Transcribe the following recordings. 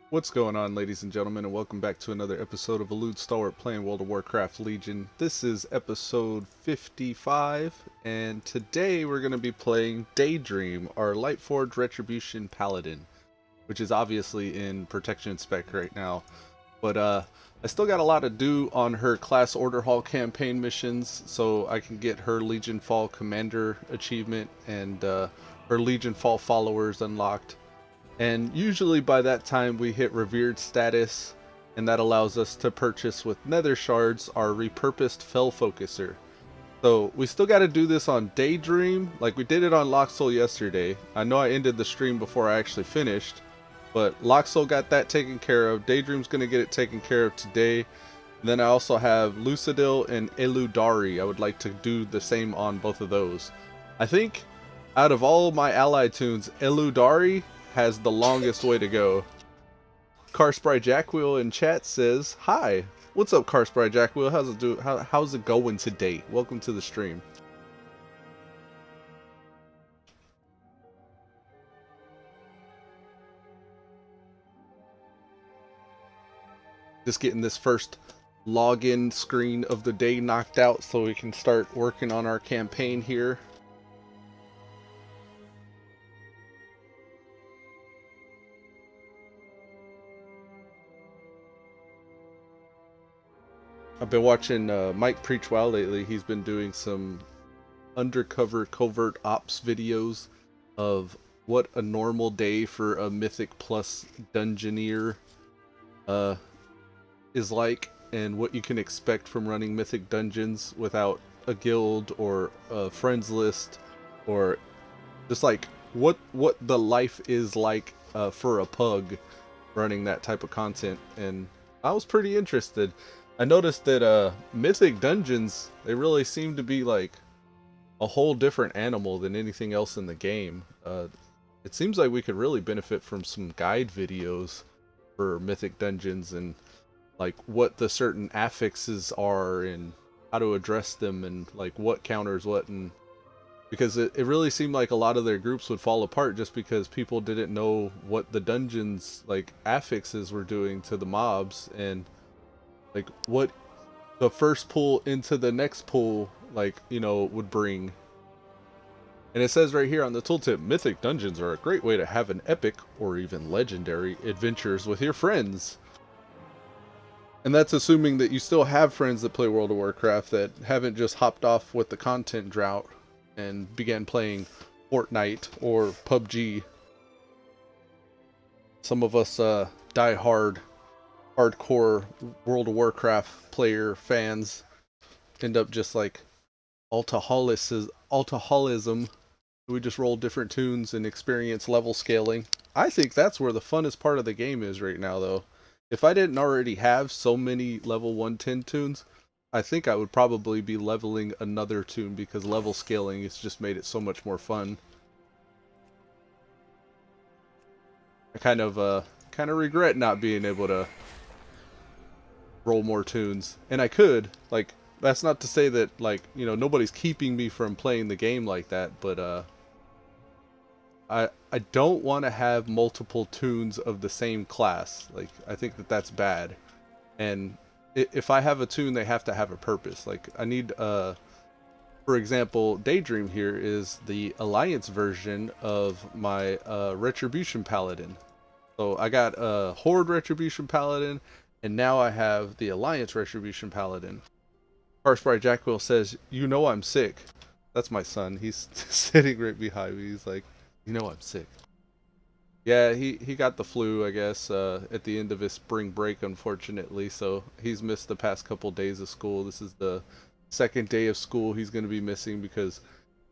What's going on, ladies and gentlemen, and welcome back to another episode of Elude, Stalwart playing World of Warcraft Legion. This is episode 55, and today we're going to be playing Daydream, our Lightforged Retribution Paladin, which is obviously in Protection Spec right now. But I still got a lot to do on her Class Order Hall campaign missions, so I can get her Legion Fall Commander achievement and her Legion Fall followers unlocked. And usually by that time we hit revered status, and that allows us to purchase with nether shards our repurposed Fel-Focuser. So we still got to do this on Daydream, like we did it on Loxsoul yesterday. I know I ended the stream before I actually finished, but Loxsoul got that taken care of. Daydream's going to get it taken care of today. And then I also have Lucidil and Elude. I would like to do the same on both of those. I think out of all my ally toons, Elude has the longest way to go. Carspry Jackwheel in chat says, "Hi, what's up, Carspry Jackwheel? How's it going today? Welcome to the stream." Just getting this first login screen of the day knocked out so we can start working on our campaign here. I've been watching Mike preach well lately. He's been doing some undercover covert ops videos of what a normal day for a Mythic Plus Dungeoneer is like, and what you can expect from running Mythic Dungeons without a guild or a friends list, or just like what the life is like for a pug running that type of content. And I was pretty interested. I noticed that Mythic Dungeons, they really seem to be like a whole different animal than anything else in the game. It seems like we could really benefit from some guide videos for Mythic Dungeons, and like what the certain affixes are and how to address them, and like what counters what, and because it really seemed like a lot of their groups would fall apart just because people didn't know what the dungeons like affixes were doing to the mobs, and like what the first pull into the next pull, like, you know, would bring. And it says right here on the tooltip, Mythic Dungeons are a great way to have an epic or even legendary adventures with your friends. And that's assuming that you still have friends that play World of Warcraft that haven't just hopped off with the content drought and began playing Fortnite or PUBG. Some of us die-hard hardcore World of Warcraft player fans end up just like alcoholism. We just roll different toons and experience level scaling. I think that's where the funnest part of the game is right now, though. If I didn't already have so many level 110 toons, I think I would probably be leveling another toon, because level scaling has just made it so much more fun. I kind of regret not being able to roll more toons, and I could, like, that's not to say that, like, you know, nobody's keeping me from playing the game like that, but I don't want to have multiple toons of the same class. Like, I think that that's bad, and if I have a toon, they have to have a purpose. Like, I need for example, Daydream here is the Alliance version of my Retribution Paladin. So I got a Horde Retribution Paladin, and now I have the Alliance Retribution Paladin. Carspry Jackwheel says, "You know I'm sick." That's my son. He's sitting right behind me. He's like, "You know I'm sick." Yeah, he got the flu, I guess, at the end of his spring break, unfortunately. So he's missed the past couple days of school. This is the second day of school he's going to be missing, because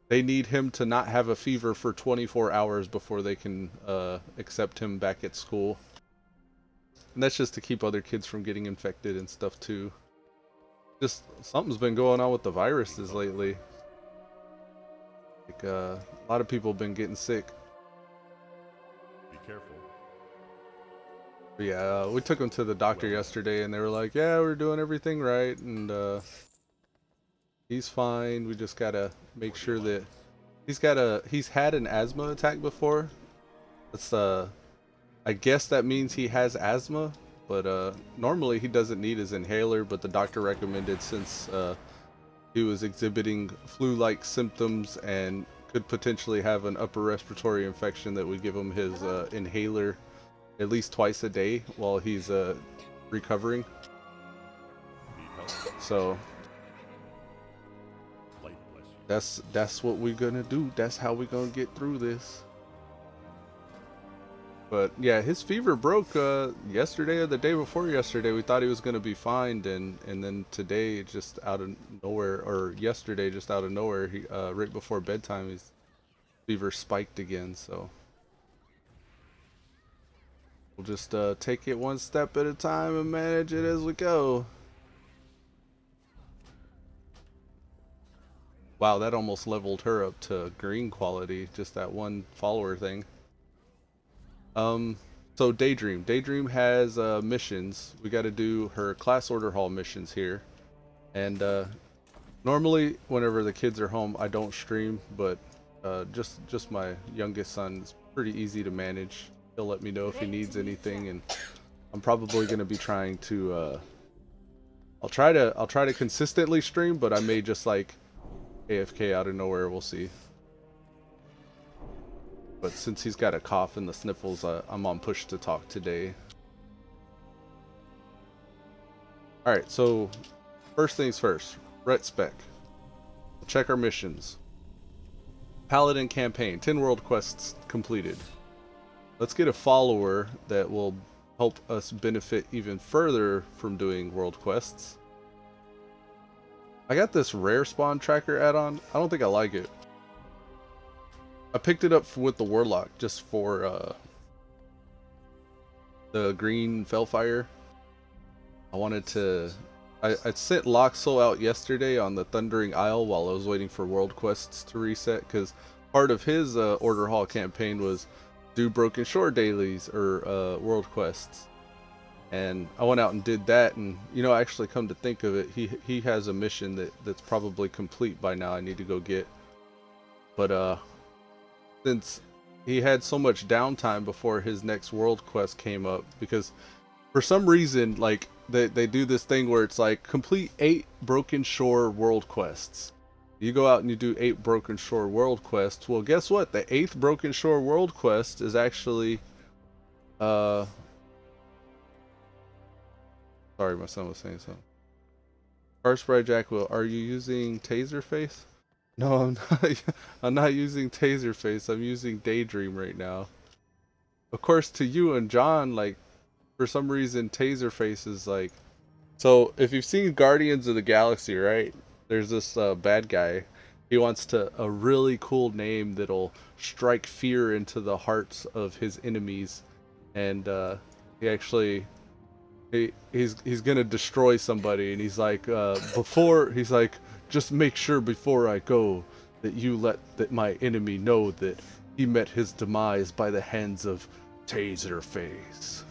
they need him to not have a fever for 24 hours before they can accept him back at school. And that's just to keep other kids from getting infected and stuff too. Just something's been going on with the viruses lately. Like a lot of people have been getting sick. Be careful. But yeah, we took him to the doctor yesterday, and they were like, "Yeah, we're doing everything right, and he's fine. We just gotta make sure that he's had an asthma attack before. That's I guess that means he has asthma, but normally he doesn't need his inhaler, but the doctor recommended since he was exhibiting flu-like symptoms and could potentially have an upper respiratory infection that we give him his inhaler at least twice a day while he's recovering. So that's what we're gonna do. That's how we're gonna get through this. But yeah, his fever broke yesterday or the day before yesterday. We thought he was gonna be fine, and then today, just out of nowhere, or yesterday, just out of nowhere, he right before bedtime, his fever spiked again. So we'll just take it one step at a time and manage it as we go. Wow, that almost leveled her up to green quality, just that one follower thing. So Daydream. Daydream has missions. We got to do her class order hall missions here. And normally, whenever the kids are home, I don't stream, but just my youngest son is pretty easy to manage. He'll let me know if he needs anything, and I'm probably going to be trying to. I'll try to consistently stream, but I may just like AFK out of nowhere. We'll see. But since he's got a cough and the sniffles, I'm on push to talk today. Alright, so first things first. Ret spec. We'll check our missions. Paladin campaign. 10 world quests completed. Let's get a follower that will help us benefit even further from doing world quests. I got this rare spawn tracker add-on. I don't think I like it. I picked it up with the Warlock just for the green Felfire. I wanted to. I sent Loxel out yesterday on the Thundering Isle while I was waiting for world quests to reset, because part of his Order Hall campaign was do Broken Shore dailies or world quests. And I went out and did that, and you know, actually come to think of it, he has a mission that's probably complete by now. I need to go get. But since he had so much downtime before his next world quest came up, because for some reason, like they do this thing where it's like complete 8 Broken Shore world quests. You go out and you do 8 Broken Shore world quests. Well, guess what? The 8th Broken Shore world quest is actually sorry, my son was saying something. Carsprite Jackwell, are you using Taserface? No, I'm not. I'm not using Taserface. I'm using Daydream right now. Of course, to you and John, like, for some reason, Taserface is like. So, if you've seen Guardians of the Galaxy, right? There's this bad guy. He wants a really cool name that'll strike fear into the hearts of his enemies, and he actually. He's gonna destroy somebody, and he's like he's like, just make sure before I go that you let my enemy know that he met his demise by the hands of Taserface.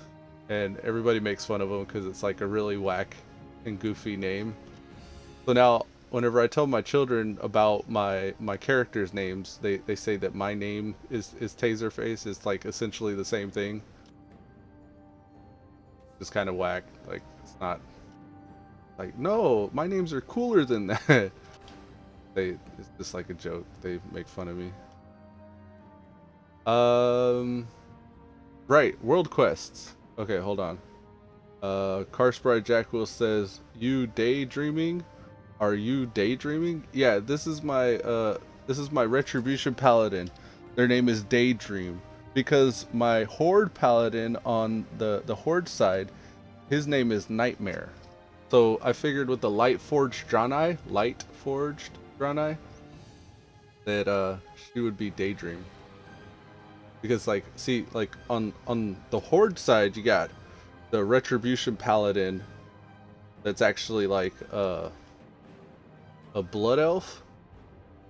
And everybody makes fun of him because it's like a really whack and goofy name. So now whenever I tell my children about my characters' names, they say that my name is Taserface. It's like essentially the same thing. It's kind of whack. Like, it's not like, no, my names are cooler than that. It's just like a joke. They make fun of me. Right, world quests. Okay, hold on. Carsprite Jackwell says, you daydreaming? Are you daydreaming? Yeah, this is my Retribution Paladin. Their name is Daydream. Because my Horde Paladin on the Horde side, his name is Nightmare. So I figured with the Lightforged Draenei, that she would be Daydream. Because like, see, like on the Horde side, you got the Retribution Paladin that's actually like a blood elf.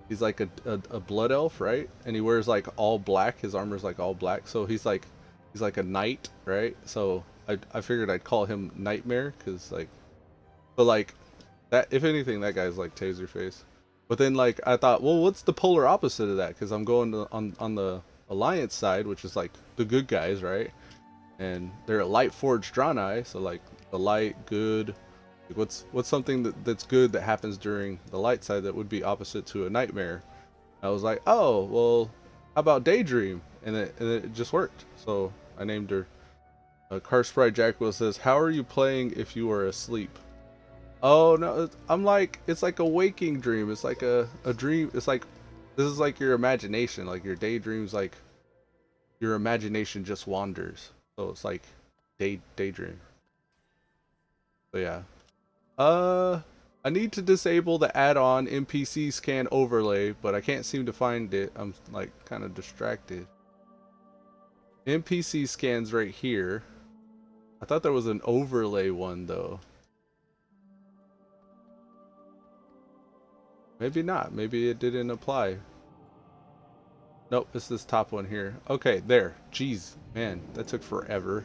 He's like a blood elf, right? And he wears like all black. His armor's like all black. So he's like a knight, right? So I figured I'd call him Nightmare, because like, but like that, if anything, that guy's like Taserface. But then like I thought, well, what's the polar opposite of that? Because I'm going on the Alliance side, which is like the good guys, right? and they're a Lightforged Draenei, so like the light, good. Like what's something that's good that happens during the light side that would be opposite to a nightmare? I was like, oh well, how about Daydream? And it just worked. So I named her. Carsprite Jackal says, how are you playing if you are asleep? Oh no, I'm like, it's like a waking dream. It's like a dream. It's like, this is like your imagination. Like your daydreams, like your imagination just wanders. So it's like daydream. So yeah. I need to disable the add-on NPC scan overlay, but I can't seem to find it. I'm like kind of distracted. NPC scans right here. I thought there was an overlay one though. Maybe not. Maybe it didn't apply. Nope, it's this top one here. Okay, there. Jeez, man, that took forever.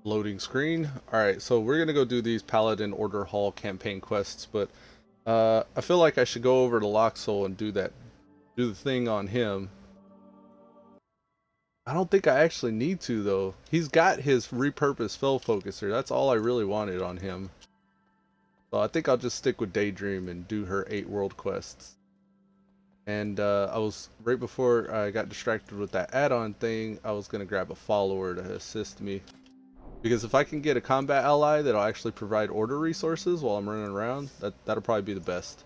Loading screen. Alright, so we're gonna go do these Paladin Order Hall campaign quests, but I feel like I should go over to Loxol and do the thing on him. I don't think I actually need to though. He's got his repurposed Fel-Focuser. That's all I really wanted on him. So I think I'll just stick with Daydream and do her 8 world quests. And I was, right before I got distracted with that add-on thing, I was gonna grab a follower to assist me. Because if I can get a combat ally that'll actually provide order resources while I'm running around, that'll probably be the best.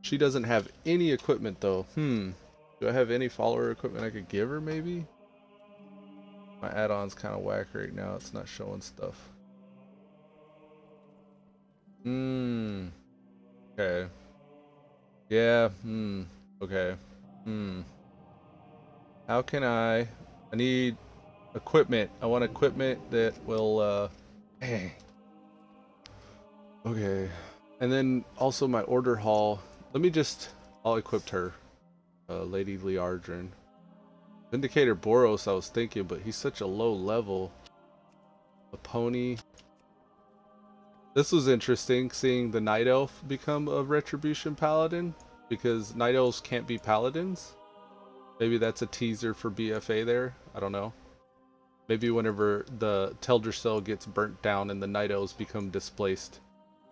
She doesn't have any equipment though. Do I have any follower equipment I could give her maybe? My add-on's kind of whack right now. It's not showing stuff. Okay. Yeah, okay. How can I need equipment. I want equipment that will, okay. And then also my order hall. I'll equip her. Lady Liardrin. Vindicator Boros I was thinking, but he's such a low level. A pony. This was interesting, seeing the Night Elf become a Retribution Paladin, because Night Elves can't be Paladins. Maybe that's a teaser for BFA there. I don't know. Maybe whenever the Teldrassil gets burnt down and the Night Elves become displaced,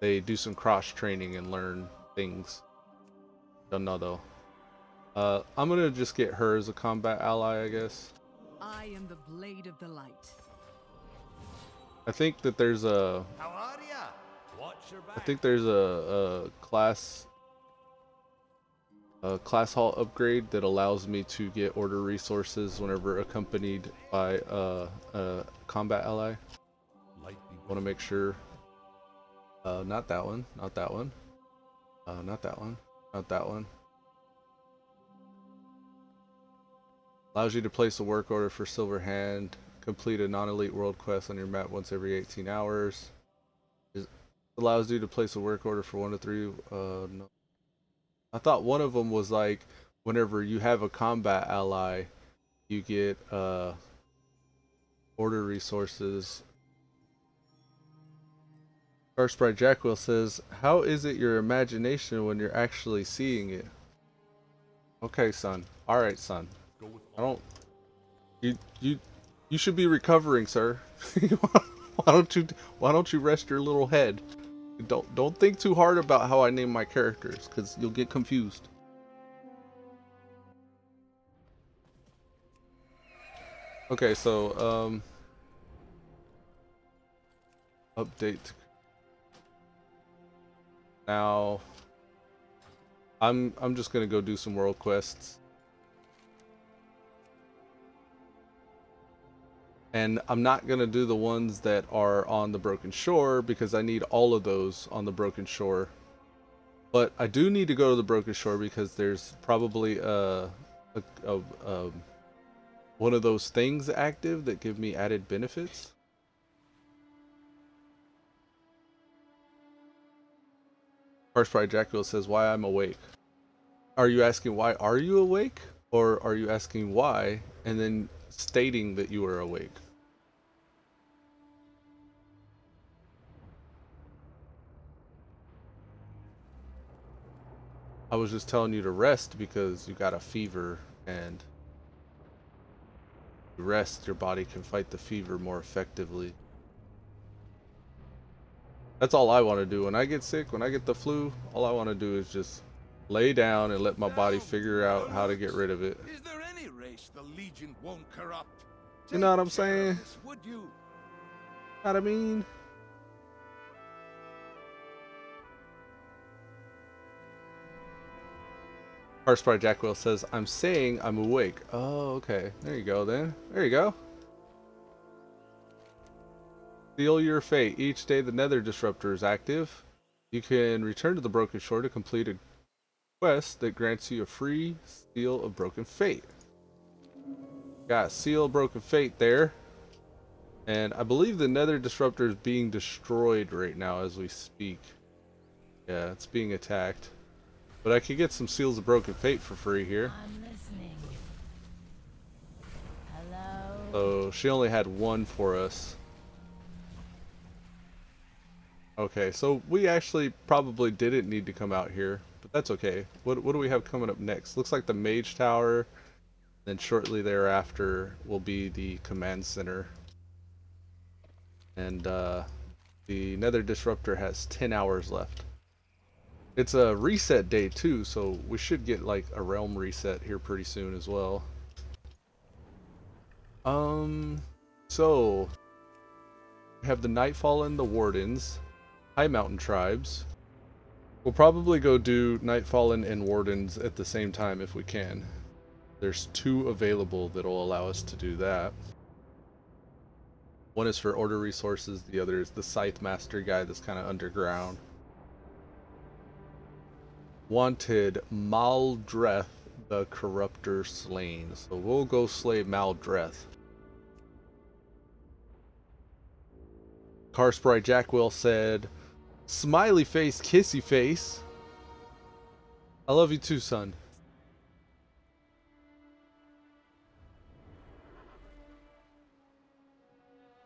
they do some cross training and learn things. Don't know though. I'm gonna just get her as a combat ally, I guess. I am the blade of the light. I think that there's a. How are ya? Watch your back. I think there's a class hall upgrade that allows me to get order resources whenever accompanied by a combat ally. I want to make sure. Not that one. Not that one. Not that one. Not that one. Allows you to place a work order for Silver Hand. Complete a non-elite world quest on your map once every 18 hours. It allows you to place a work order for 1 to 3. No. I thought one of them was like whenever you have a combat ally, you get order resources. Carsprite Jackal says, "How is it your imagination when you're actually seeing it?" Okay, son. All right, son. I don't. You should be recovering, sir. Why don't you rest your little head? Don't think too hard about how I name my characters, because you'll get confused. Okay, so update. Now I'm just gonna go do some world quests. And I'm not going to do the ones that are on the Broken Shore because I need all of those on the Broken Shore. But I do need to go to the Broken Shore because there's probably one of those things active that give me added benefits. Carsprite Jackal says, why I'm awake. Are you asking why are you awake? Or are you asking why and then stating that you are awake? I was just telling you to rest because you got a fever, and you rest, your body can fight the fever more effectively. That's all I want to do. When I get sick, when I get the flu, all I want to do is just lay down and let my body figure out how to get rid of it. Is there any race the Legion won't corrupt? You know what I'm Take care of saying? this, would you? Know what I mean? Harspry Jackwell says, I'm saying I'm awake. Oh, okay. There you go then. There you go. Seal your fate. Each day the Nether Disruptor is active. You can return to the Broken Shore to complete a quest that grants you a free Seal of Broken Fate. Got Seal of Broken Fate there. And I believe the Nether Disruptor is being destroyed right now as we speak. Yeah, it's being attacked. But I could get some Seals of Broken Fate for free here. I'm listening. Hello? So she only had one for us. Okay, so we actually probably didn't need to come out here, but that's okay. What do we have coming up next? Looks like the Mage Tower, then shortly thereafter will be the Command Center. And the Nether Disruptor has 10 hours left. It's a reset day too, so we should get like a realm reset here pretty soon as well. So we have the Nightfall and the Wardens. High Mountain Tribes. We'll probably go do Nightfallen and Wardens at the same time if we can. There's 2 available that'll allow us to do that. One is for Order resources, the other is the Scythe Master guy that's kind of underground. Wanted, Maldreth the Corruptor slain. So we'll go slay Maldreth. Carspry Jackwell said, smiley face, kissy face. I love you too, son.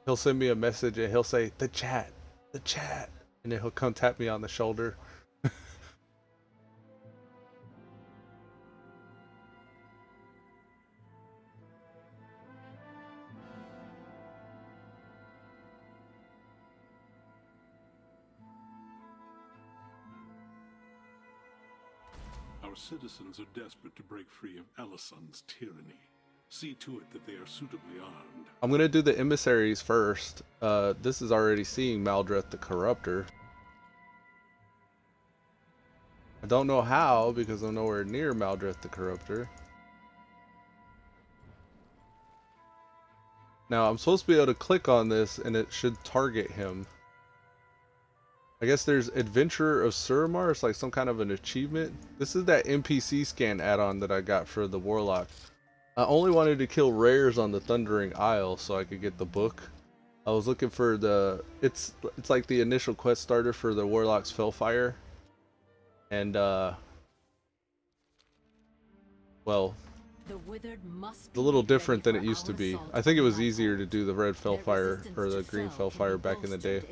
He'll send me a message and he'll say, the chat. And then he'll come tap me on the shoulder. Our citizens are desperate to break free of Alison's tyranny. See to it that they are suitably armed. I'm gonna do the emissaries first. This is already seeing Maldreth the Corruptor. I don't know how because I'm nowhere near Maldreth the Corruptor. Now I'm supposed to be able to click on this and it should target him. I guess there's Adventurer of Suramar. It's like some kind of an achievement. This is that NPC scan add-on that I got for the Warlock. I only wanted to kill rares on the Thundering Isle so I could get the book. I was looking for the... It's like the initial quest starter for the Warlock's Felfire. And, well, it's a little different than it used to be. I think it was easier to do the red Felfire or the green Felfire back in the day.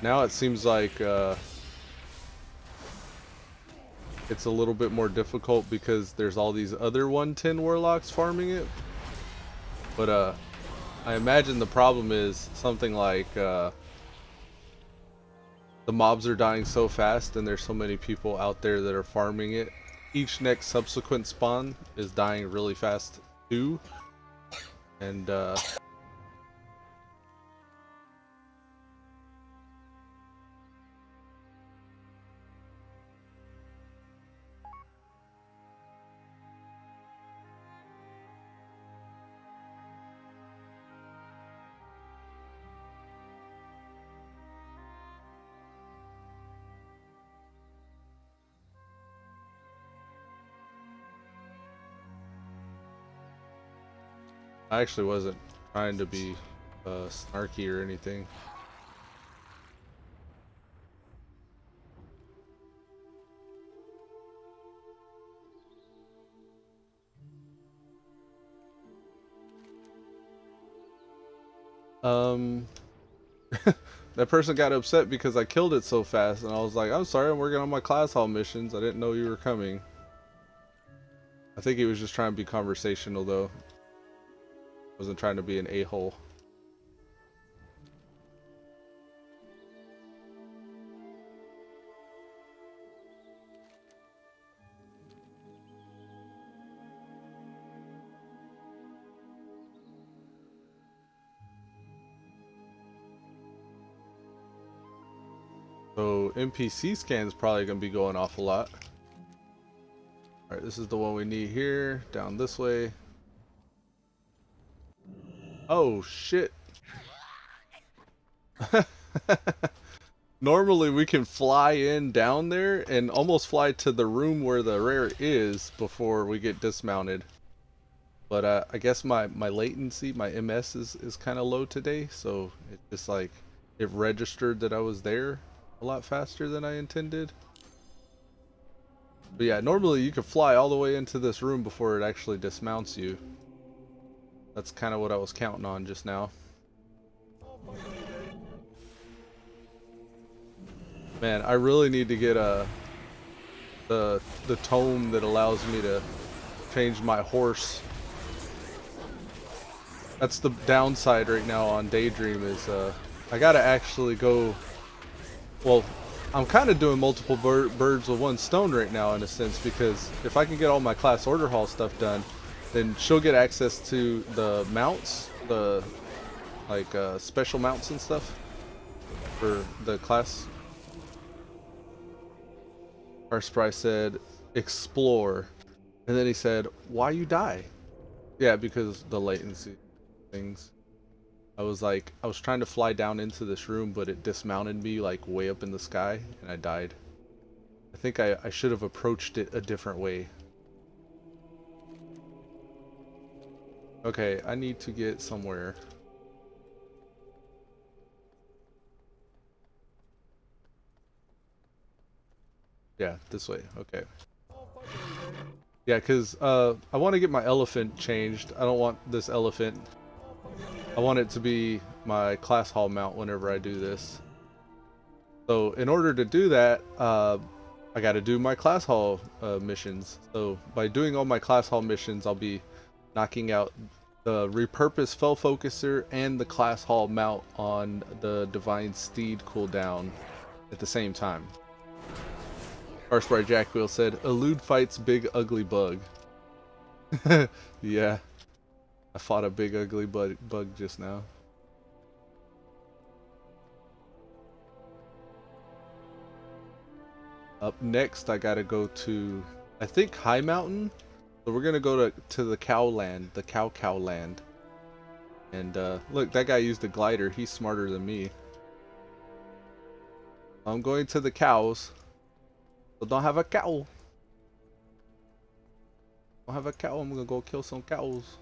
Now it seems like it's a little bit more difficult because there's all these other 110 warlocks farming it. But I imagine the problem is something like the mobs are dying so fast and there's so many people out there that are farming it. Each next subsequent spawn is dying really fast too. And I actually wasn't trying to be snarky or anything. That person got upset because I killed it so fast, and I was like, I'm sorry, I'm working on my class hall missions. I didn't know you were coming. I think he was just trying to be conversational, though. Wasn't trying to be an a-hole. So NPC scan is probably going to be going off a lot. Alright, this is the one we need here. Down this way. Oh, shit. Normally we can fly in down there and almost fly to the room where the rare is before we get dismounted. But I guess my latency, my MS is kind of low today. So it just like, it registered that I was there a lot faster than I intended. But yeah, normally you could fly all the way into this room before it actually dismounts you. That's kind of what I was counting on just now. Man, I really need to get the tome that allows me to change my horse. That's the downside right now on Daydream is I gotta actually go. Well, I'm kind of doing multiple birds with one stone right now in a sense, because if I can get all my class order hall stuff done, then she'll get access to the mounts, the like special mounts and stuff for the class. Our spry said explore, and then he said, why you die? Yeah, because the latency things. I was trying to fly down into this room, but it dismounted me like way up in the sky and I died. I think I should have approached it a different way. Okay, I need to get somewhere. Yeah, this way. Okay. Yeah, because I want to get my elephant changed. I don't want this elephant. I want it to be my class hall mount whenever I do this. So in order to do that, I got to do my class hall missions. So by doing all my class hall missions, I'll be knocking out the Repurposed Fel-Focuser and the class hall mount on the Divine Steed cooldown at the same time. Farspry Jackwheel said, Elude fights big ugly bug. Yeah. I fought a big ugly bug just now. Up next, I gotta go to, I think, High Mountain. So we're gonna go to the cow land, the cow land. And look, that guy used a glider. He's smarter than me. I'm going to the cows. So don't have a cow. Don't have a cow. I'm gonna go kill some cows.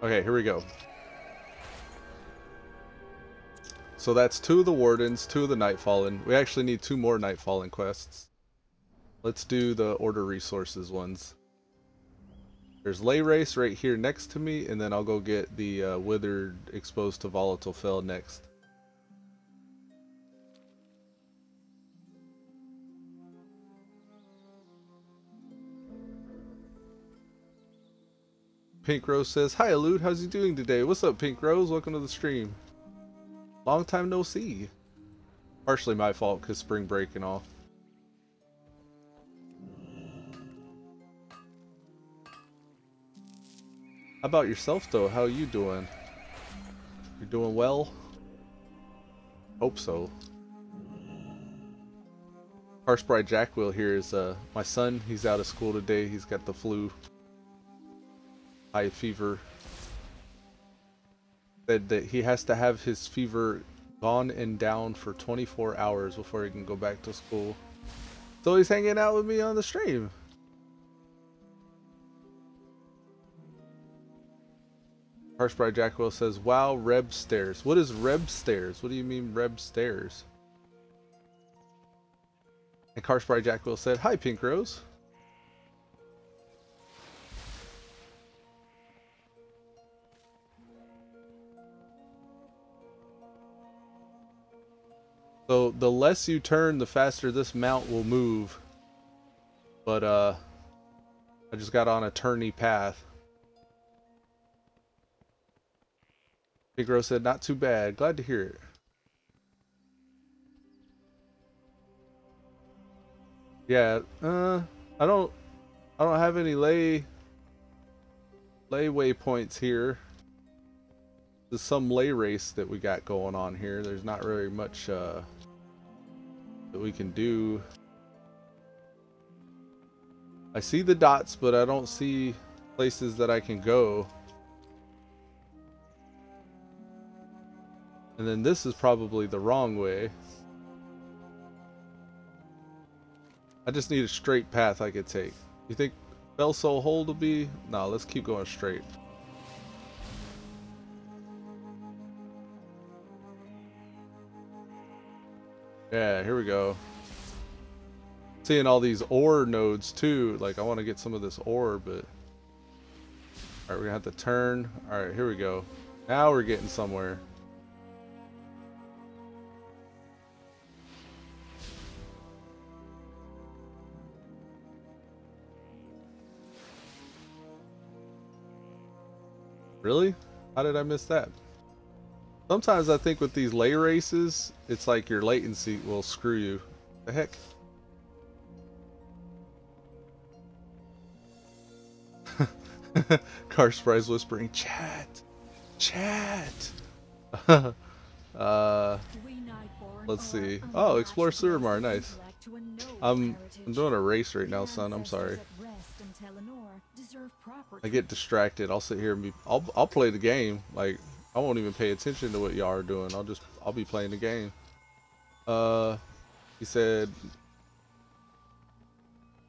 Okay, here we go. So that's 2 of the Wardens, 2 of the Nightfallen. We actually need 2 more Nightfallen quests. Let's do the Order Resources ones. There's Lay Race right here next to me, and then I'll go get the Withered Exposed to Volatile Fel next. Pink Rose says, hi Elude, how's you doing today? What's up, Pink Rose? Welcome to the stream. Long time no see. Partially my fault because spring break and all. How about yourself though? How are you doing? You doing well? Hope so. Harspry Jackwheel here is my son. He's out of school today. He's got the flu. High fever. Said that he has to have his fever gone and down for 24 hours before he can go back to school. So he's hanging out with me on the stream. Harspry Jackwheel says, wow, Reb stairs. What is Reb stairs? What do you mean Reb stairs? And Harspry Jackwheel said, hi Pink Rose. So the less you turn, the faster this mount will move. But I just got on a turny path. Pigro said, not too bad. Glad to hear it. Yeah, I don't have any lay waypoints here. There's some lay race that we got going on here. There's not really much that we can do. I see the dots, but I don't see places that I can go. And then this is probably the wrong way. I just need a straight path I could take. You think Fel-Soul Hold will be? No, let's keep going straight. Yeah, here we go. Seeing all these ore nodes too. Like, I want to get some of this ore, but... Alright, we're gonna have to turn. Alright, here we go. Now we're getting somewhere. Really? How did I miss that? Sometimes I think with these lay races, it's like your latency will screw you. The heck? Carspri's whispering, chat! Chat! Let's see. Oh, explore Suramar, nice. I'm doing a race right now, son. I'm sorry. I get distracted. I'll sit here and be. I'll play the game. Like, I won't even pay attention to what y'all are doing. I'll be playing the game. He said,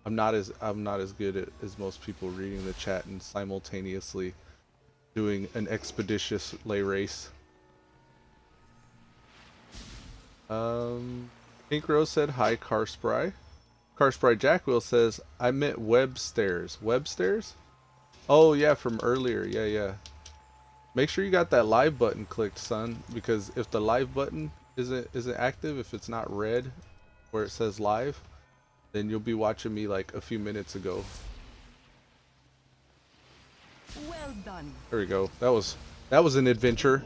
I'm not as good as most people reading the chat and simultaneously doing an expeditious lay race. Pink Rose said hi, Carspry. Carspry Jackwheel says, I meant web stairs. Web stairs? Oh yeah, from earlier. Yeah. Make sure you got that live button clicked, son, because if the live button isn't active, if it's not red where it says live, then you'll be watching me like a few minutes ago. Well done. There we go. That was an adventure.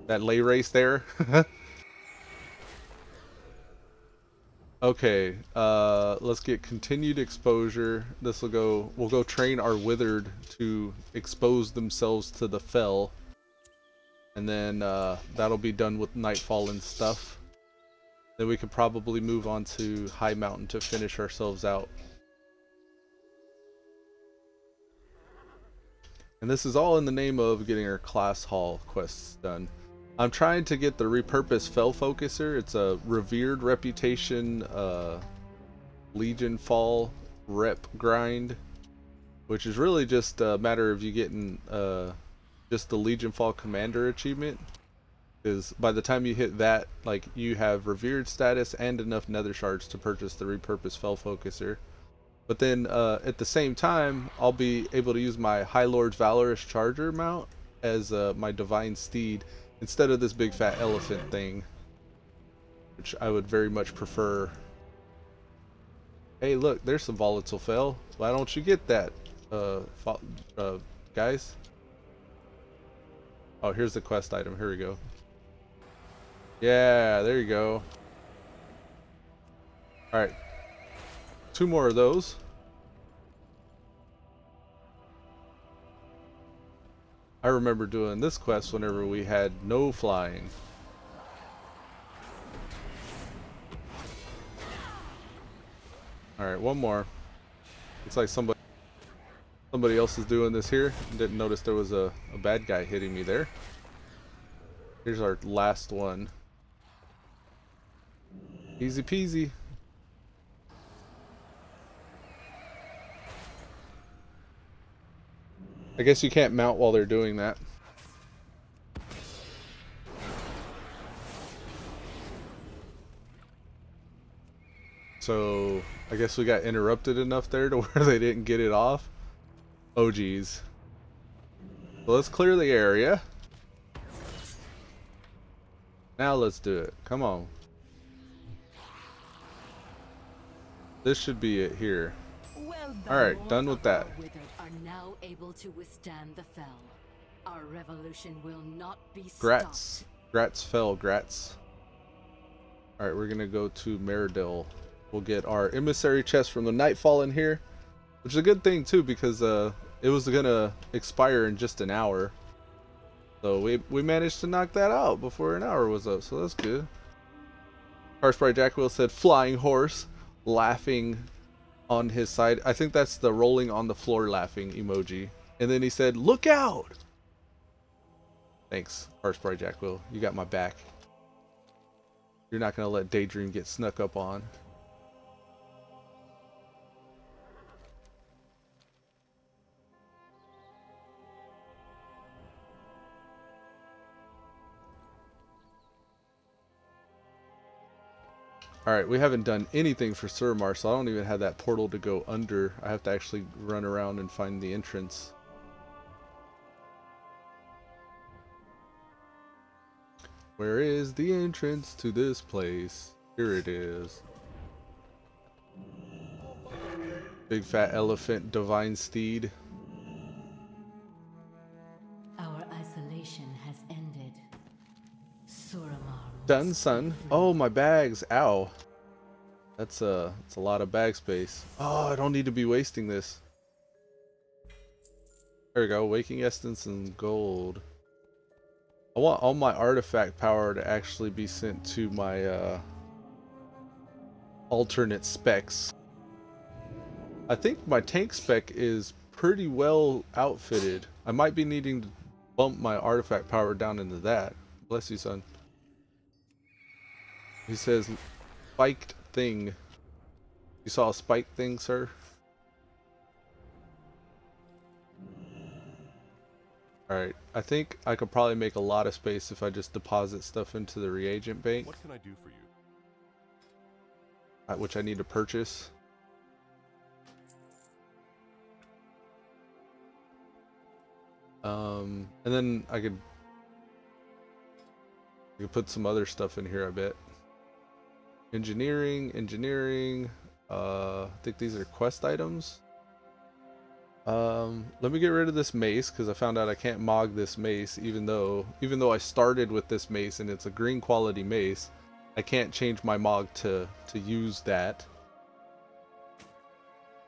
That lay race there. Okay, let's get continued exposure. We'll go train our withered to expose themselves to the fel. And then that'll be done with Nightfall and stuff. Then we can probably move on to High Mountain to finish ourselves out. And this is all in the name of getting our class hall quests done. I'm trying to get the Repurposed Fel-Focuser. It's a revered reputation Legion Fall rep grind, which is really just a matter of you getting just the Legion Fall Commander achievement. Because by the time you hit that, like, you have revered status and enough nether shards to purchase the Repurposed Fel-Focuser. But then at the same time, I'll be able to use my High Lord's Valorous Charger mount as my Divine Steed, instead of this big fat elephant thing, which I would very much prefer. Hey look, there's some volatile fel. Why don't you get that, guys? Oh, here's the quest item. Here we go. Yeah, there you go. Alright. 2 more of those. I remember doing this quest whenever we had no flying. Alright, one more. Looks like somebody else is doing this here. Didn't notice there was a bad guy hitting me there. Here's our last one. Easy peasy. I guess you can't mount while they're doing that. So I guess we got interrupted enough there to where they didn't get it off. Oh geez. So let's clear the area. Now let's do it. Come on. This should be it here. Well done. Alright, done with that. Withered are now able to withstand the fell. Our revolution will not be Grats. stopped. Grats fell, grats. Alright, we're gonna go to Meridel. We'll get our emissary chest from the Nightfall in here. Which is a good thing too, because it was gonna expire in just an hour. So we managed to knock that out before an hour was up, so that's good. Harsprite Jackwheel said flying horse, laughing on his side. I think that's the rolling on the floor laughing emoji. And then he said, look out! Thanks, Harsprite Jackwheel. You got my back. You're not gonna let Daydream get snuck up on. Alright, we haven't done anything for Suramar, so I don't even have that portal to go under. I have to actually run around and find the entrance. Where is the entrance to this place? Here it is. Big fat elephant, divine steed. Our isolation has ended. Suramar. Done, son. Oh, my bags. Ow. That's a lot of bag space. Oh, I don't need to be wasting this. There we go. Waking Essence and gold. I want all my artifact power to actually be sent to my alternate specs. I think my tank spec is pretty well outfitted. I might be needing to bump my artifact power down into that. Bless you, son. He says, spiked thing. You saw a spiked thing, sir? Alright, I think I could probably make a lot of space if I just deposit stuff into the reagent bank. What can I do for you? Which I need to purchase. And then I could put some other stuff in here, I bet. Engineering. I think these are quest items. Let me get rid of this mace because I found out I can't mog this mace, even though I started with this mace and it's a green quality mace. I can't change my mog to use that.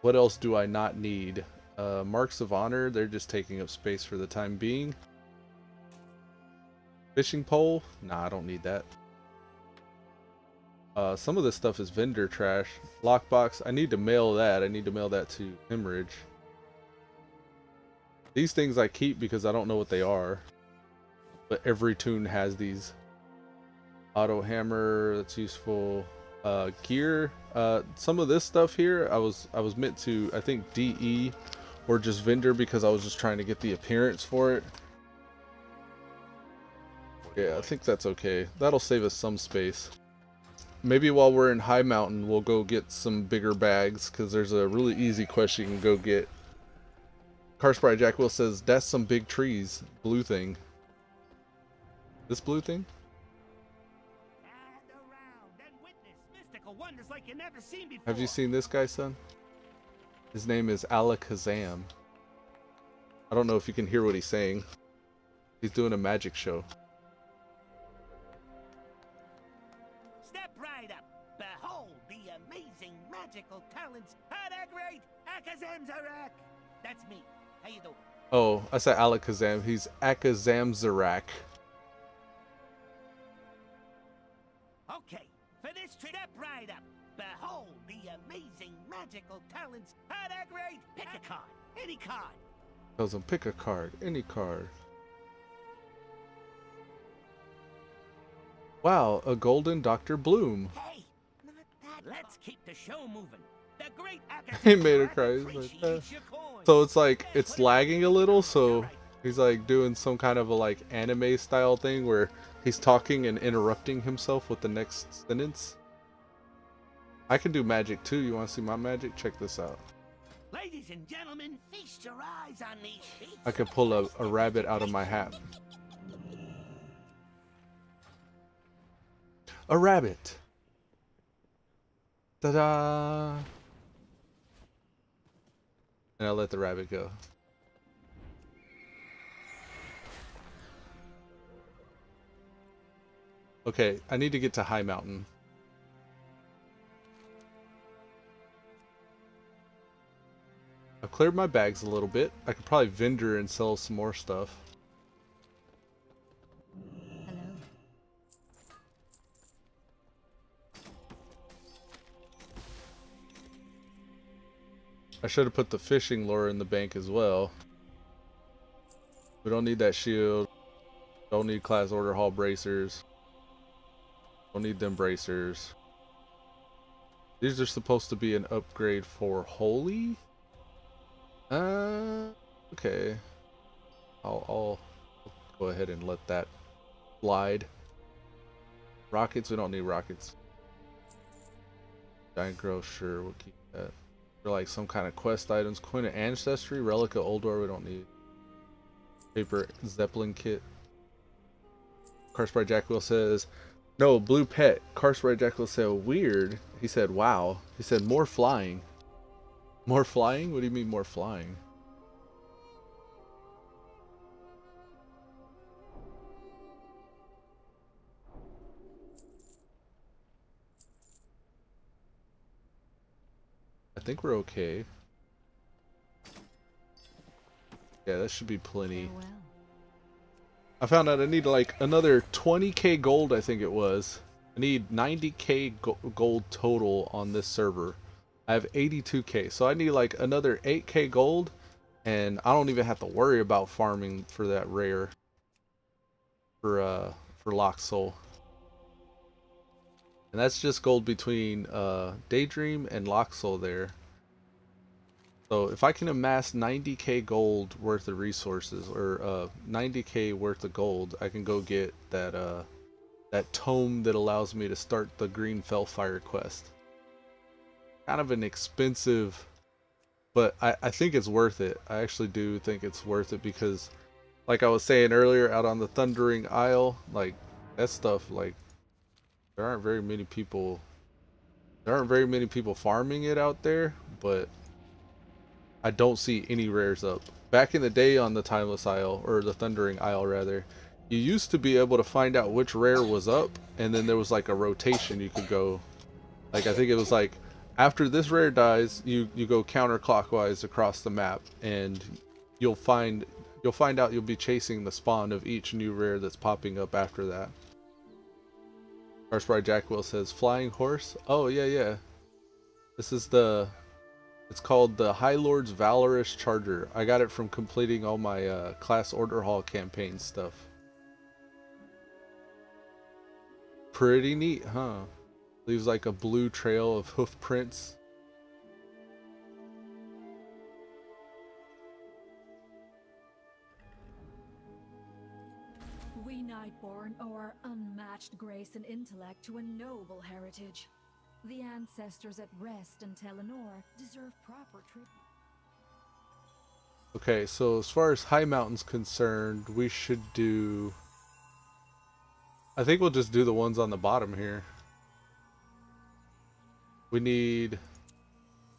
What else do I not need? Marks of honor, they're just taking up space for the time being. Fishing pole? Nah, I don't need that. Some of this stuff is vendor trash. Lockbox, I need to mail that. I need to mail that to Hemorrhage. These things I keep because I don't know what they are. But every toon has these. Auto hammer, that's useful. Gear, some of this stuff here I was meant to, I think, DE or just vendor because I was just trying to get the appearance for it. Yeah, I think that's okay. That'll save us some space. Maybe while we're in High Mountain we'll go get some bigger bags because there's a really easy quest you can go get. Carsprite Jackwheel says that's some big trees. Blue thing. This blue thing? Have you seen this guy, son? His name is Alakazam. I don't know if you can hear what he's saying. He's doing a magic show. Step right up. Behold the amazing magical talents of the great Akazamzarak. That's me. How you doing? Oh, I said Alakazam. He's Akazamzarak. Okay, for this step right up. Behold the amazing magical talents of the great. Pick a card. Any card. Tells him pick a card. Any card. Wow, a golden Dr. Bloom. Hey, not that. Let's keep the show moving. The great He made her cry. He's like, so it's like, it's lagging a little, so he's like doing some kind of a like anime style thing where he's talking and interrupting himself with the next sentence. I can do magic too. You want to see my magic? Check this out. Ladies and gentlemen, feast your eyes on these feats. I can pull a rabbit out of my hat. A rabbit. Ta-da! And I'll let the rabbit go. Okay, I need to get to High Mountain. I've cleared my bags a little bit. I could probably vendor and sell some more stuff. Hello. I should have put the fishing lure in the bank as well. We don't need that shield. Don't need class order hall bracers. Don't need them bracers. These are supposed to be an upgrade for holy. Okay. I'll go ahead and let that slide. Rockets, we don't need rockets. Giant growth, sure, we'll keep that. For like some kind of quest items. Coin of Ancestry, Relic of Oldor, we don't need. Paper Zeppelin kit. Carsprite Jackwheel says, no, Blue Pet. Carsprite Jackwheel said, weird. He said, wow. He said, more flying. More flying? What do you mean more flying? I think we're okay. Yeah, that should be plenty. Farewell. I found out I need like another 20k gold, I think it was. I need 90k gold total on this server. I have 82k, so I need like another 8k gold, and I don't even have to worry about farming for that rare for Lock Soul. And that's just gold between Daydream and Lock Soul there. So if I can amass 90k gold worth of resources, or 90k worth of gold, I can go get that that tome that allows me to start the Green Felfire quest. Kind of an expensive, but I think it's worth it. I actually do think it's worth it because, like I was saying earlier, out on the Thundering Isle, like that stuff, like there aren't very many people farming it out there, but I don't see any rares up. Back in the day on the Timeless Isle, or the Thundering Isle rather, you used to be able to find out which rare was up, and then there was like a rotation you could go. Like I think it was like, after this rare dies, you go counterclockwise across the map, and you'll find out you'll be chasing the spawn of each new rare that's popping up after that. Carsprite Jackwheel says, flying horse? Oh yeah. This is it's called the High Lord's Valorous Charger. I got it from completing all my class order hall campaign stuff. Pretty neat, huh? Leaves like a blue trail of hoof prints. We Nightborn owe our unmatched grace and intellect to a noble heritage. The ancestors at rest in Telenor deserve proper tribute. Okay, so as far as High Mountain's concerned, we should do... I think we'll just do the ones on the bottom here. We need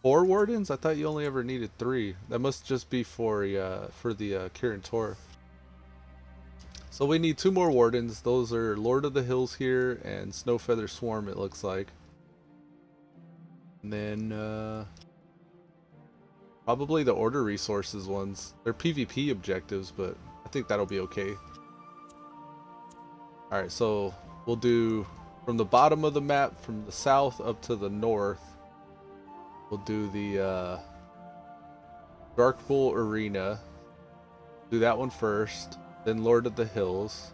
4 wardens? I thought you only ever needed 3. That must just be for the Kirin Tor. So we need 2 more wardens. Those are Lord of the Hills here and Snowfeather Swarm, it looks like. And then probably the Order Resources ones. They're PvP objectives, but I think that'll be okay. Alright, so we'll do from the bottom of the map, from the south up to the north. We'll do the Dark Bull Arena. Do that one first. Then Lord of the Hills.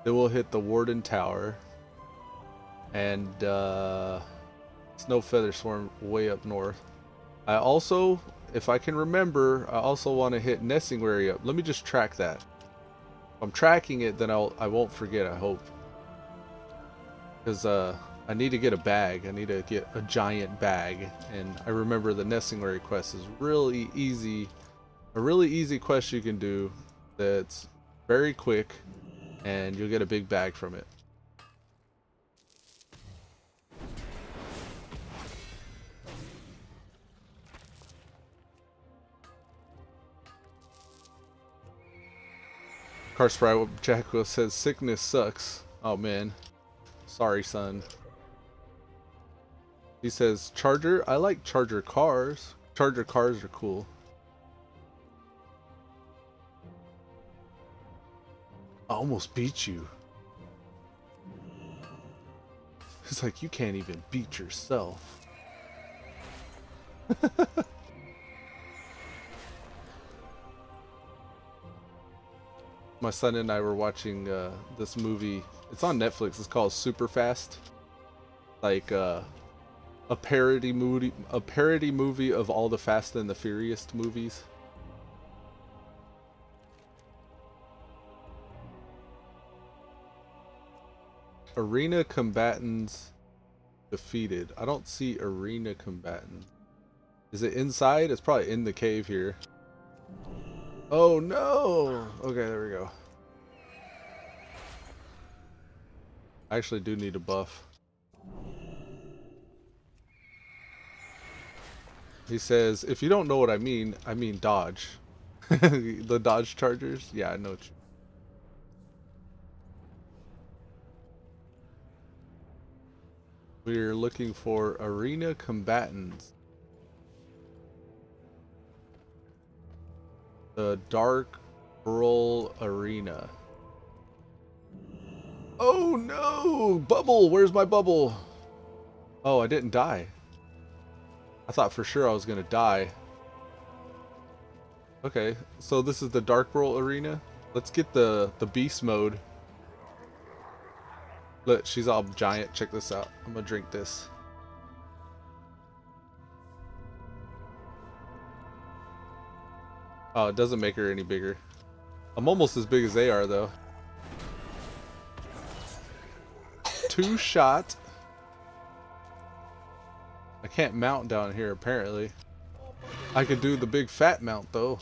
Then we'll hit the Warden Tower. And Snowfeather Swarm way up north. I also, if I can remember, I also want to hit Nessingwary up. Let me just track that. If I'm tracking it, then I won't forget, I hope. Because I need to get a bag. I need to get a giant bag. And I remember the Nessingwary quest is really easy. A really easy quest you can do that's very quick, and you'll get a big bag from it. Car Sprite Jacko says sickness sucks. Oh man. Sorry, son. He says Charger. I like Charger cars. Charger cars are cool. I almost beat you. It's like you can't even beat yourself. My son and I were watching this movie. It's on Netflix. It's called Super Fast. Like a parody movie. A parody movie of all the Fast and the Furious movies. Arena combatants defeated. I don't see arena combatants. Is it inside? It's probably in the cave here. Oh no! Okay, there we go. I actually do need a buff. He says, if you don't know what I mean dodge. The dodge chargers? Yeah, I know what you. We're looking for arena combatants. The Dark Brawl Arena. Oh no! Bubble! Where's my bubble? Oh, I didn't die. I thought for sure I was gonna die. Okay, so this is the Dark Brawl Arena. Let's get the beast mode. Look, she's all giant. Check this out. I'm gonna drink this. Oh, it doesn't make her any bigger. I'm almost as big as they are, though. 2 shot. I can't mount down here, apparently. I could do the big fat mount, though.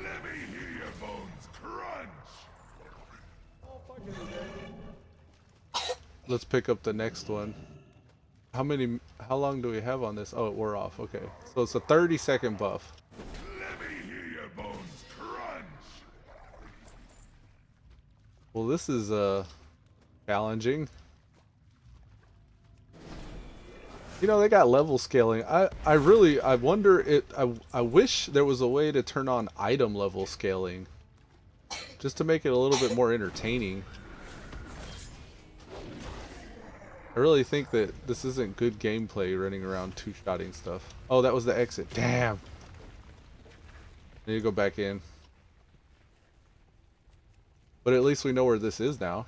Let me hear your bones crunch. Let's pick up the next one. How long do we have on this? Oh, we're off. Okay. So it's a 30-second buff. Let me hear your bones crunch. Well, this is challenging. You know, they got level scaling. I wonder I wish there was a way to turn on item level scaling. Just to make it a little bit more entertaining. I really think that this isn't good gameplay running around two-shotting stuff. Oh, that was the exit. Damn. I need to go back in. But at least we know where this is now.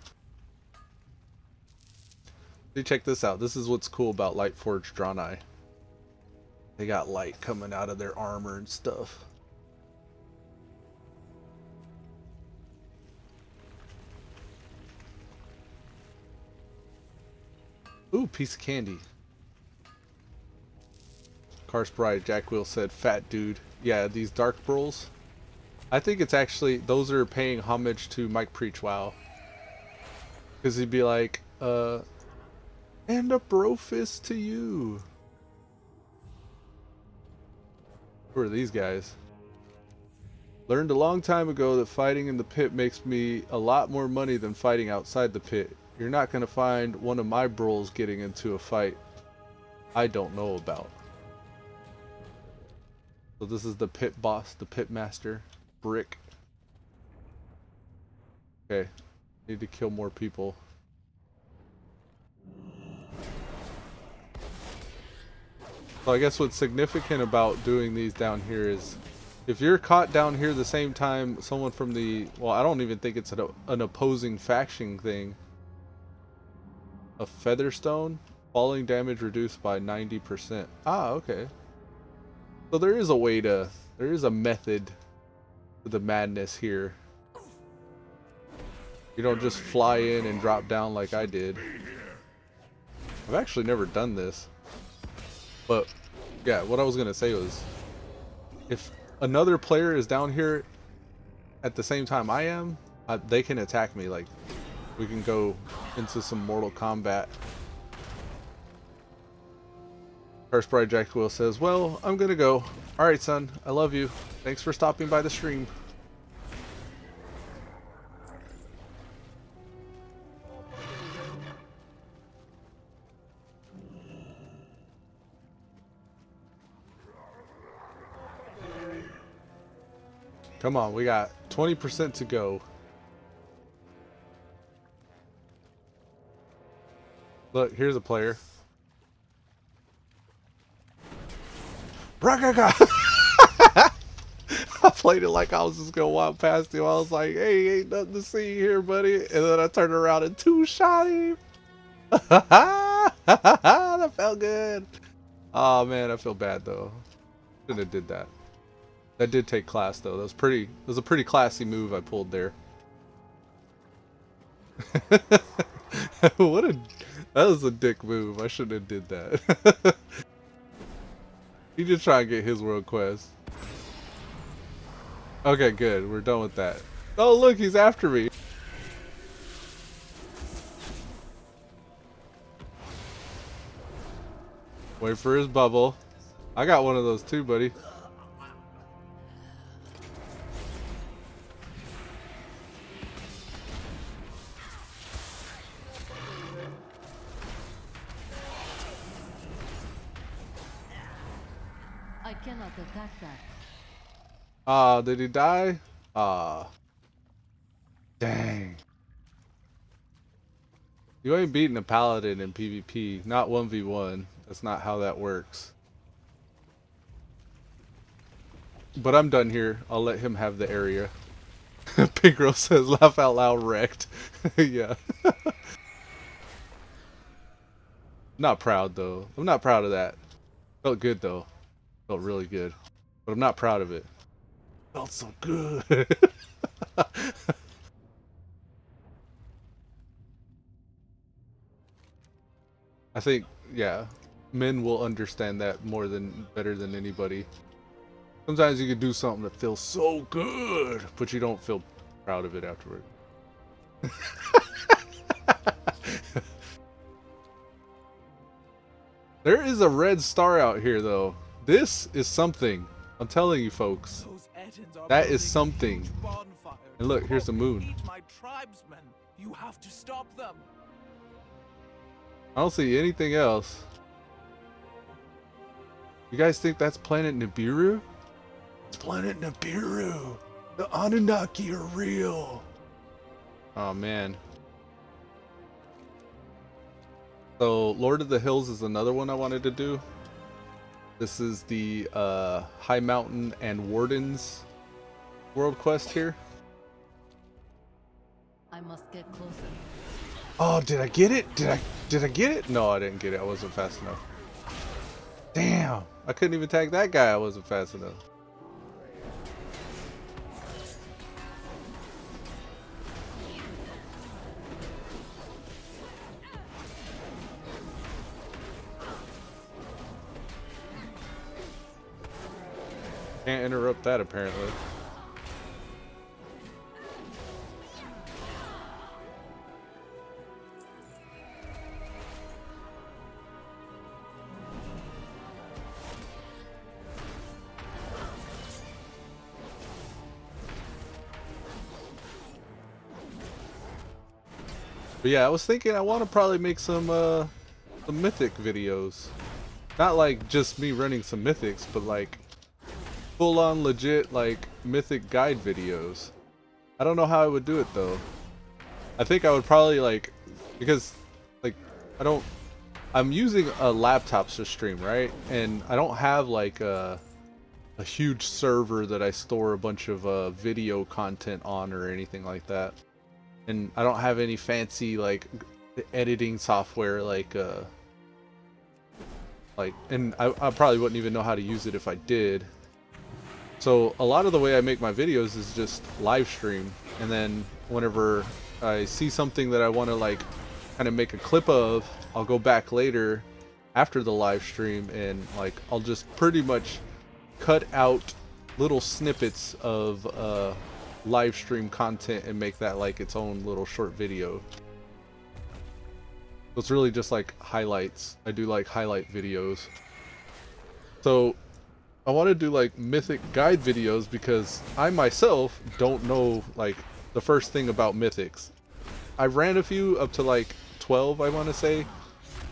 See, check this out. This is what's cool about Lightforged Draenei. They got light coming out of their armor and stuff. Ooh, piece of candy. Car Sprite Jack Will said, fat dude. Yeah, these dark brawls. I think it's actually, those are paying homage to Mike Preach WoW. Because he'd be like, and a bro fist to you. Who are these guys? Learned a long time ago that fighting in the pit makes me a lot more money than fighting outside the pit. You're not going to find one of my brawls getting into a fight I don't know about. So this is the pit boss, the pit master, Brick. Okay, need to kill more people. So I guess what's significant about doing these down here is if you're caught down here the same time someone from the, well, I don't even think it's an opposing faction thing. A Featherstone, falling damage reduced by 90%. Ah, okay. So there is a way to, there is a method to the madness here. You don't just fly in and drop down like I did. I've actually never done this. But yeah, what I was gonna say was, if another player is down here at the same time I am, they can attack me. Like, we can go into some Mortal Kombat. First Bride Jack Will says, well, I'm gonna go. Alright, son, I love you. Thanks for stopping by the stream. Come on, we got 20% to go. Look, here's a player. I played it like I was just gonna walk past him. I was like, hey, ain't nothing to see here, buddy. And then I turned around and two-shot him. That felt good. Oh man, I feel bad though. Shouldn't have did that. That did take class though. That was a pretty classy move I pulled there. That was a dick move. I shouldn't have did that. He just trying to get his world quest. Okay, good. We're done with that. Oh look, he's after me. Wait for his bubble. I got one of those too, buddy. I cannot attack that. Ah, did he die? Ah. Dang. You ain't beating a paladin in PvP. Not 1v1. That's not how that works. But I'm done here. I'll let him have the area. Pink Girl says, laugh out loud, wrecked. Yeah. Not proud though. I'm not proud of that. Felt good though. Felt really good. But I'm not proud of it. Felt so good. I think, yeah, men will understand that better than anybody. Sometimes you can do something that feels so good, but you don't feel proud of it afterward. There is a red star out here, though. This is something. I'm telling you, folks. That is something. And look, here's the moon. My tribesmen. You have to stop them. I don't see anything else. You guys think that's planet Nibiru? It's planet Nibiru. The Anunnaki are real. Oh man. So Lord of the Hills is another one I wanted to do. This is the High Mountain and Wardens world quest here. I must get closer. Oh, did I get it? Did I get it? No, I didn't get it. I wasn't fast enough. Damn. I couldn't even tag that guy. I wasn't fast enough. Can't interrupt that apparently. But yeah, I was thinking I want to probably make some mythic videos. Not like just me running some mythics, but like full on legit like mythic guide videos. I don't know how I would do it though. I think I would probably like, because like I'm using a laptop to stream, right? And I don't have like a huge server that I store a bunch of video content on or anything like that. And I don't have any fancy like editing software and I probably wouldn't even know how to use it if I did. So a lot of the way I make my videos is just live stream, and then whenever I see something that I want to like kind of make a clip of, I'll go back later after the live stream and like I'll just pretty much cut out little snippets of live stream content and make that like its own little short video. So it's really just like highlights. I do like highlight videos. So I want to do like mythic guide videos because I myself don't know like the first thing about mythics. I ran a few up to like 12, I want to say,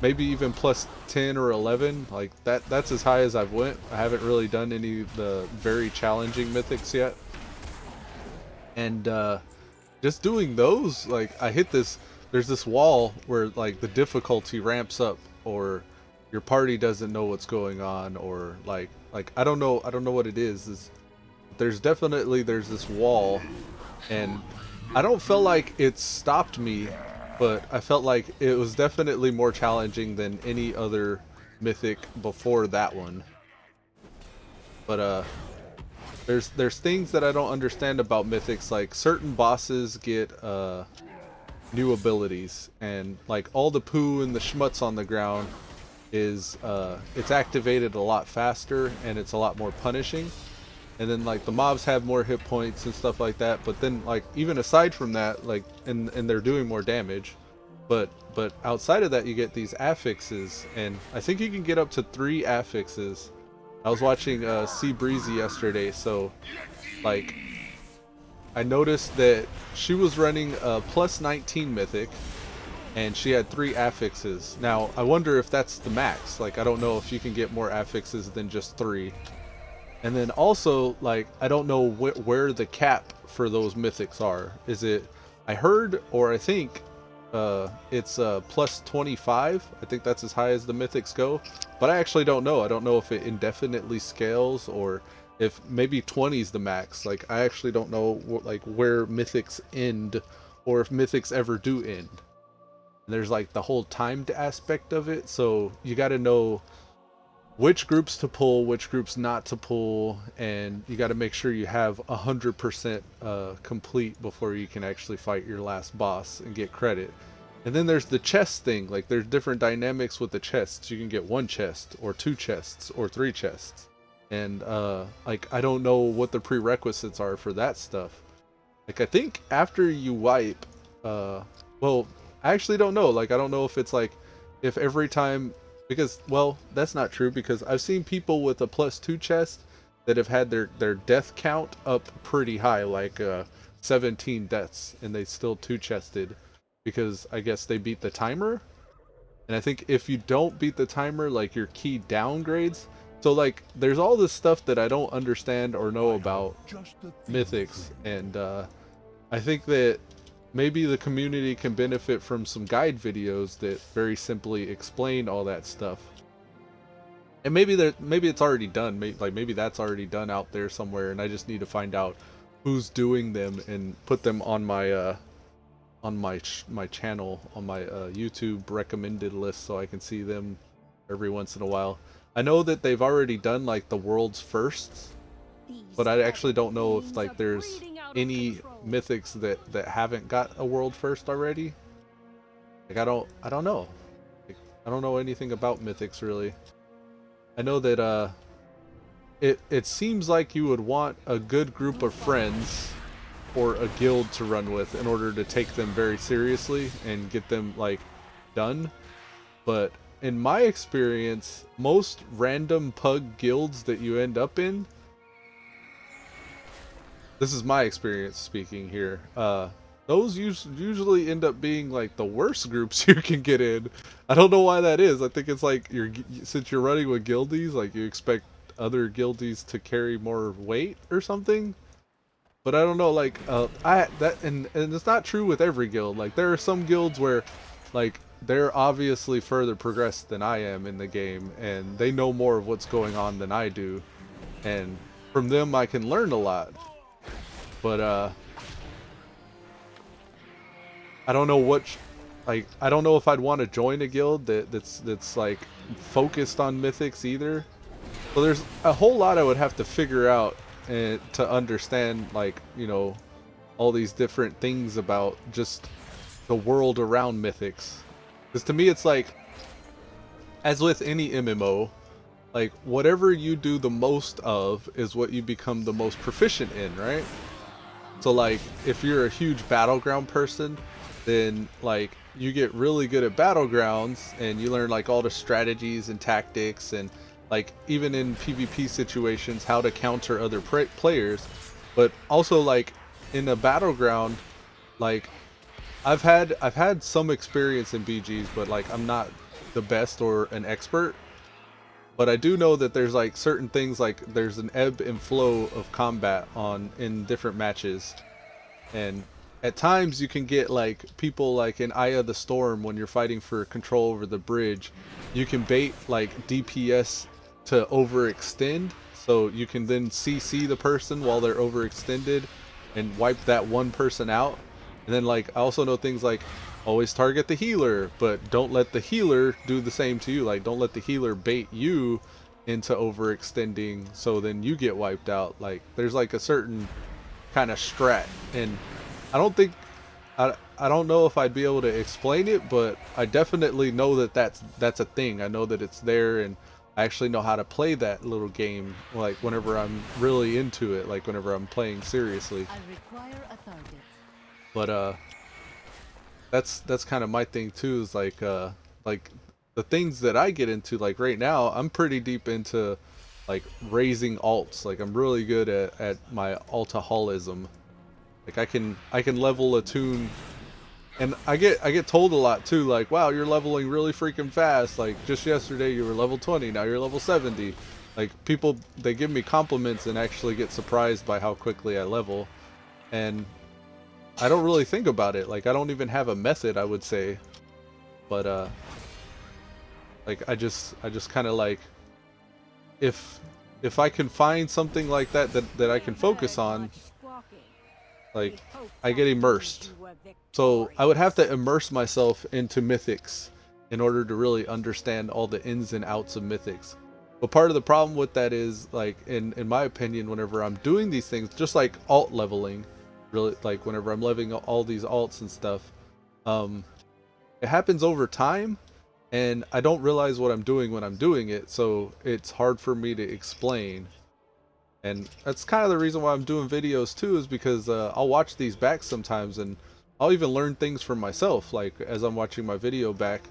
maybe even plus 10 or 11. Like that's as high as I've went. I haven't really done any of the very challenging mythics yet. And just doing those, like I hit this, there's this wall where like the difficulty ramps up, or your party doesn't know what's going on, or like I don't know what it is. There's this wall, and I don't feel like it stopped me, but I felt like it was definitely more challenging than any other mythic before that one. But there's things that I don't understand about mythics, like certain bosses get new abilities, and like all the poo and the schmutz on the ground is it's activated a lot faster and it's a lot more punishing. And then like the mobs have more hit points and stuff like that, but then like even aside from that, like and they're doing more damage, but outside of that you get these affixes, and I think you can get up to 3 affixes. I was watching Sea Breezy yesterday, so like I noticed that she was running a plus 19 mythic, and she had 3 affixes. Now I wonder if that's the max. Like I don't know if you can get more affixes than just 3. And then also, like, I don't know where the cap for those mythics are. Is it, I heard, or I think it's plus 25. I think that's as high as the mythics go. But I actually don't know. I don't know if it indefinitely scales, or if maybe 20 is the max. Like, I actually don't know like where mythics end, or if mythics ever do end. And there's like the whole timed aspect of it, so you got to know which groups to pull, which groups not to pull, and you got to make sure you have 100% complete before you can actually fight your last boss and get credit. And then there's the chest thing. Like there's different dynamics with the chests. You can get 1 chest or 2 chests or 3 chests, and like I don't know what the prerequisites are for that stuff. Like I think after you wipe, well, I actually don't know. Like I don't know if it's like if every time. Because, well, that's not true, because I've seen people with a plus 2 chest that have had their death count up pretty high, like 17 deaths, and they still 2-chested, because I guess they beat the timer. And I think if you don't beat the timer, like your key downgrades. So like there's all this stuff that I don't understand or know about mythics, and I think that maybe the community can benefit from some guide videos that very simply explain all that stuff. And maybe it's already done. Maybe that's already done out there somewhere, and I just need to find out who's doing them and put them on my my channel, on my YouTube recommended list, so I can see them every once in a while. I know that they've already done like the world's firsts, but I actually don't know if like there's any mythics that haven't got a world first already. Like I don't know. Like, I don't know anything about mythics really. I know that it seems like you would want a good group of friends or a guild to run with in order to take them very seriously and get them like done. But in my experience, most random pug guilds that you end up in, this is my experience speaking here, those usually end up being like the worst groups you can get in. I don't know why that is. I think it's like since you're running with guildies, like you expect other guildies to carry more weight or something. But I don't know, like and it's not true with every guild. Like there are some guilds where like they're obviously further progressed than I am in the game, and they know more of what's going on than I do, and from them I can learn a lot. But I don't know I don't know if I'd want to join a guild that's like focused on mythics either. So there's a whole lot I would have to figure out and to understand, like, you know, all these different things about just the world around mythics. Because to me it's like, as with any MMO, like whatever you do the most of is what you become the most proficient in, right? So like if you're a huge battleground person, then like you get really good at battlegrounds and you learn like all the strategies and tactics, and like even in PvP situations how to counter other players. But also like in a battleground, like I've had some experience in BGs, but like I'm not the best or an expert. But I do know that there's like certain things, like there's an ebb and flow of combat in different matches, And at times you can get like people like in Eye of the Storm when you're fighting for control over the bridge. You can bait like DPS to overextend, so you can then CC the person while they're overextended and wipe that one person out. And then like I also know things like always target the healer, but don't let the healer do the same to you. Like don't let the healer bait you into overextending so then you get wiped out. Like there's like a certain kind of strat, and I don't know if I'd be able to explain it, but I definitely know that that's a thing. I know that it's there, and I actually know how to play that little game, like whenever I'm really into it, like whenever I'm playing seriously. I require a target. But that's kind of my thing too, is like the things that I get into, like right now I'm pretty deep into like raising alts. Like I'm really good at my altaholism. Like I can level a toon, and I get told a lot too, like, wow, you're leveling really freaking fast. Like just yesterday you were level 20, now you're level 70. Like people, they give me compliments and actually get surprised by how quickly I level. And I don't really think about it. Like I don't even have a method, I would say. But like I just kind of like, if I can find something like that I can focus on, like I get immersed. So I would have to immerse myself into mythics in order to really understand all the ins and outs of mythics. But part of the problem with that is, like in my opinion, whenever I'm doing these things, just like alt leveling, really, like whenever I'm leveling all these alts and stuff, it happens over time, and I don't realize what I'm doing when I'm doing it, so it's hard for me to explain. And that's kind of the reason why I'm doing videos too, is because I'll watch these back sometimes, and I'll even learn things for myself, like as I'm watching my video back,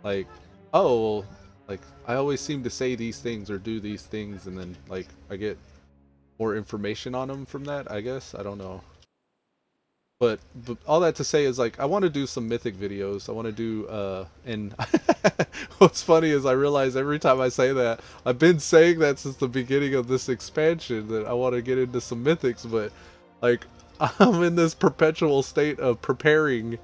like, oh, well, like I always seem to say these things or do these things, and then like I get more information on them from that, I guess. I don't know. But all that to say is, like, I want to do some mythic videos. I want to do, and what's funny is I realize every time I say that, I've been saying that since the beginning of this expansion, that I want to get into some mythics, but, like, I'm in this perpetual state of preparing,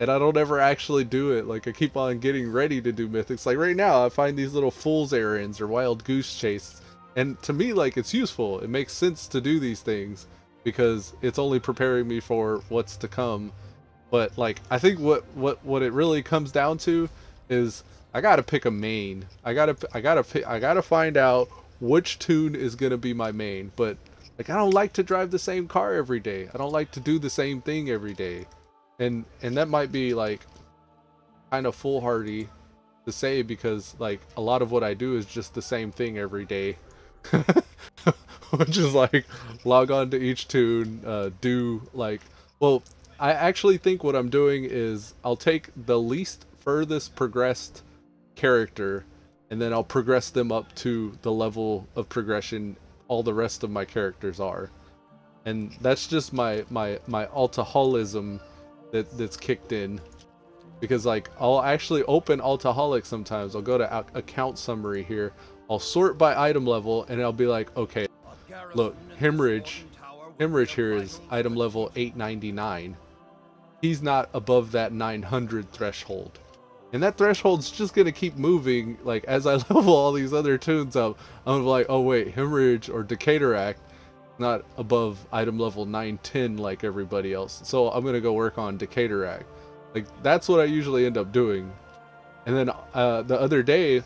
and I don't ever actually do it. Like, I keep on getting ready to do mythics. Like, right now, I find these little fool's errands or wild goose chase, and to me, like, it's useful. It makes sense to do these things, because it's only preparing me for what's to come. But like I think what it really comes down to is I gotta pick a main. I gotta find out which toon is gonna be my main. But like I don't like to drive the same car every day. I don't like to do the same thing every day. And that might be like kind of foolhardy to say, because like a lot of what I do is just the same thing every day. Which is like log on to each toon, do like, well, I actually think what I'm doing is I'll take the least furthest progressed character, and then I'll progress them up to the level of progression all the rest of my characters are. And that's just my altaholism that's kicked in, because like I'll actually open Altaholic sometimes. I'll go to account summary here, I'll sort by item level, and I'll be like, okay, look, Hemorrhage here is item level 899. He's not above that 900 threshold. And that threshold's just gonna keep moving. Like as I level all these other toons up, I'm gonna be like, oh wait, Hemorrhage or Decateract not above item level 910 like everybody else. So I'm gonna go work on Decateract. Like that's what I usually end up doing. And then the other day,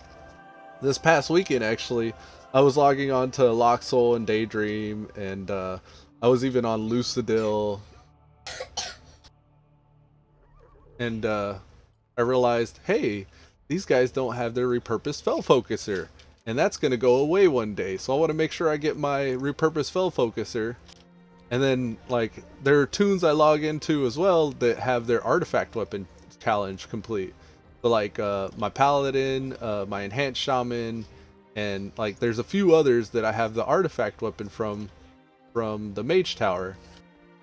this past weekend actually, I was logging on to Loxol and Daydream, and I was even on Lucidil, and I realized, hey, these guys don't have their Repurposed Fel-Focuser, and that's going to go away one day, so I want to make sure I get my Repurposed Fel-Focuser. And then, like, there are toons I log into as well that have their artifact weapon challenge complete. So like my Paladin, my Enhanced Shaman, and like there's a few others that I have the artifact weapon from the Mage Tower.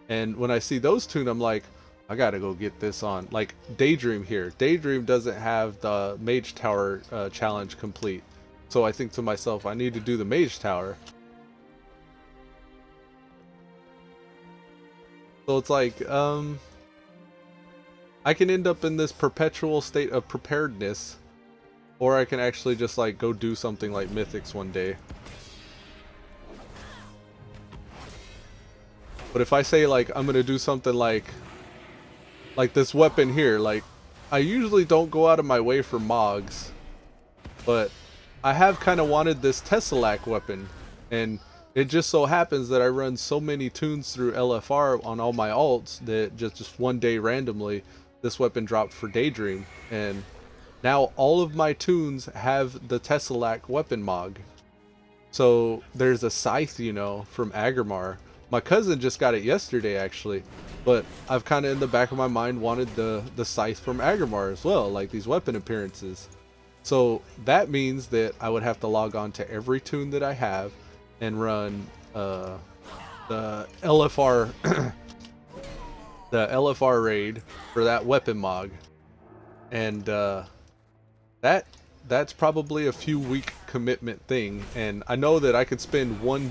And when I see those toon, I'm like, I gotta go get this on. Like Daydream here. Daydream doesn't have the Mage Tower challenge complete. So I think to myself, I need to do the Mage Tower. So it's like, I can end up in this perpetual state of preparedness, or I can actually just like go do something like Mythics one day. But if I say like I'm gonna do something like this weapon here, like I usually don't go out of my way for Mogs, but I have kind of wanted this Tesseract weapon, and it just so happens that I run so many toons through LFR on all my alts that just one day randomly this weapon dropped for Daydream, and now all of my toons have the Tesseract weapon Mog. So there's a scythe, you know, from Agrimar. My cousin just got it yesterday actually, but I've kind of in the back of my mind wanted the scythe from Agrimar as well, like these weapon appearances. So that means that I would have to log on to every toon that I have and run the LFR the LFR raid for that weapon Mog, and that's probably a few week commitment thing, and I know that I could spend one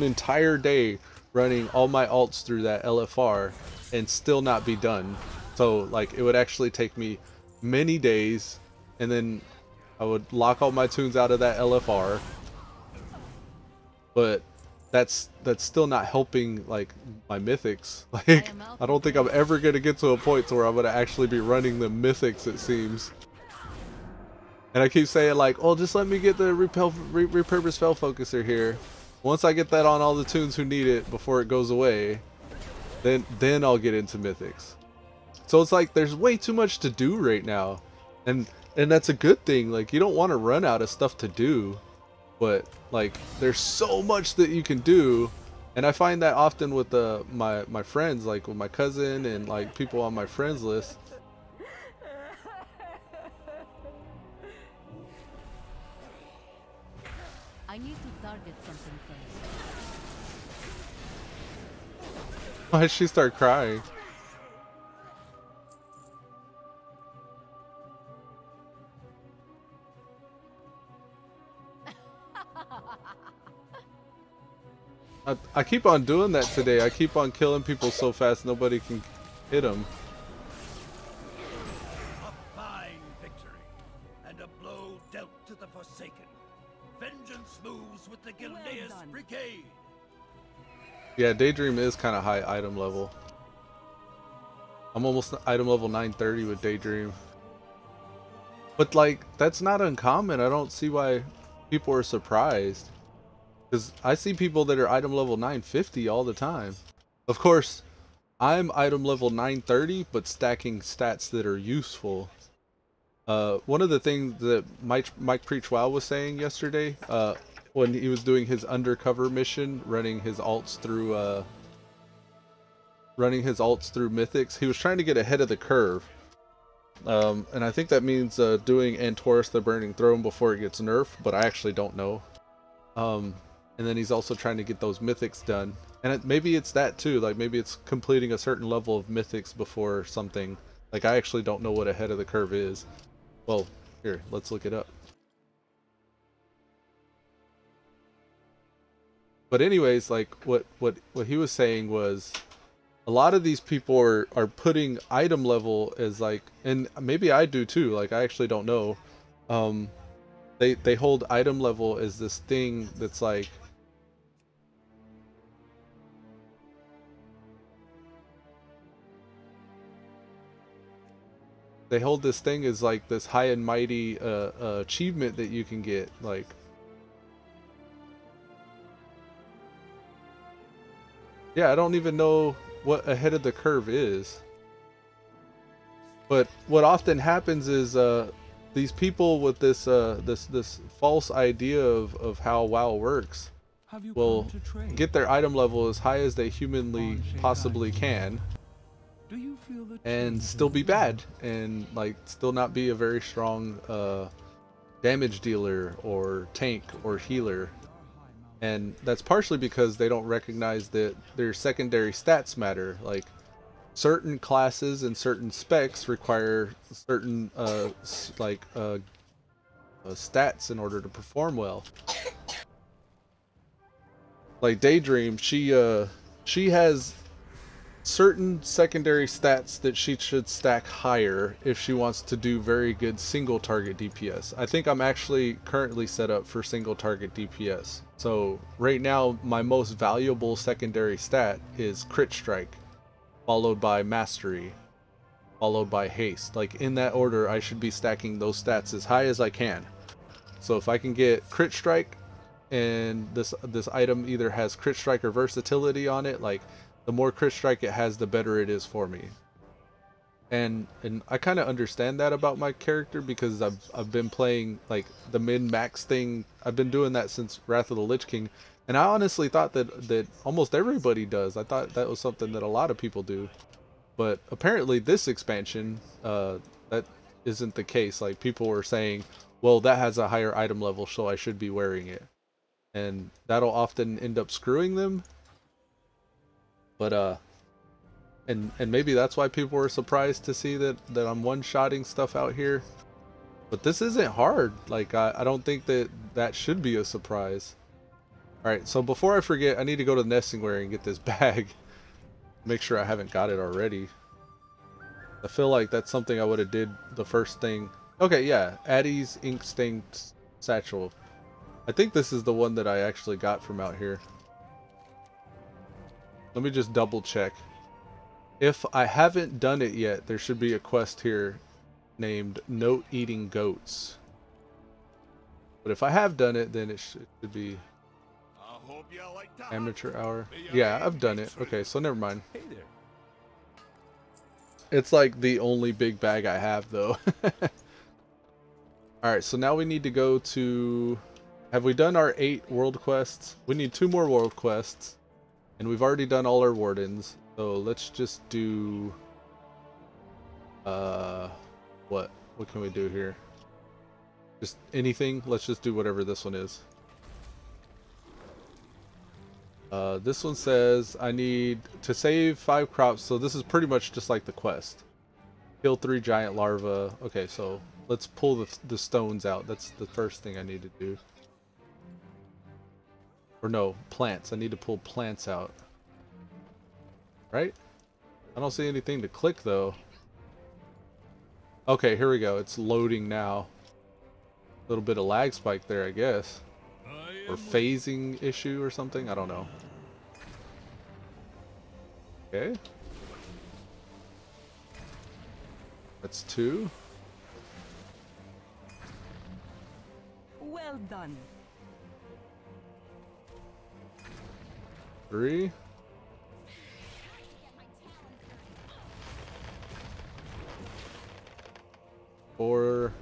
entire day running all my alts through that LFR and still not be done. So like it would actually take me many days, and then I would lock all my toons out of that LFR, but that's still not helping like my mythics. Like I don't think I'm ever gonna get to a point to where I'm gonna actually be running the mythics, it seems. And I keep saying like, oh, just let me get the Repurposed Fel-Focuser here. Once I get that on all the toons who need it before it goes away, then I'll get into mythics. So it's like there's way too much to do right now, and that's a good thing. Like you don't want to run out of stuff to do, but like there's so much that you can do, and I find that often with my friends, like with my cousin and like people on my friends list. I need to target something first. Why did she start crying? I keep on doing that today. I keep on killing people so fast nobody can hit them. A fine victory, and a blow dealt to the Forsaken. Vengeance moves with the Gilneas Brigade. Yeah, Daydream is kind of high item level. I'm almost item level 930 with Daydream. But like, that's not uncommon. I don't see why people are surprised. Because I see people that are item level 950 all the time. Of course, I'm item level 930, but stacking stats that are useful. One of the things that Mike Preach Wow was saying yesterday, when he was doing his undercover mission, running his alts through Mythics, he was trying to get ahead of the curve. And I think that means doing Antorus the Burning Throne before it gets nerfed, but I actually don't know. And then he's also trying to get those mythics done, and maybe it's that too, like maybe it's completing a certain level of mythics before something. Like I actually don't know what ahead of the curve is. Well, here, let's look it up. But anyways, like what he was saying was a lot of these people are putting item level as like, and maybe I do too, like I actually don't know. They hold item level as this thing that's like, they hold this thing as like this high and mighty achievement that you can get. Like, yeah, I don't even know what ahead of the curve is. But what often happens is these people with this this false idea of how WoW works will get their item level as high as they humanly possibly can, and still be bad, and like still not be a very strong damage dealer or tank or healer. And that's partially because they don't recognize that their secondary stats matter. Like certain classes and certain specs require certain stats in order to perform well. Like Daydream, she has certain secondary stats that she should stack higher if she wants to do very good single target DPS. I think I'm actually currently set up for single target DPS. So right now my most valuable secondary stat is crit strike, followed by mastery, followed by haste. Like in that order, I should be stacking those stats as high as I can. So if I can get crit strike, and this item either has crit strike or versatility on it, like the more crit strike it has, the better it is for me. And I kind of understand that about my character because I've been playing like the min max thing. I've been doing that since Wrath of the Lich King, and I honestly thought that almost everybody does. I thought that was something that a lot of people do, but apparently this expansion that isn't the case. Like people were saying, well, that has a higher item level, so I should be wearing it, and that'll often end up screwing them. But and maybe that's why people were surprised to see that I'm one-shotting stuff out here. But this isn't hard. Like I don't think that should be a surprise. Alright, so before I forget, I need to go to Nestingware and get this bag. Make sure I haven't got it already. I feel like that's something I would have did the first thing. Okay, yeah, Addie's Instinct Satchel. I think this is the one that I actually got from out here. Let me just double check. If I haven't done it yet, there should be a quest here named Note Eating Goats. But if I have done it, then it should be Amateur Hour. Yeah, I've done it. Okay, so never mind. Hey there. It's like the only big bag I have, though. Alright, so now we need to go to... Have we done our 8 world quests? We need 2 more world quests. And we've already done all our wardens. So let's just do... What can we do here? Just anything? Let's just do whatever this one is. This one says I need to save 5 crops, so this is pretty much just like the quest. Kill 3 giant larvae. Okay, so let's pull the stones out. That's the first thing I need to do. Or no, plants. I need to pull plants out. Right? I don't see anything to click though. Okay, here we go. It's loading now. A little bit of lag spike there, I guess. Or phasing issue or something. I don't know. Okay. That's 2. Well done. 3. 4.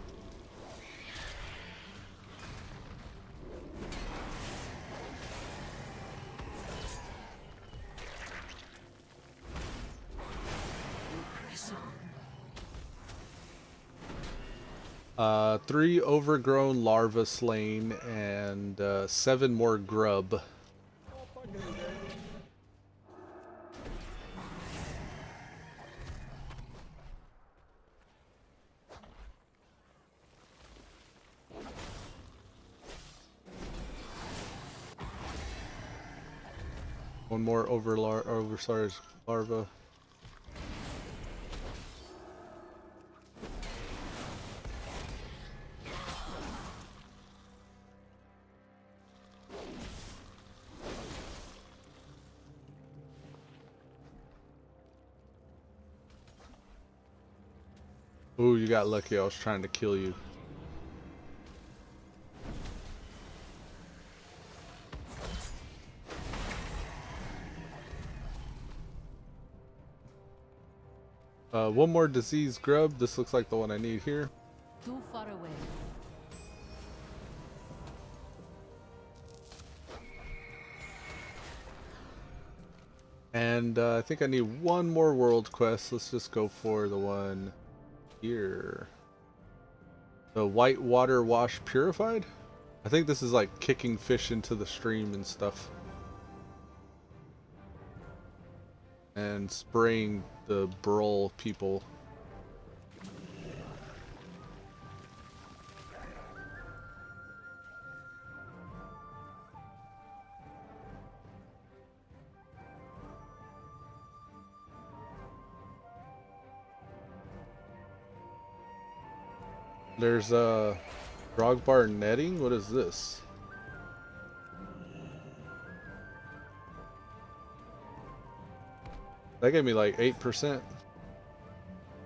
3 overgrown larvae slain and 7 more grub. One more oversized larva. Ooh, you got lucky. I was trying to kill you. One more disease grub. This looks like the one I need here. Too far away. And I think I need one more world quest. Let's just go for the one here. The white water wash purified? I think this is like kicking fish into the stream and stuff. And spraying the brawl people. There's a grog bar netting. What is this? That gave me like 8%.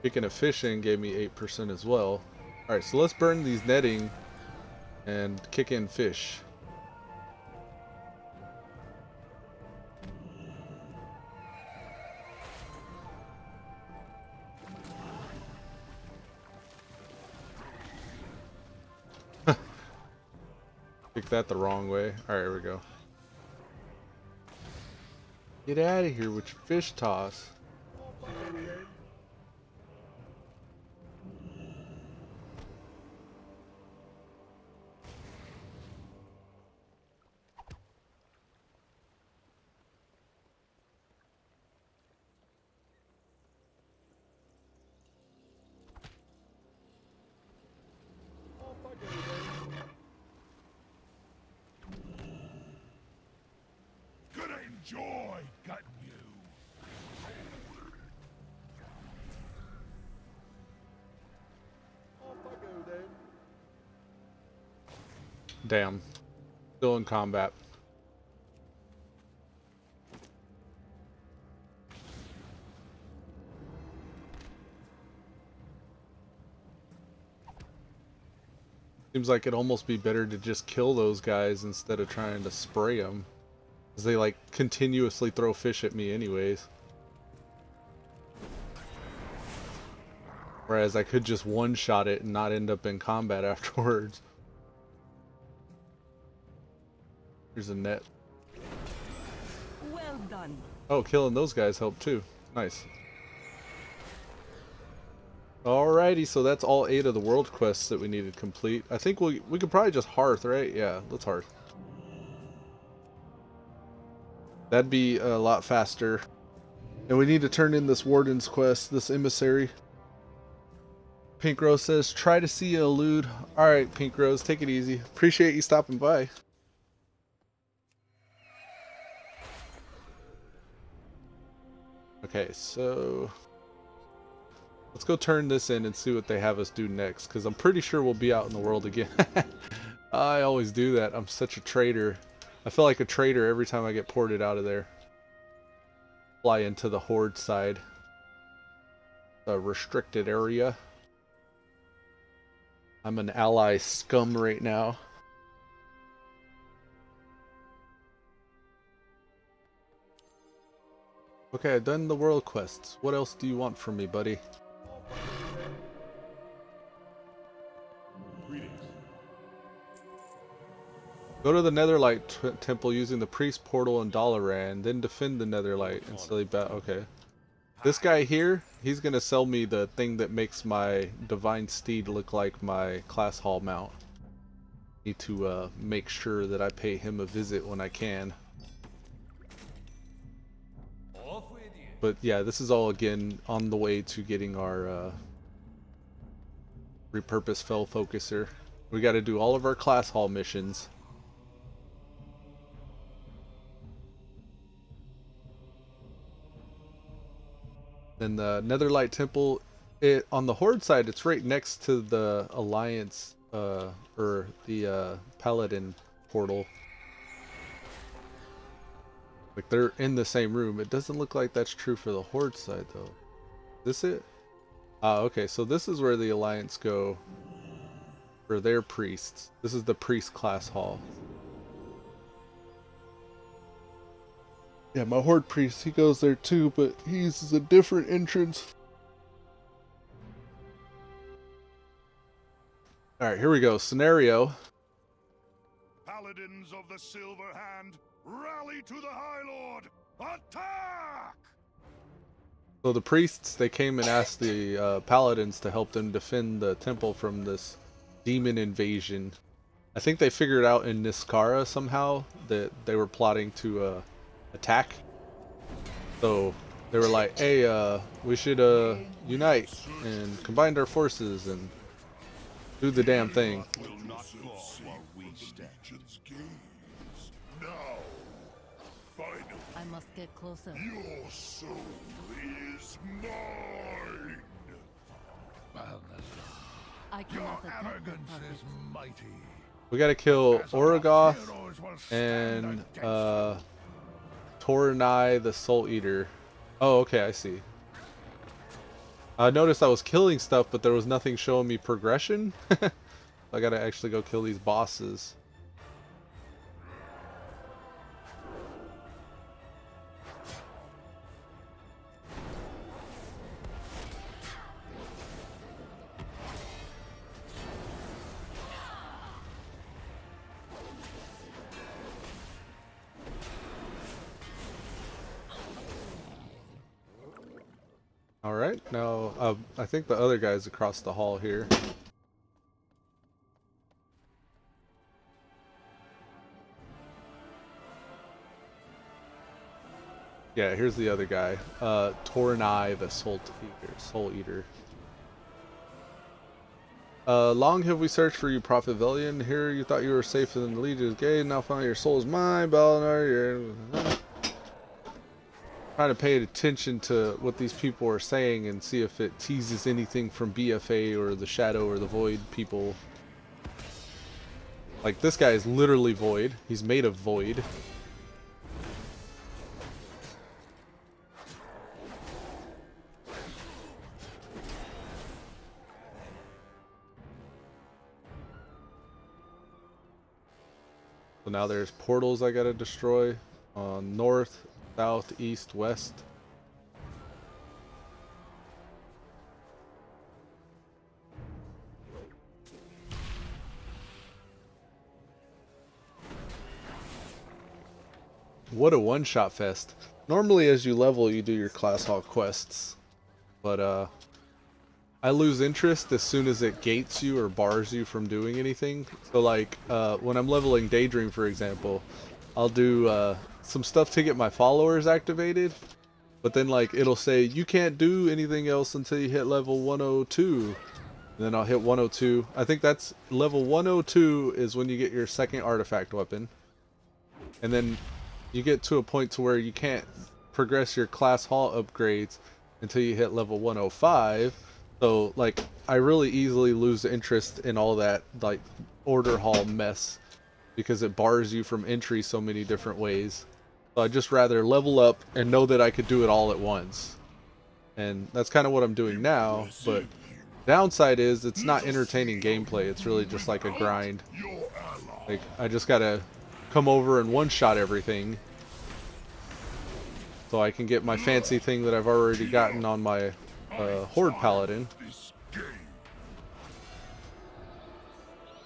Kicking a fish in gave me 8% as well. Alright, so let's burn these netting and kick in fish. Kick that the wrong way. Alright, here we go. Get out of here with your fish toss. Gonna enjoy gutting you. Damn. Still in combat. Seems like it'd almost be better to just kill those guys instead of trying to spray them. Because they like continuously throw fish at me anyways. Whereas I could just one-shot it and not end up in combat afterwards. Here's a net. Well done. Oh, killing those guys helped too. Nice. Alrighty, so that's all 8 of the world quests that we needed to complete. I think we could probably just hearth, right? Yeah, let's hearth. That'd be a lot faster. And we need to turn in this warden's quest, this emissary. Pink Rose says, try to see Elude. Alright, Pink Rose, take it easy. Appreciate you stopping by. Okay, so let's go turn this in and see what they have us do next, because I'm pretty sure we'll be out in the world again. I always do that. I'm such a traitor. I feel like a traitor every time I get ported out of there. Fly into the Horde side. The restricted area. I'm an ally scum right now. Okay, I've done the world quests. What else do you want from me, buddy? Greetings. Go to the Netherlight Temple using the Priest Portal in Dalaran, then defend the Netherlight and slowly battle. Okay. This guy here, he's gonna sell me the thing that makes my Divine Steed look like my Class Hall mount. Need to make sure that I pay him a visit when I can. But yeah, this is all again on the way to getting our Repurposed Fel-Focuser. We got to do all of our Class Hall missions. Then the Netherlight Temple, on the Horde side, it's right next to the Alliance, or the Paladin portal. Like, they're in the same room. It doesn't look like that's true for the Horde side, though. Is this it? Ah, okay, so this is where the Alliance go for their priests. This is the priest class hall. Yeah, my Horde priest, he goes there too, but he uses a different entrance. Alright, here we go. Scenario. Paladins of the Silver Hand, rally to the High Lord! Attack! So the priests, they came and asked the paladins to help them defend the temple from this demon invasion. I think they figured out in Niskara somehow that they were plotting to attack. So they were like, hey, we should unite and combine our forces and do the damn thing. I must get closer. Your soul is mine! I cannot Your attempt arrogance the is mighty. We gotta kill As Oragoth heroes will stand and against Toranai the Soul Eater. Oh, okay, I see. I noticed I was killing stuff, but there was nothing showing me progression. I gotta actually go kill these bosses. Alright, now I think the other guy's across the hall here. Yeah, here's the other guy. Toranai the Soul Eater. Long have we searched for you, Prophet Velian. Here you thought you were safe in the Legion's gate. Now finally your soul is mine, Balinar. You're trying to pay attention to what these people are saying and see if it teases anything from BFA or the Shadow or the Void people. Like, this guy is literally Void. He's made of Void. So now there's portals I gotta destroy on north, south, east, west. What a one-shot fest. Normally as you level you do your class hall quests, but I lose interest as soon as it gates you or bars you from doing anything. So like when I'm leveling Daydream, for example, I'll do some stuff to get my followers activated, but then like it'll say you can't do anything else until you hit level 102. And then I'll hit 102. I think that's level 102 is when you get your second artifact weapon. And then you get to a point to where you can't progress your class hall upgrades until you hit level 105. So like I really easily lose interest in all that like order hall mess because it bars you from entry so many different ways. So I'd just rather level up and know that I could do it all at once. And that's kind of what I'm doing now, but downside is it's not entertaining gameplay. It's really just like a grind. Like I just gotta come over and one-shot everything so I can get my fancy thing that I've already gotten on my Horde Paladin.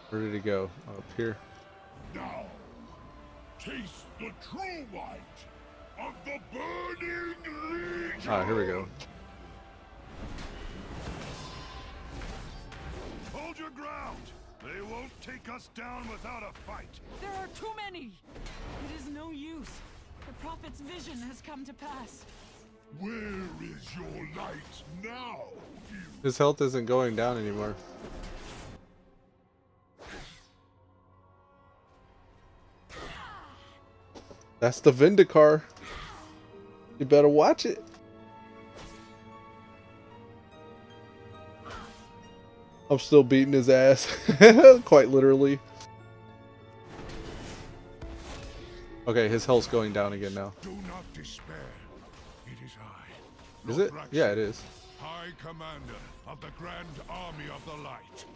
Where did he go? Up here. Now, taste the true light of the burning legion. Ah, here we go. Hold your ground. They won't take us down without a fight. There are too many! It is no use. The Prophet's vision has come to pass. Where is your light now? His health isn't going down anymore. That's the Vindicar. You better watch it. I'm still beating his ass. Quite literally. Okay, his health's going down again now. Do not despair. It is I. Is it? Lothrax, Yeah, it is. High Commander of the Grand Army of the Light.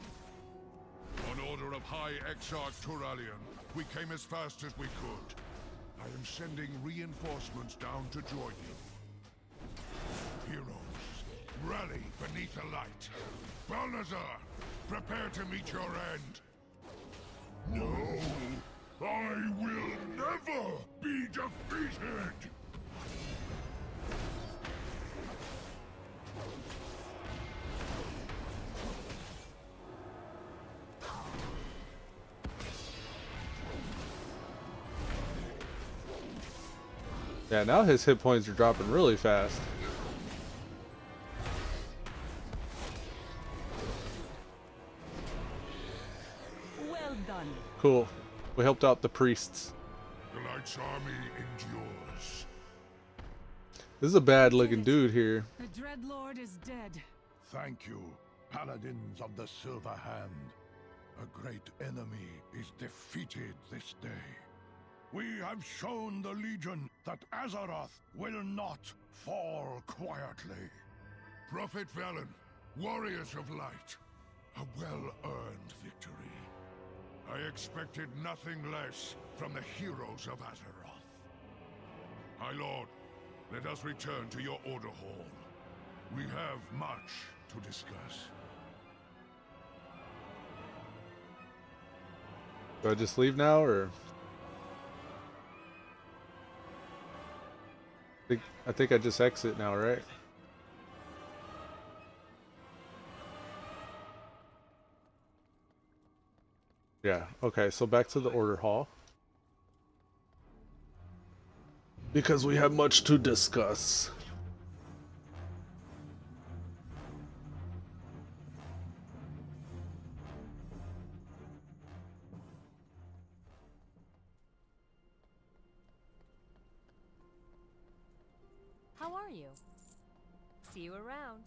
On order of High Exarch Turalian, we came as fast as we could. I am sending reinforcements down to join you. Heroes, rally beneath the light. Balnazar, prepare to meet your end. No, I will never be defeated! Yeah, now his hit points are dropping really fast. Well done. Cool. We helped out the priests. The Light's army endures. This is a bad looking dude here. The Dreadlord is dead. Thank you, paladins of the Silver Hand. A great enemy is defeated this day. We have shown the Legion that Azeroth will not fall quietly. Prophet Velen, warriors of light, a well-earned victory. I expected nothing less from the heroes of Azeroth. High Lord, let us return to your Order Hall. We have much to discuss. Do I just leave now, or? I think I just exit now, right? Yeah, okay, so back to the Order Hall. Because we have much to discuss. How are you? See you around.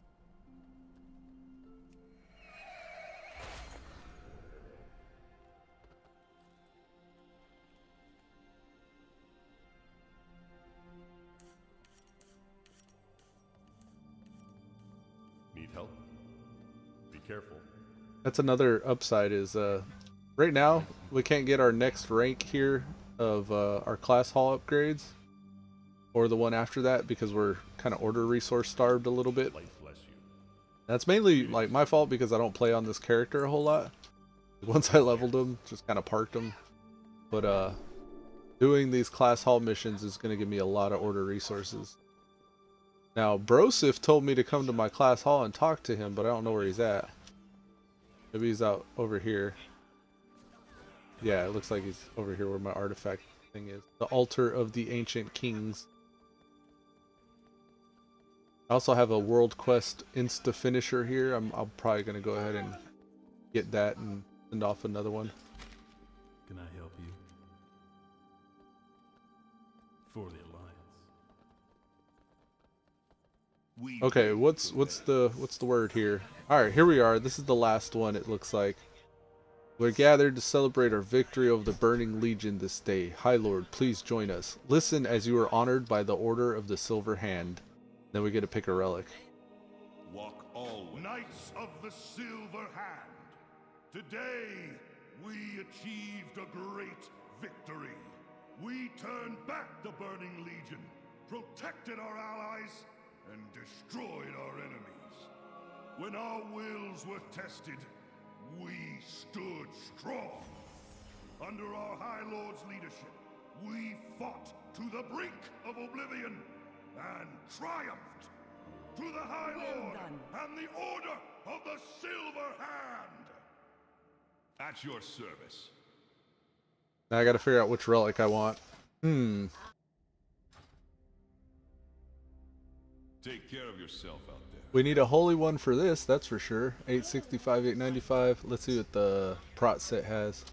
Need help? Be careful. That's another upside is right now we can't get our next rank here of our class hall upgrades or the one after that because we're kind of order resource starved a little bit. Light bless you. That's mainly like my fault because I don't play on this character a whole lot. Once I leveled him, just kind of parked him. But doing these class hall missions is going to give me a lot of order resources. Now, Brosif told me to come to my class hall and talk to him, but I don't know where he's at. Maybe he's out over here. Yeah, it looks like he's over here where my artifact thing is. The Altar of the Ancient Kings. I also have a World Quest Insta Finisher here. I'm probably going to go ahead and get that and send off another one. Can I help you? For the Alliance. Okay, what's the word here? All right, here we are. This is the last one. It looks like we're gathered to celebrate our victory over the Burning Legion this day. High Lord, please join us. Listen as you are honored by the Order of the Silver Hand. Then we get to pick a relic. Walk all Knights of the Silver Hand. Today we achieved a great victory. We turned back the Burning Legion, protected our allies, and destroyed our enemies. When our wills were tested, we stood strong. Under our High Lord's leadership, we fought to the brink of oblivion and triumphed. To the High Lord and the Order of the Silver Hand! At your service. Now I gotta figure out which relic I want. Take care of yourself out there. We need a holy one for this, that's for sure. 865, 895. Let's see what the prot set has.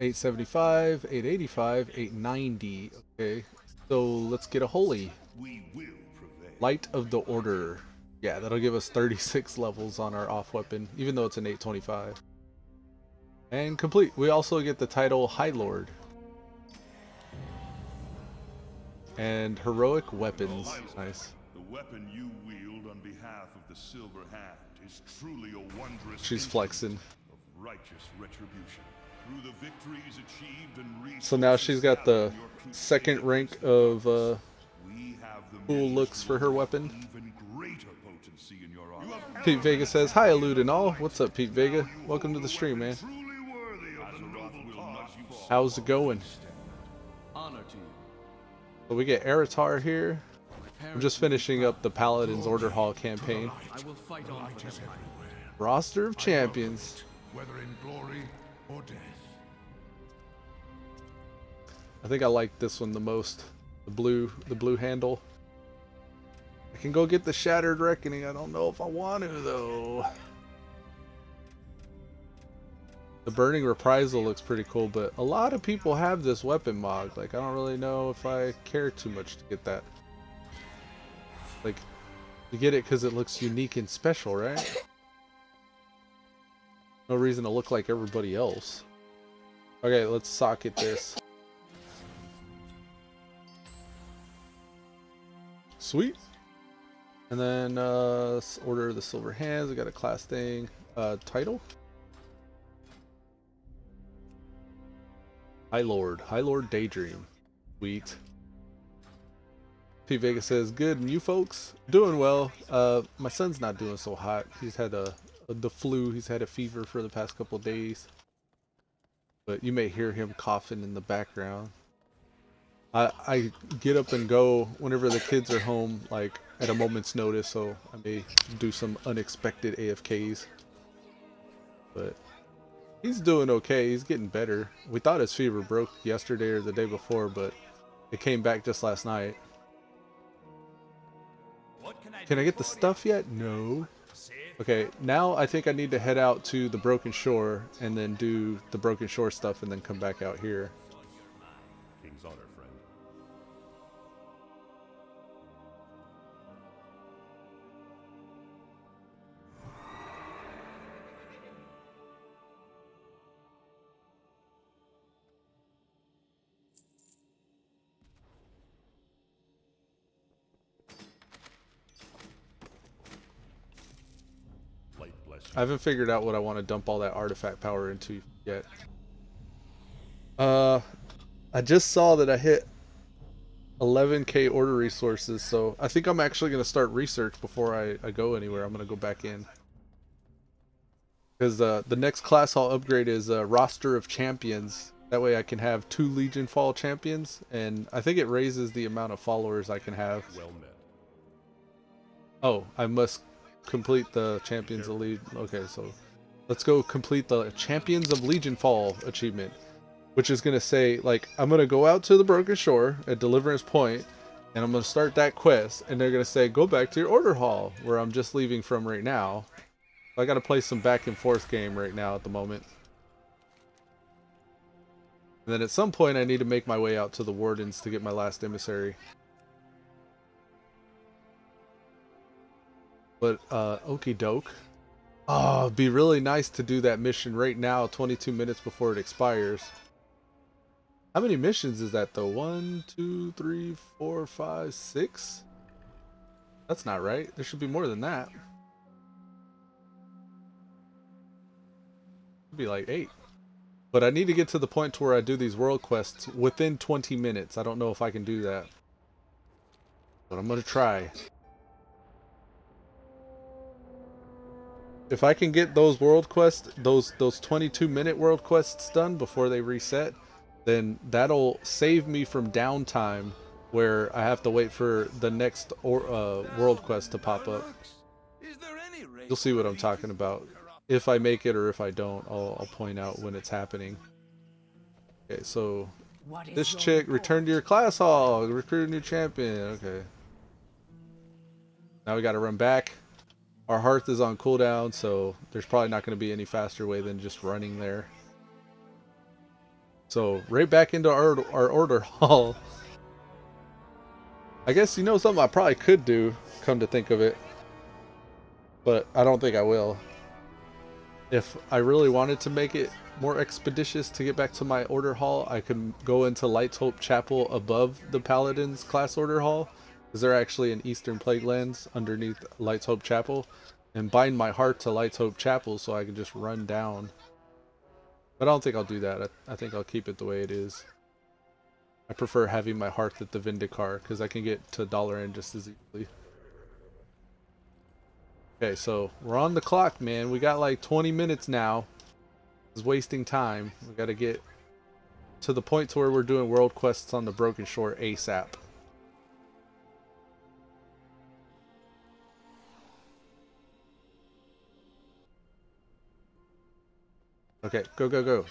875, 885, 890. Okay, so let's get a holy. We will prevail. Light of the Order. Yeah, that'll give us 36 levels on our off weapon, even though it's an 825. And complete. We also get the title High Lord. And heroic weapons. Nice. The weapon you wield on behalf of the Silver Hand is truly a wondrous She's flexing. of righteous retribution. Through the victories achieved and So now she's got the second rank of cool looks for her weapon. even greater potency in your armor. Pete Vega says, "Hi Elude and all. What's up, Pete Vega? Welcome to the stream, man. Truly worthy of the noble cause you fought. How's it going?" Honor to you. So we get Eritar here. I'm just finishing up the Paladin's Order Hall campaign. I will fight on for them. Roster of champions. Whether in glory or death. I think I like this one the most. The blue handle. I can go get the Shattered Reckoning. I don't know if I want to though. The Burning Reprisal looks pretty cool, but a lot of people have this weapon mod. Like, I don't really know if I care too much to get that. Like, You get it because it looks unique and special, right? No reason to look like everybody else. Okay, let's socket this. Sweet. And then order the silver hands. We got a class thing. Title. High Lord Daydream. Sweet. P Vega says, good, and you folks? Doing well. My son's not doing so hot. He's had the flu. He's had a fever for the past couple days. But you may hear him coughing in the background. I get up and go whenever the kids are home, like at a moment's notice, so I may do some unexpected AFKs. But he's doing okay. He's getting better. We thought his fever broke yesterday or the day before, but it came back just last night. Can I get the stuff yet? No. Okay, now I think I need to head out to the Broken Shore and then do the Broken Shore stuff and then come back out here. King's honor, friend. I haven't figured out what I want to dump all that artifact power into yet. I just saw that I hit 11k order resources, so I think I'm actually going to start research before I go anywhere. I'm going to go back in. Because the next class I'll upgrade is roster of champions. That way I can have 2 Legion Fall champions, and I think it raises the amount of followers I can have. Well met. Oh, I must complete the Champions of Legion. Okay, so let's go complete the Champions of Legion Fall achievement, which is going to say, like, I'm going to go out to the Broken Shore at Deliverance Point, and I'm going to start that quest, and they're going to say, go back to your order hall, where I'm just leaving from right now. I got to play some back and forth game right now at the moment. And then at some point I need to make my way out to the Wardens to get my last emissary. But, okie doke. Oh, it'd be really nice to do that mission right now, 22 minutes before it expires. How many missions is that though? 1, 2, 3, 4, 5, 6? That's not right. There should be more than that. It'd be like 8. But I need to get to the point to where I do these world quests within 20 minutes. I don't know if I can do that, but I'm going to try. If I can get those world quests, those 22-minute world quests done before they reset, then that'll save me from downtime where I have to wait for the next world quest to pop up. You'll see what I'm talking about. If I make it or if I don't, I'll point out when it's happening. Okay, so this chick, return to your class hall, recruit a new champion. Okay. Now we got to run back. Our hearth is on cooldown, so there's probably not going to be any faster way than just running there. So right back into our order hall. I guess, you know, something I probably could do, come to think of it, but I don't think I will. If I really wanted to make it more expeditious to get back to my order hall, I could go into Light's Hope Chapel above the Paladin's class order hall, because they're actually in Eastern Plaguelands underneath Light's Hope Chapel, and bind my heart to Light's Hope Chapel so I can just run down. But I don't think I'll do that. I think I'll keep it the way it is. I prefer having my heart at the Vindicar, because I can get to Dollar End just as easily. Okay, so we're on the clock, man. We got like 20 minutes now. It's wasting time. We got to get to the point to where we're doing world quests on the Broken Shore ASAP. Okay, go, go, go.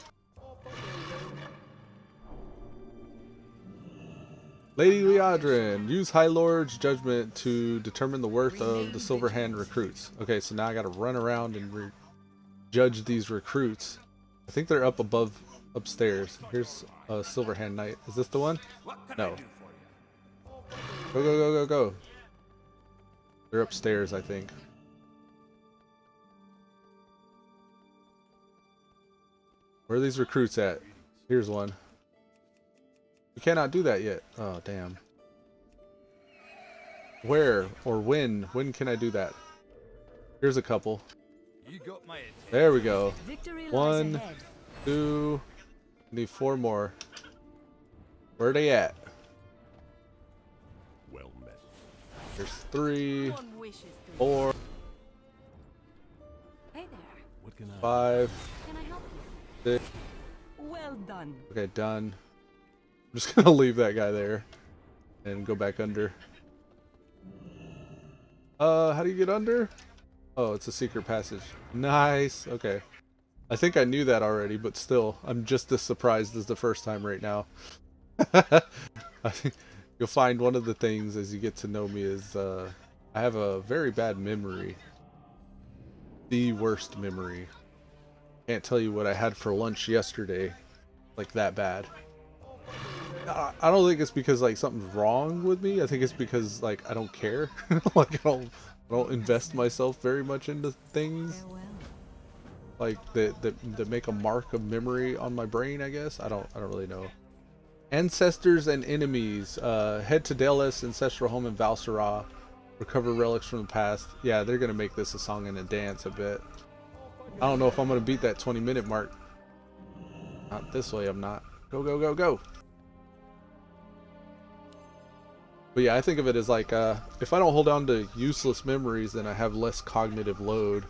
Lady Leodrin, use High Lord's judgment to determine the worth of the Silver Hand recruits. Okay, so now I gotta run around and judge these recruits. I think they're up above, upstairs. Here's a Silver Hand Knight. Is this the one? No. Go, go, go, go, go. They're upstairs, I think. Where are these recruits at? Here's one. You cannot do that yet. Oh, damn. Where or when? When can I do that? Here's a couple. There we go. One, two, need 4 more. Where are they at? Well met. There's 3, 4, Hey there. What can I 5, Can I help you? 6. Well done. Okay, done. I'm just gonna leave that guy there and go back under. How do you get under? Oh, it's a secret passage. Nice. Okay. I think I knew that already, but still, I'm just as surprised as the first time right now. I think you'll find one of the things as you get to know me is I have a very bad memory. The worst memory. Can't tell you what I had for lunch yesterday. Like that bad. I don't think it's because like something's wrong with me. I think it's because like I don't care. Like I don't invest myself very much into things like that make a mark of memory on my brain. I guess I don't really know. Ancestors and enemies. Head to Dallas ancestral home in Valsarah. Recover relics from the past. Yeah, they're gonna make this a song and a dance. I bet. I don't know if I'm gonna beat that 20-minute mark. Not this way. I'm not. Go go go go. But yeah, I think of it as like, if I don't hold on to useless memories, then I have less cognitive load,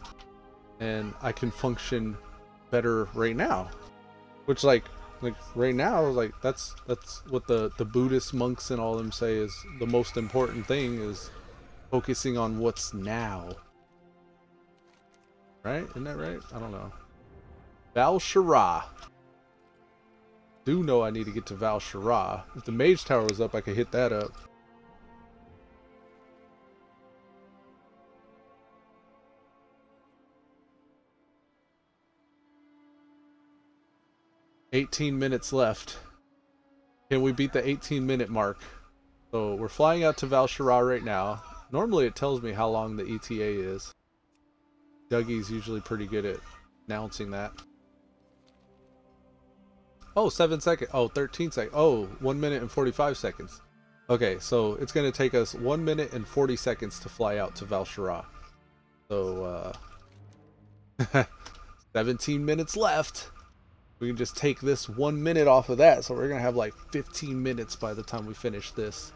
and I can function better right now. Which like right now, like that's what the Buddhist monks and all them say is the most important thing is focusing on what's now. Right? Isn't that right? I don't know. Val'sharah. Do know I need to get to Val'sharah. If the mage tower was up, I could hit that up. $18 minutes left. Can we beat the 18-minute mark? So we're flying out to Val'sharah right now. Normally it tells me how long the ETA is. Dougie's usually pretty good at announcing that. Oh, 7 seconds. Oh, 13 seconds. Oh, 1 minute and 45 seconds. Okay, so it's going to take us 1 minute and 40 seconds to fly out to Val'sharah. So, 17 minutes left. We can just take this 1 minute off of that. So we're going to have like 15 minutes by the time we finish this.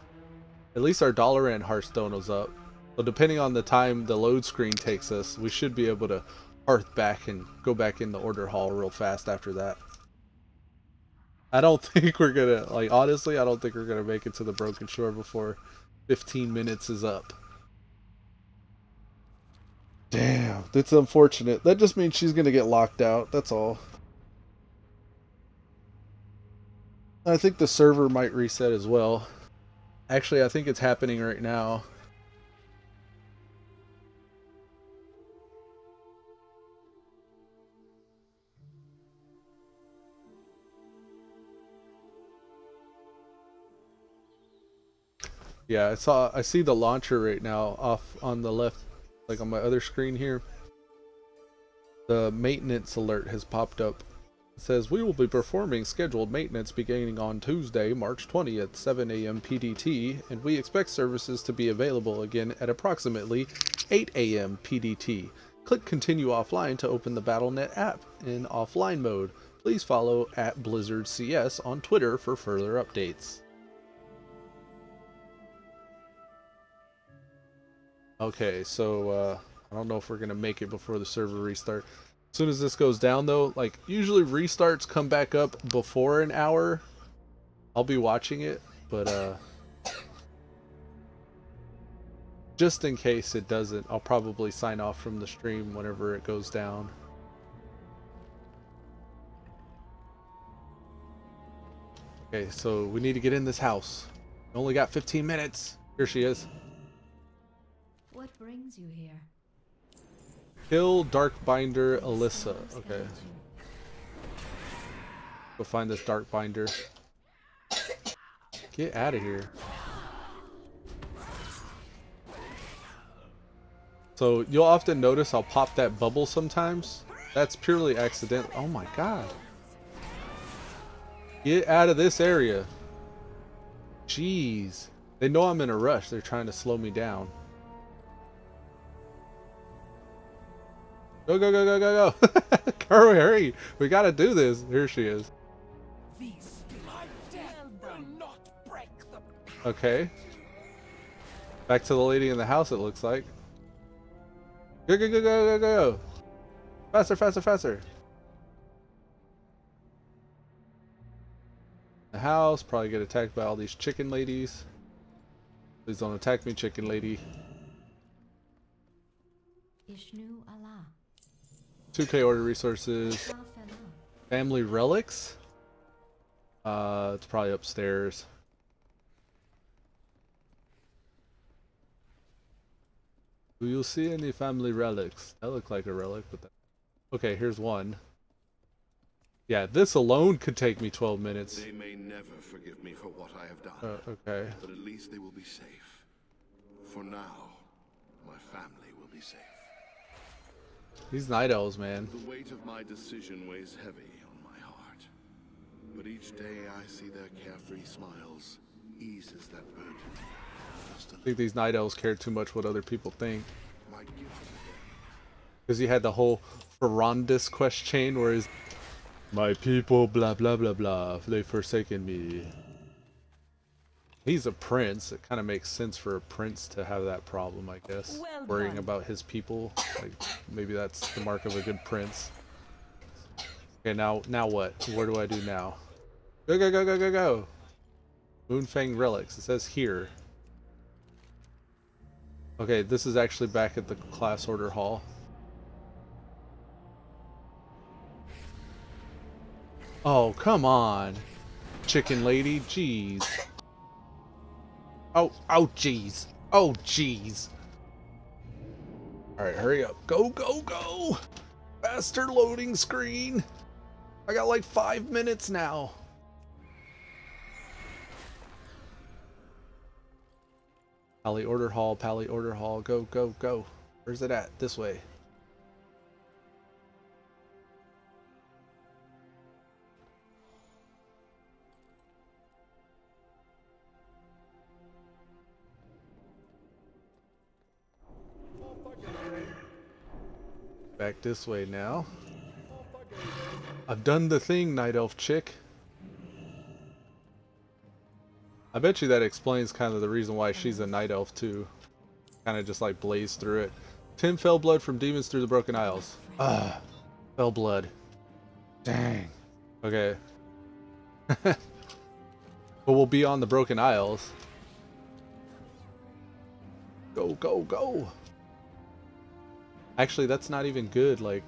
At least our $and Hearthstone is up. So depending on the time the load screen takes us, we should be able to hearth back and go back in the order hall real fast after that. I don't think we're gonna, like, honestly, I don't think we're gonna make it to the Broken Shore before 15 minutes is up. Damn, that's unfortunate. That just means she's gonna get locked out, that's all. I think the server might reset as well. Actually, I think it's happening right now. Yeah, I see the launcher right now off on the left, like on my other screen here. The maintenance alert has popped up. It says, we will be performing scheduled maintenance beginning on Tuesday, March 20th, 7 a.m. PDT, and we expect services to be available again at approximately 8 a.m. PDT. Click Continue Offline to open the Battle.net app in offline mode. Please follow @BlizzardCS on Twitter for further updates. Okay, so I don't know if we're gonna make it before the server restart. As soon as this goes down though, like usually restarts come back up before an hour. I'll be watching it, but just in case it doesn't, I'll probably sign off from the stream whenever it goes down. Okay, so we need to get in this house. We only got 15 minutes. Here she is. What brings you here? Kill Darkbinder Alyssa. Okay. Go find this Darkbinder. Get out of here. So you'll often notice I'll pop that bubble sometimes. That's purely accidental. Oh my god. Get out of this area. Jeez. They know I'm in a rush. They're trying to slow me down. Go, go, go, go, go, go. Hurry, hurry. We gotta do this. Here she is. Okay. Back to the lady in the house, it looks like. Go, go, go, go, go, go. Faster, faster, faster. The house, probably get attacked by all these chicken ladies. Please don't attack me, chicken lady. Ishnu Allah. 2K order resources. Family relics? It's probably upstairs. Do you see any family relics? That looked like a relic, but that... Okay, here's one. Yeah, this alone could take me 12 minutes. They may never forgive me for what I have done. Okay. But at least they will be safe. For now, my family will be safe. These night elves, man. The weight of my decision weighs heavy on my heart. But each day I see their carefree smiles eases that burden. I think these night elves care too much what other people think. Because he had the whole Ferondis quest chain where he's, my people, blah blah blah blah, they forsaken me. He's a prince. It kind of makes sense for a prince to have that problem, I guess. Well worrying done. about his people. Like, maybe that's the mark of a good prince. Okay, now what? Where do I do now? Go, go, go, go, go, go! Moonfang relics. It says here. Okay, this is actually back at the class order hall. Oh, come on. Chicken lady, jeez. Oh, oh, jeez. Oh, jeez. Alright, hurry up. Go, go, go! Faster loading screen! I got like 5 minutes now. Pally order hall, go, go, go. Where's it at? This way. Back this way now. I've done the thing, night elf chick. I bet you that explains kind of the reason why she's a night elf too. Kind of just like blazed through it. 10 fell blood from demons through the broken isles. Ah, fell blood. Dang. Okay. But we'll be on the broken isles. Go, go, go. Actually, that's not even good. Like,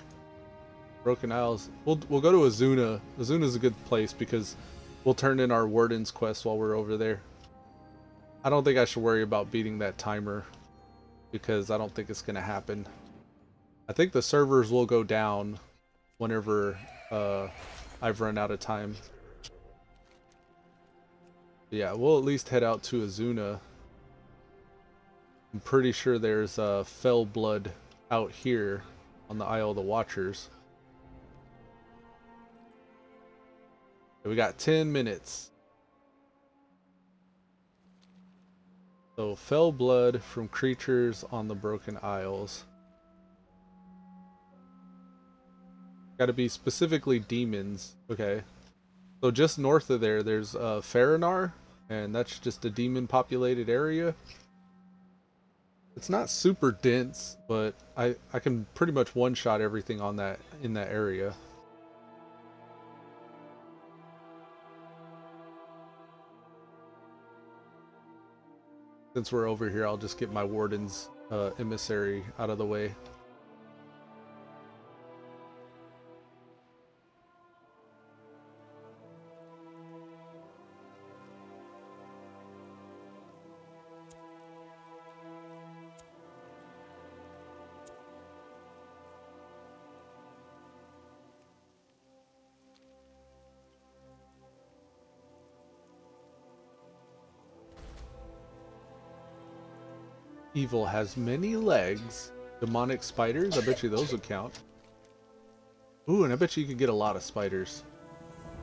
broken isles. We'll go to Azuna. Azuna's a good place because we'll turn in our warden's quest while we're over there. I don't think I should worry about beating that timer because I don't think it's going to happen. I think the servers will go down whenever I've run out of time. But yeah, we'll at least head out to Azuna. I'm pretty sure there's fell blood out here on the Isle of the Watchers. We got 10 minutes. So, fell blood from creatures on the Broken Isles. Gotta be specifically demons. Okay. So just north of there, there's Faranar, and that's just a demon populated area. It's not super dense, but I can pretty much one-shot everything on that in that area. Since we're over here, I'll just get my warden's emissary out of the way. Evil has many legs. Demonic spiders? I bet you those would count. Ooh, and I bet you could get a lot of spiders.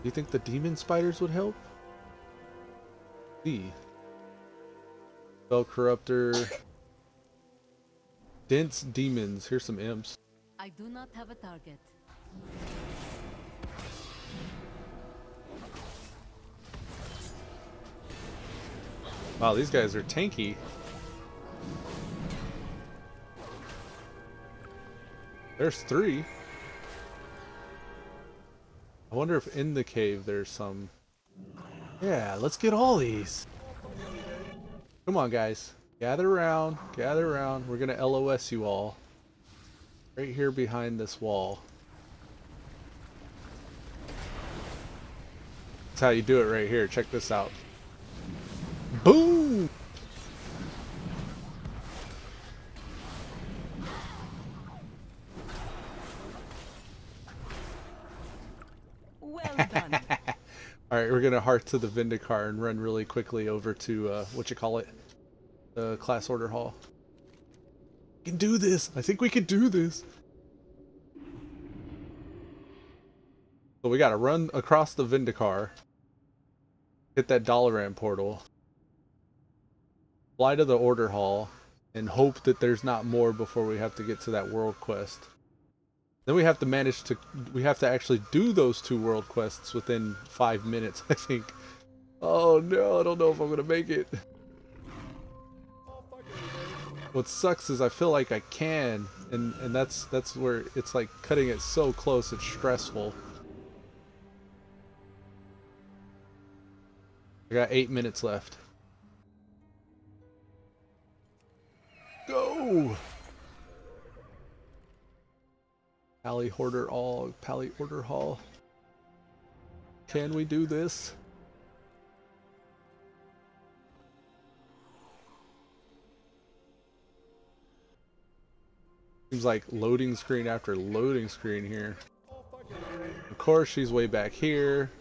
Do you think the demon spiders would help? See. Spell Corruptor. Dense demons. Here's some imps. I do not have a target. Wow, these guys are tanky. There's 3. I wonder if in the cave there's some... Yeah, let's get all these. Come on, guys. Gather around. Gather around. We're gonna LOS you all. Right here behind this wall. That's how you do it right here. Check this out. Boom! Well done. Alright, we're gonna heart to the Vindicar and run really quickly over to, what you call it? The class order hall. We can do this! I think we can do this! So we gotta run across the Vindicar. Hit that Dalaran portal. Fly to the order hall. And hope that there's not more before we have to get to that world quest. Then we have to manage to... We have to actually do those 2 world quests within 5 minutes, I think. Oh no, I don't know if I'm gonna make it. What sucks is I feel like I can, and that's where it's like cutting it so close, it's stressful. I got 8 minutes left. Go! Pally Order Hall. Can we do this? Seems like loading screen after loading screen here. Of course, she's way back here,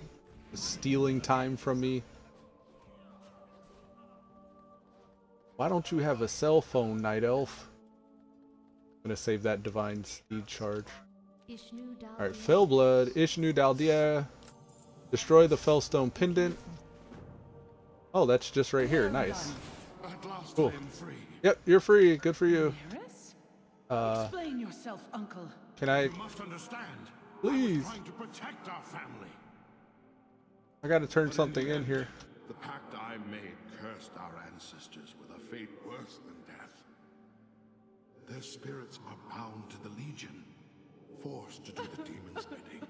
stealing time from me. Why don't you have a cell phone, Night Elf? I'm gonna save that divine steed charge. Alright, Fellblood, Ishnu Daldia. Destroy the Fellstone pendant. Oh, that's just right here. Nice. Cool. Yep, you're free. Good for you. Explain yourself, Uncle. Can I... You must understand. Please. I'm trying to protect our family. I gotta turn something in here. The pact I made cursed our ancestors with a fate worse than death. Their spirits are bound to the Legion, forced to do the demon's bidding.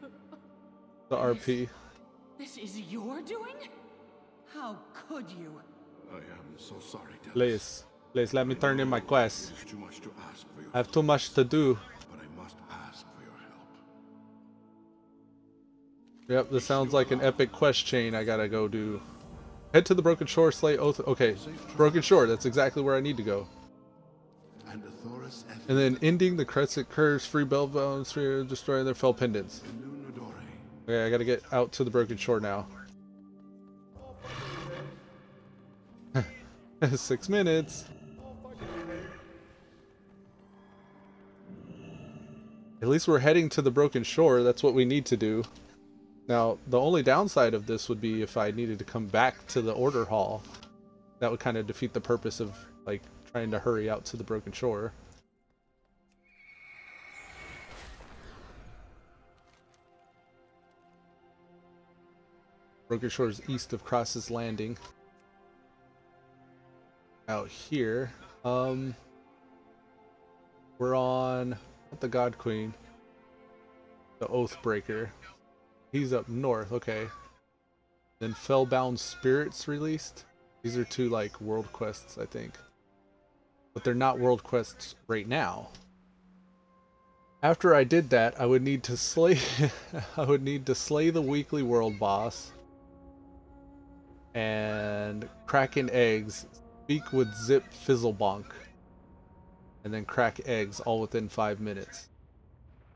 The RP. This is your doing? How could you? I am so sorry, Please. Please let me turn in my quest. It's too much to ask for your I have too much to do. but I must ask for your help. Yep, this sounds like an epic quest chain I gotta go do. Head to the Broken Shore, slay Oath. Okay, Broken Shore, that's exactly where I need to go. And then ending the Crescent Curse, free Bellbones, destroying their fell pendants. Okay, I gotta get out to the Broken Shore now. 6 minutes. At least we're heading to the Broken Shore. That's what we need to do. Now, the only downside of this would be if I needed to come back to the Order Hall. That would kind of defeat the purpose of, like, trying to hurry out to the Broken Shore. Broken Shore is east of Cross's Landing. Out here, we're on not the God Queen, the Oathbreaker. He's up north, okay. Then Fellbound Spirits released. These are 2 like world quests, I think, but they're not world quests right now. After I did that, I would need to slay. I would need to slay the weekly world boss and Kraken eggs. Speak with Zip Fizzlebonk, and then crack eggs all within 5 minutes.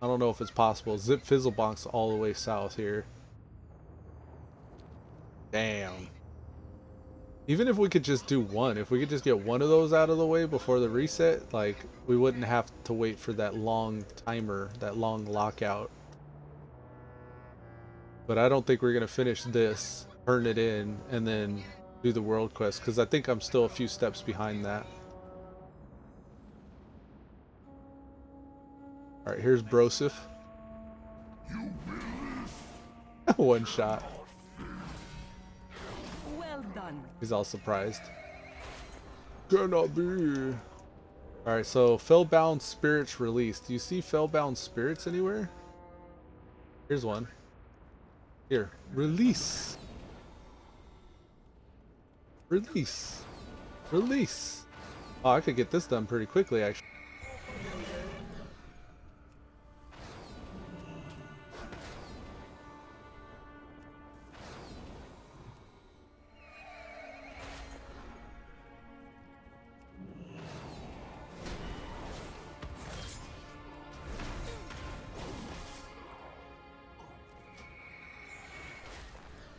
I don't know if it's possible. Zip Fizzlebonk's all the way south here. Damn. Even if we could just do one, if we could just get one of those out of the way before the reset, like, we wouldn't have to wait for that long timer, that long lockout. But I don't think we're gonna finish this, turn it in, and then do the world quest, because I think I'm still a few steps behind that. Alright, here's Broseph. One shot. Well done. He's all surprised. Cannot be. Alright, so Fellbound Spirits released. Do you see Fellbound Spirits anywhere? Here's one. Here. Release. Release. Release. Oh, I could get this done pretty quickly, actually.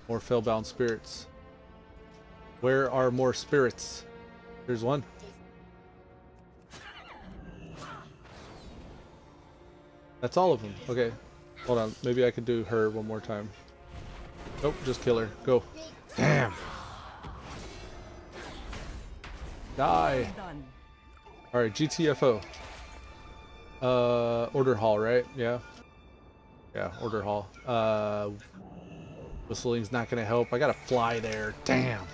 More Fellbound Spirits. Where are more spirits? There's one. That's all of them. Okay. Hold on. Maybe I could do her one more time. Nope, just kill her. Go. Damn. Die. Alright, GTFO. Order Hall, right? Yeah. Yeah, Order Hall. Whistling's not gonna help. I gotta fly there. Damn.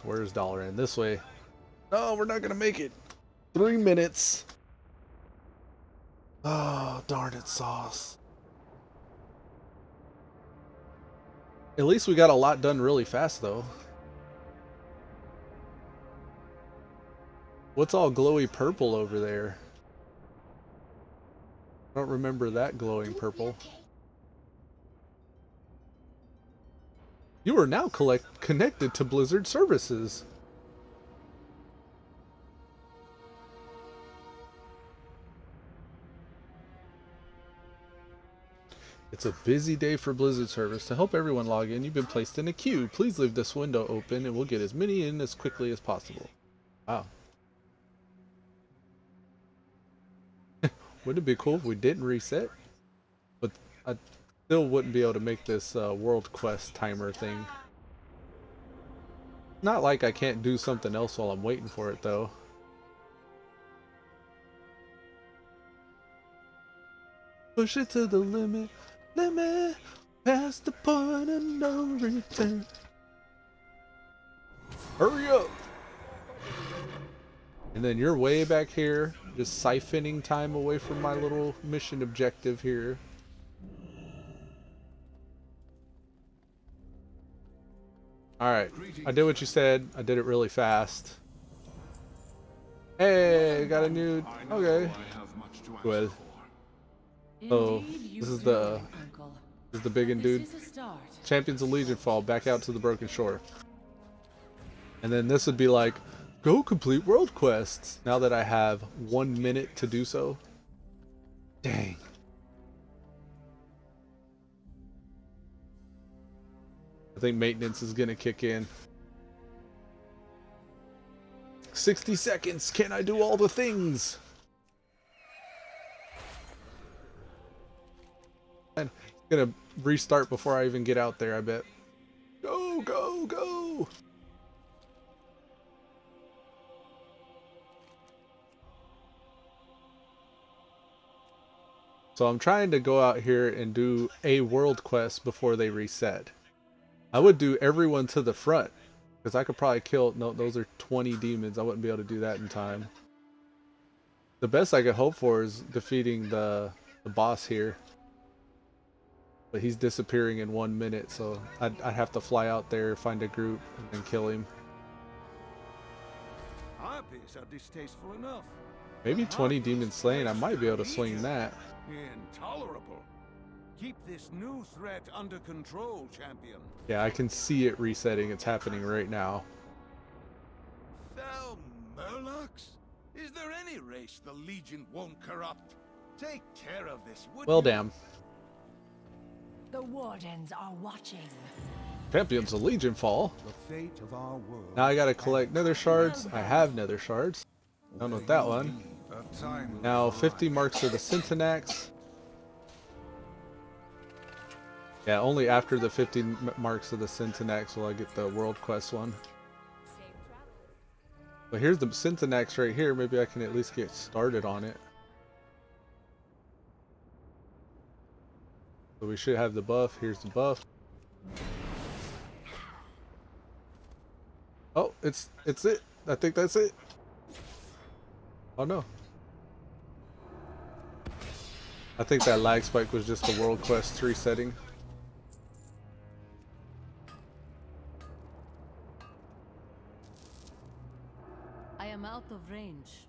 Where's Dalaran? This way. Oh, we're not gonna make it. 3 minutes. Oh, darn it, Sauce. At least we got a lot done really fast, though. What's all glowy purple over there? I don't remember that glowing purple. You are now connected to Blizzard services. It's a busy day for Blizzard service. To help everyone log in, you've been placed in a queue. Please leave this window open and we'll get as many in as quickly as possible. Wow. Wouldn't it be cool if we didn't reset? But I still wouldn't be able to make this world quest timer thing. Not like I can't do something else while I'm waiting for it, though. Push it to the limit, limit, past the point of no return. Hurry up! And then you're way back here, just siphoning time away from my little mission objective here. Alright, I did what you said. I did it really fast. Hey, got a new... Okay. Well. So, this is the biggin' dude. Champions of Legion fall back out to the Broken Shore. And then this would be like, go complete world quests, now that I have 1 minute to do so. Dang. I think maintenance is gonna kick in. 60 seconds, can I do all the things? And it's gonna restart before I even get out there, I bet. Go, go, go! So I'm trying to go out here and do a world quest before they reset. I would do everyone to the front, because I could probably kill... No, those are 20 demons. I wouldn't be able to do that in time. The best I could hope for is defeating the boss here. But he's disappearing in 1 minute, so I'd have to fly out there, find a group, and then kill him. Harpies are distasteful enough. Maybe 20 demons slain, I might be able to swing that. Intolerable. Keep this new threat under control, champion. Yeah, I can see it resetting. It's happening right now. Thou Murlocs? Is there any race the Legion won't corrupt? Take care of this, would Well, you? damn. The Wardens are watching. Champions of Legion fall. The fate of our world. Now I gotta collect nether shards. I have nether shards. Done with that one. Now 50 marks of the Syntonax. Yeah, only after the 50 marks of the Syntonax will I get the World Quest one. But here's the Syntonax right here. Maybe I can at least get started on it. So we should have the buff. Here's the buff. Oh, it's it. I think that's it. Oh no. I think that lag spike was just the World Quest resetting. I am out of range.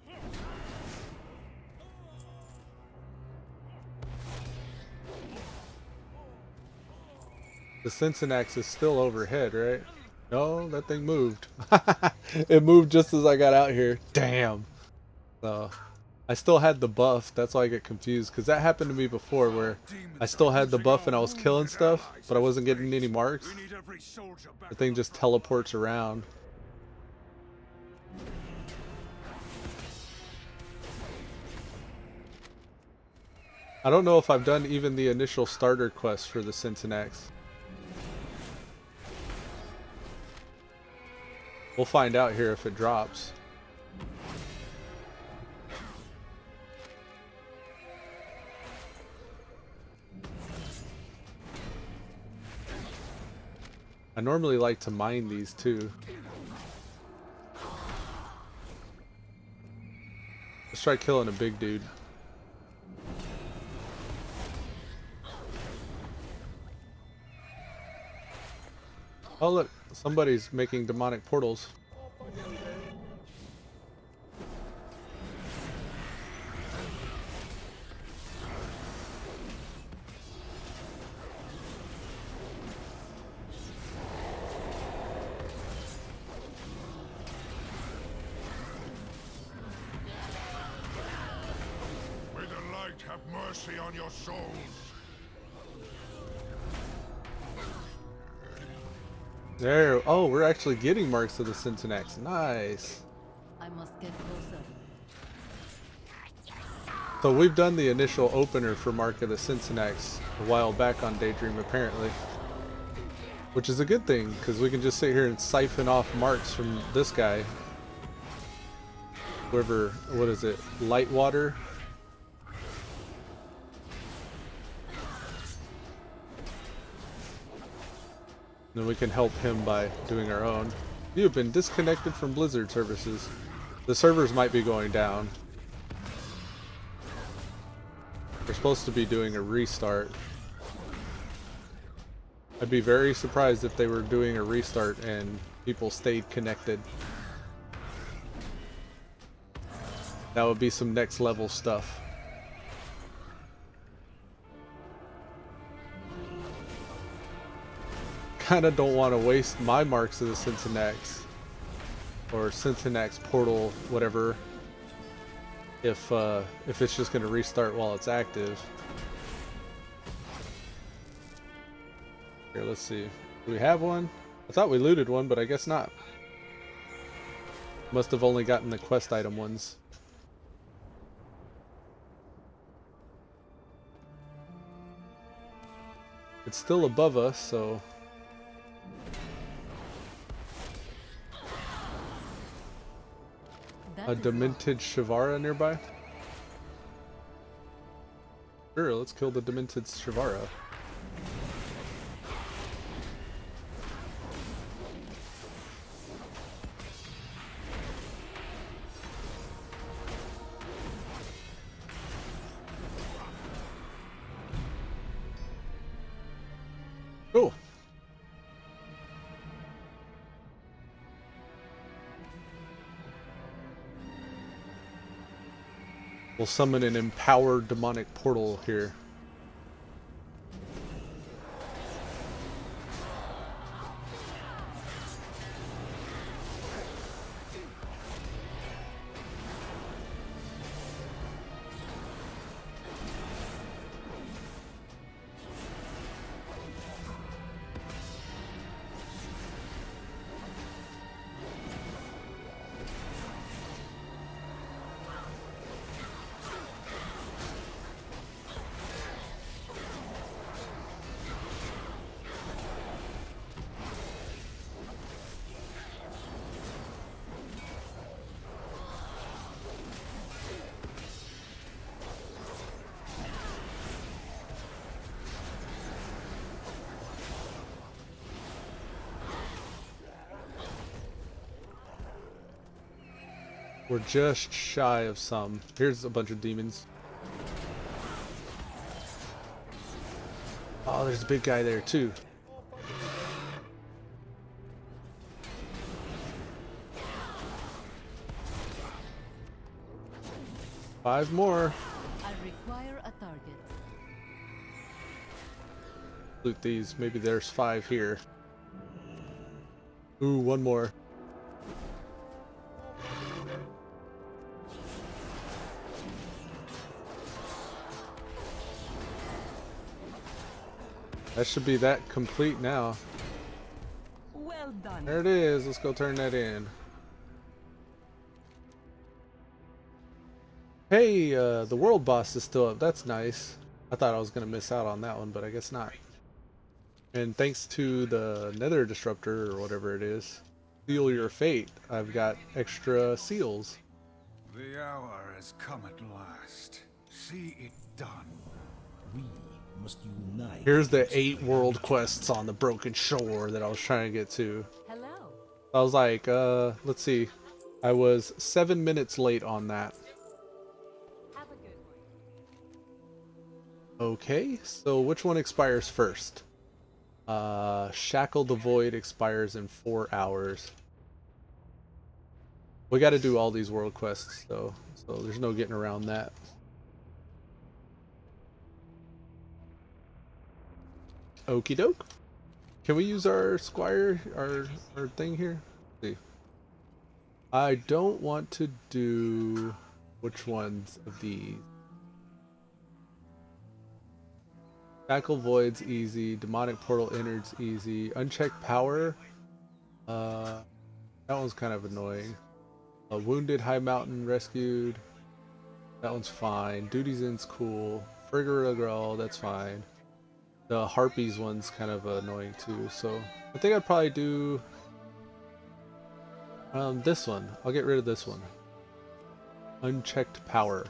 The Syntonax is still overhead, right? No, that thing moved. It moved just as I got out here. Damn. So, I still had the buff. That's why I get confused. Because that happened to me before where I still had the buff and I was killing stuff, but I wasn't getting any marks. The thing just teleports around. I don't know if I've done even the initial starter quest for the Syntonax. We'll find out here if it drops. I normally like to mine these too. Let's try killing a big dude. Oh look, somebody's making demonic portals. May the light have mercy on your souls. There. Oh, we're actually getting marks of the Syntonax. Nice. I must get closer. So we've done the initial opener for Mark of the Syntonax a while back on Daydream, apparently. Which is a good thing, because we can just sit here and siphon off marks from this guy. Whoever, what is it? Lightwater? Then we can help him by doing our own. You have been disconnected from Blizzard services. The servers might be going down. We're supposed to be doing a restart. I'd be very surprised if they were doing a restart and people stayed connected. That would be some next level stuff. Kinda don't want to waste my marks of the Syntonax or Syntonax portal, whatever, if it's just gonna restart while it's active. Here, let's see. Do we have one? I thought we looted one, but I guess not. Must have only gotten the quest item ones. It's still above us, so a demented Shivara nearby? Sure, let's kill the demented Shivara. Cool. We'll summon an empowered demonic portal here. We're just shy of some. Here's a bunch of demons. Oh, there's a big guy there too. Five more. I require a target. Loot these. Maybe there's 5 here. Ooh, one more. That should be that complete now. Well done. There it is. Let's go turn that in. Hey, the world boss is still up. That's nice. I thought I was going to miss out on that one, but I guess not. And thanks to the Nether Disruptor, or whatever it is, Seal Your Fate, I've got extra seals. The hour has come at last. See it done. We must unite. Here's the 8 world quests on the Broken Shore that I was trying to get to. Hello. I was like, let's see. I was 7 minutes late on that. Have a good one. Okay, so which one expires first? Shackle the Void expires in 4 hours. We got to do all these world quests though, so there's no getting around that. Okie doke. Can we use our squire, our thing here? Let's see. I don't want to do which ones of these. Shackle Void's easy. Demonic Portal Innards easy. Unchecked Power. That one's kind of annoying. Wounded High Mountain Rescued. That one's fine. Duty's End's cool. Frigoragral, that's fine. The Harpies one's kind of annoying too. So I think I'd probably do this one. I'll get rid of this one. Unchecked Power.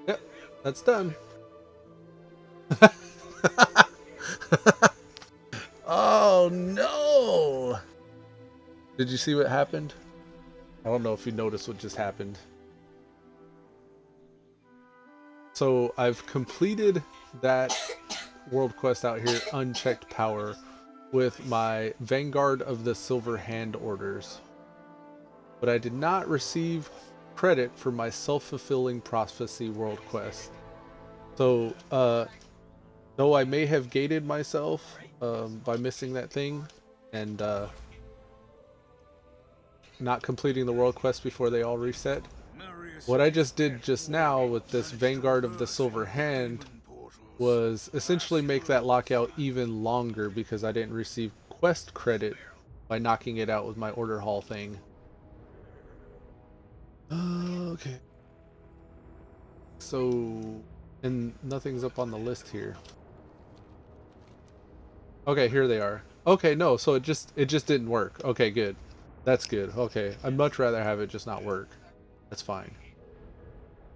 Yep, that's done. Oh no! Did you see what happened? I don't know if you noticed what just happened. So I've completed that world quest out here, Unchecked Power, with my Vanguard of the Silver Hand orders. But I did not receive credit for my Self-Fulfilling Prophecy world quest. So, though I may have gated myself by missing that thing and not completing the world quest before they all reset, what I just did just now with this Vanguard of the Silver Hand was essentially make that lockout even longer because I didn't receive quest credit by knocking it out with my order hall thing. Okay. So, and nothing's up on the list here. Okay, here they are. Okay, no, so it just didn't work. Okay, good. That's good. Okay, I'd much rather have it just not work. That's fine.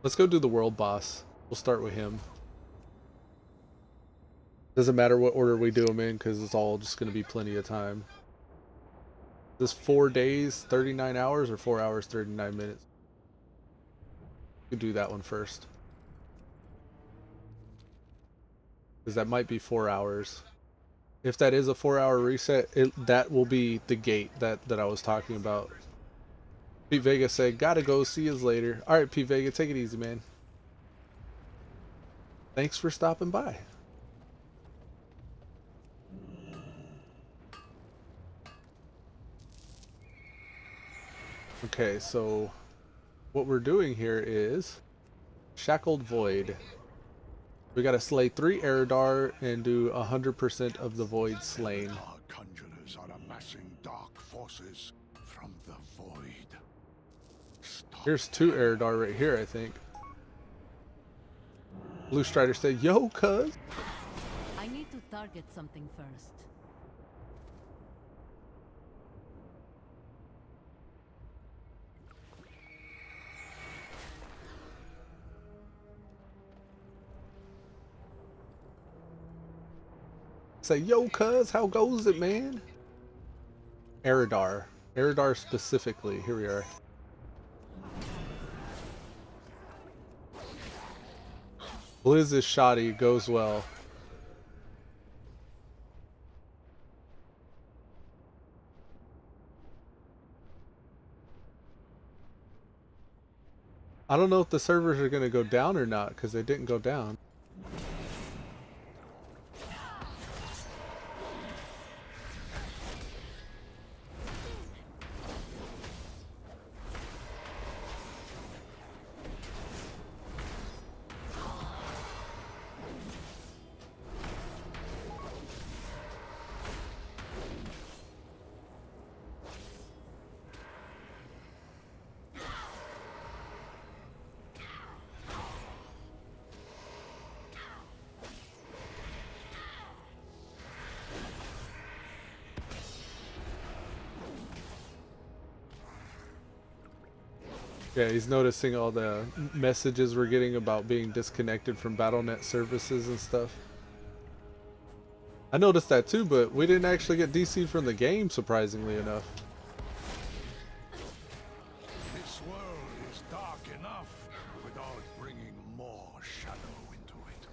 Let's go do the world boss. We'll start with him. Doesn't matter what order we do them in because it's all just going to be plenty of time. This 4 days, 39 hours, or 4 hours, 39 minutes? We do that one first. Because that might be 4 hours. If that is a 4-hour reset, that will be the gate that I was talking about. Pete Vega said, gotta go, see you later. Alright, Pete Vega, take it easy, man. Thanks for stopping by. Okay, so what we're doing here is Shackled Void. We gotta slay 3 Eridar and do 100% of the Void slain. Our conjurers are amassing dark forces from the void. Here's 2 Eridar right here, I think. Blue Strider said, yo, cuz. I need to target something first. Say, yo, cuz, how goes it, man? Eridar. Eridar specifically. Here we are. Blizz is shoddy, goes well. I don't know if the servers are going to go down or not, because they didn't go down. Yeah, he's noticing all the messages we're getting about being disconnected from BattleNet services and stuff. I noticed that too, but we didn't actually get DC'd from the game, surprisingly enough. This world is dark enough without bringing more shadow into it.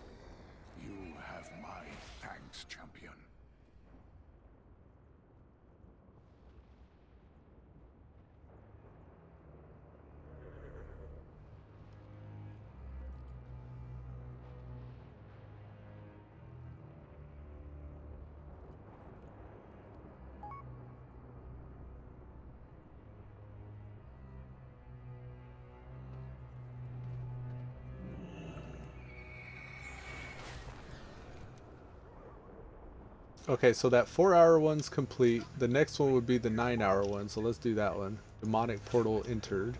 You have my thanks, champion. Okay, so that 4-hour one's complete. The next one would be the 9-hour one, so let's do that one. Demonic portal entered.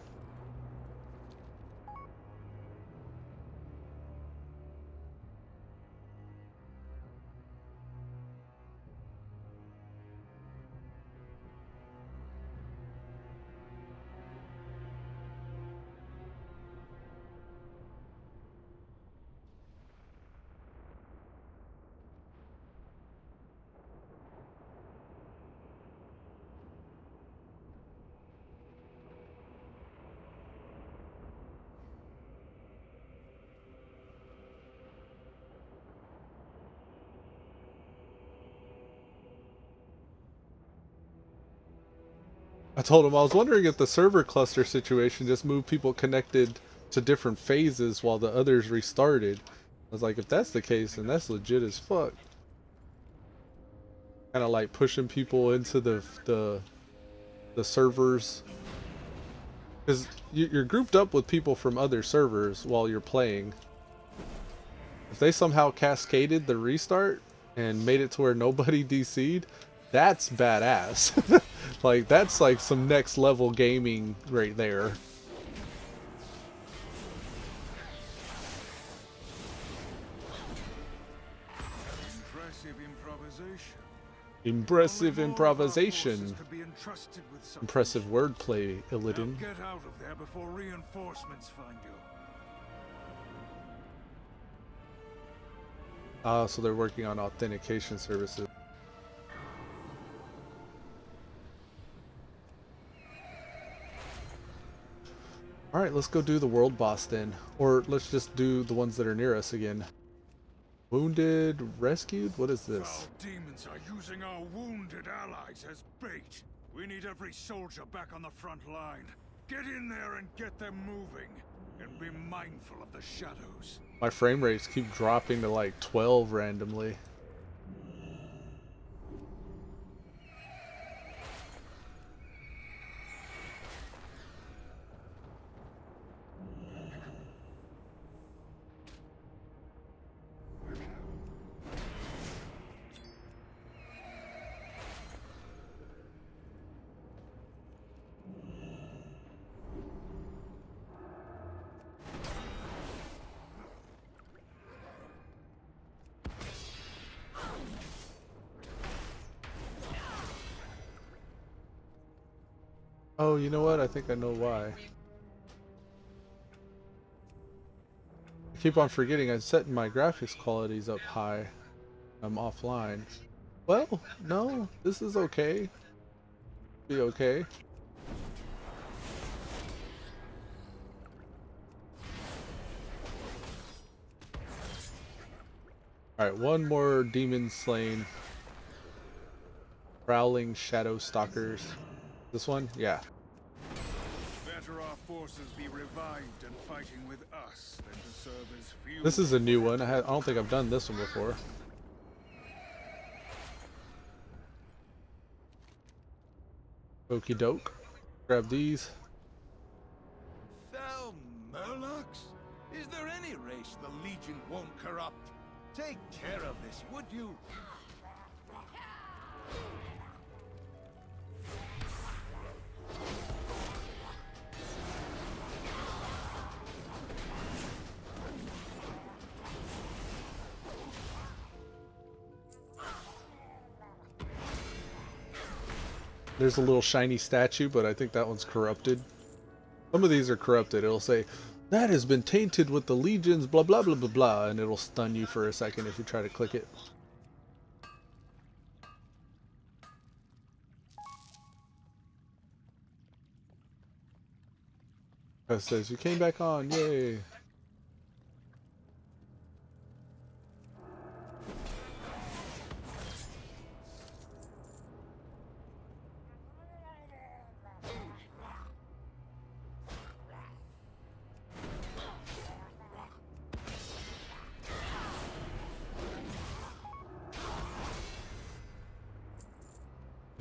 I told him I was wondering if the server cluster situation just moved people connected to different phases while the others restarted. I was like, if that's the case, then that's legit as fuck. Kind of like pushing people into the servers, because you're grouped up with people from other servers while you're playing. If they somehow cascaded the restart and made it to where nobody DC'd, that's badass. Like, that's like some next level gaming right there. Impressive improvisation. Impressive improvisation. Impressive wordplay, Elude. Get out of there before reinforcements find you. Ah, so they're working on authentication services. Alright, let's go do the world boss then. Or let's just do the ones that are near us again. Wounded, rescued? What is this? Foul demons are using our wounded allies as bait. We need every soldier back on the front line. Get in there and get them moving. And be mindful of the shadows. My frame rates keep dropping to like 12 randomly. Oh, you know what? I think I know why. I keep on forgetting I'm setting my graphics qualities up high. I'm offline. Well, no, this is okay. Be okay. Alright, one more demon slain. Prowling shadow stalkers. This one? Yeah. Better our forces be revived and fighting with us than to serve as fuel. This is a new one. I don't think I've done this one before. Okie doke. Grab these. Thou Murlocs? Is there any race the Legion won't corrupt? Take care of this, would you? There's a little shiny statue, but I think that one's corrupted. Some of these are corrupted. It'll say, that has been tainted with the Legion's blah blah blah blah blah, and it'll stun you for a second if you try to click it. It says, you came back on, yay!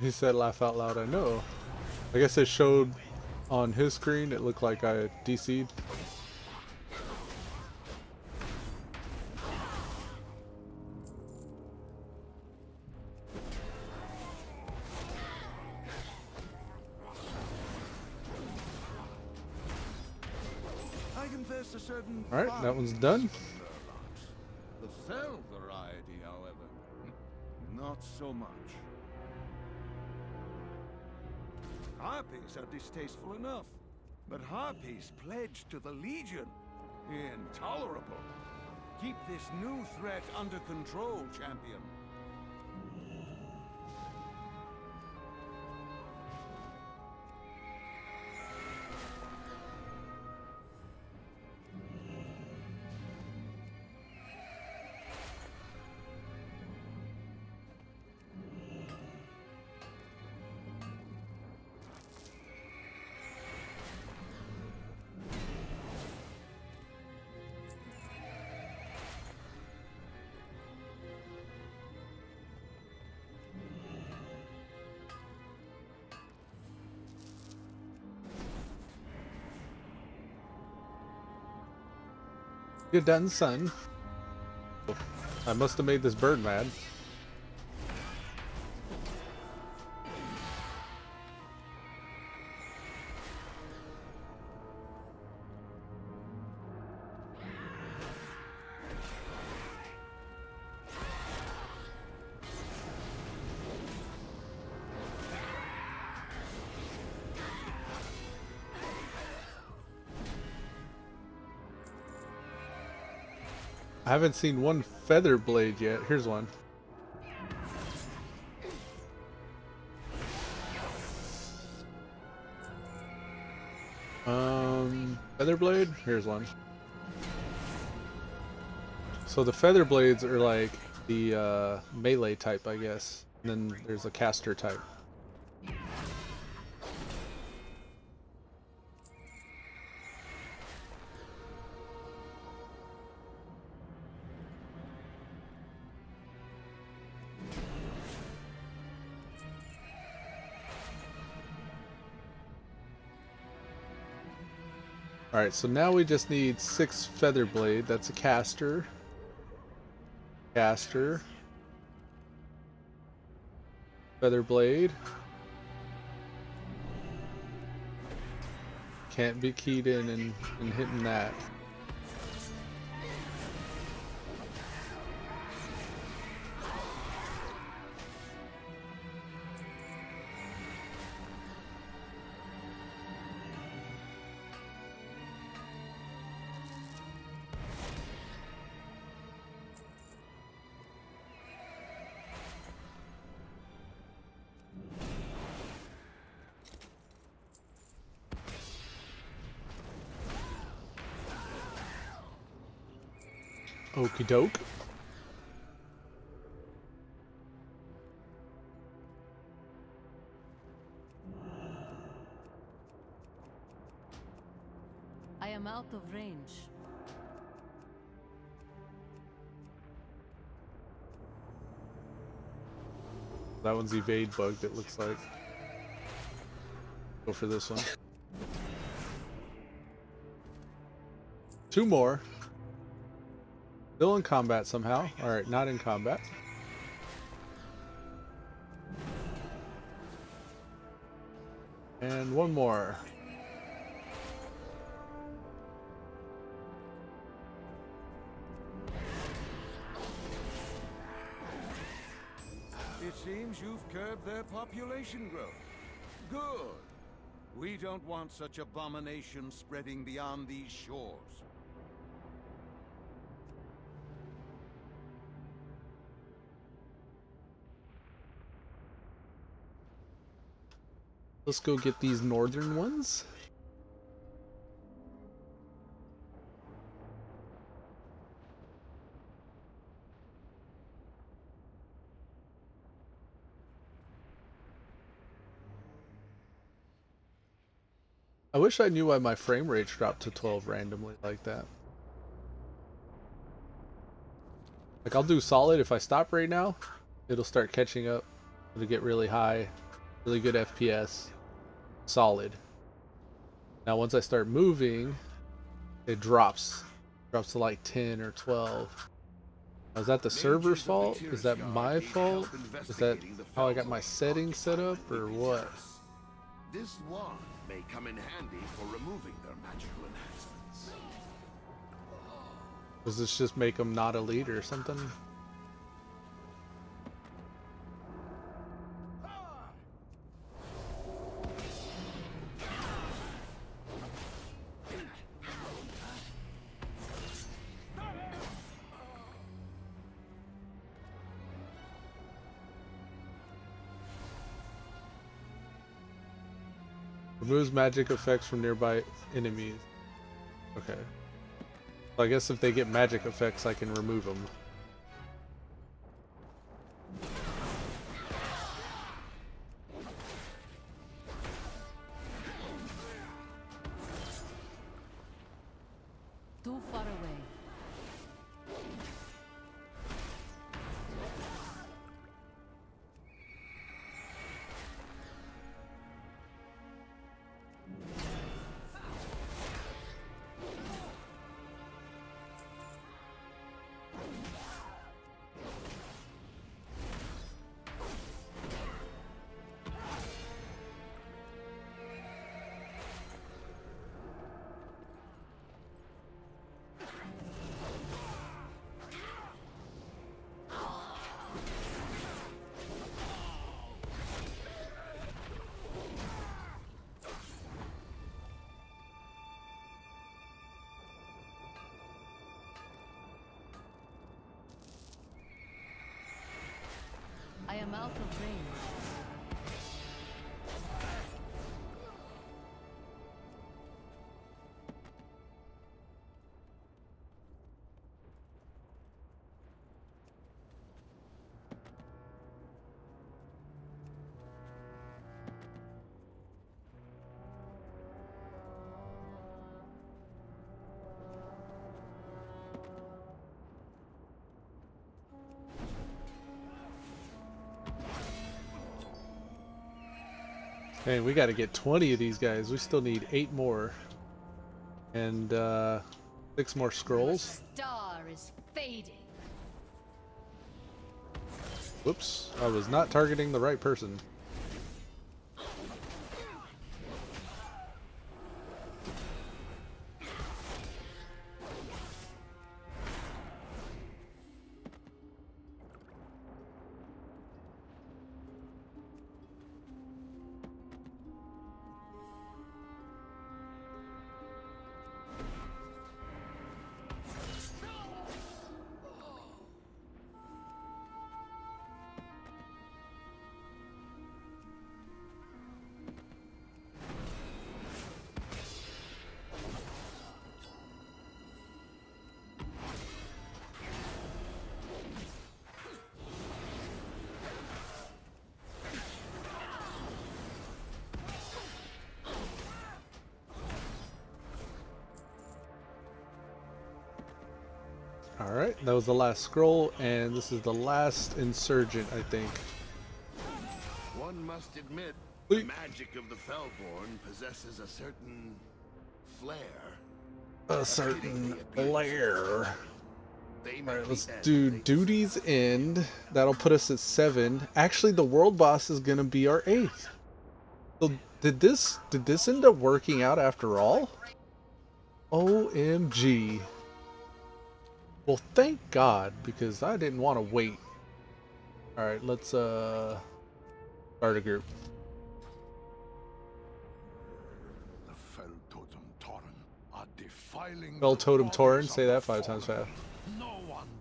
He said, laugh out loud, I know. I guess it showed on his screen, it looked like I DC'd. I confess a certain Alright, that one's done. The Fel variety, however, not so much. Harpies are distasteful enough, but harpies pledged to the Legion? Intolerable. Keep this new threat under control, champion. You're done, son. I must have made this bird mad. I haven't seen one feather blade yet. Here's one. Feather blade? Here's one. So the feather blades are like the melee type, I guess. And then there's a caster type. Alright, so now we just need 6 feather blade. That's a caster. Caster. Feather blade. Can't be keyed in and hitting that. Okie doke. I am out of range. That one's evade bugged, it looks like. Go for this one. 2 more. Still in combat somehow. Alright, not in combat. And 1 more. It seems you've curbed their population growth. Good. We don't want such abominations spreading beyond these shores. Let's go get these northern ones. I wish I knew why my frame rate dropped to 12 randomly like that. Like, I'll do solid. If I stop right now, it'll start catching up. It'll get really high, really good FPS. Solid. Now once I start moving, it drops to like 10 or 12. Is that the server's fault? Is that my fault? Is that how I got my settings set up, or what? This wand may come in handy for removing their magical enhancements. Does this just make them not elite or something? Removes magic effects from nearby enemies. Okay. So I guess if they get magic effects, I can remove them. Too far away. I am out of range. Hey, we got to get 20 of these guys. We still need 8 more. And 6 more scrolls. The star is fading. Whoops, I was not targeting the right person. Alright, that was the last scroll, and this is the last insurgent, I think. One must admit, the magic of the Fellborn possesses a certain flair. A certain flair. Alright, let's do Duty's End. That'll put us at 7. Actually, the world boss is gonna be our 8th. So did this end up working out after all? OMG. Well, thank God, because I didn't want to wait. Alright, let's start a group. The Fel-Totem Tauren are defiling Fel-Totem Tauren, say that 5 times fast.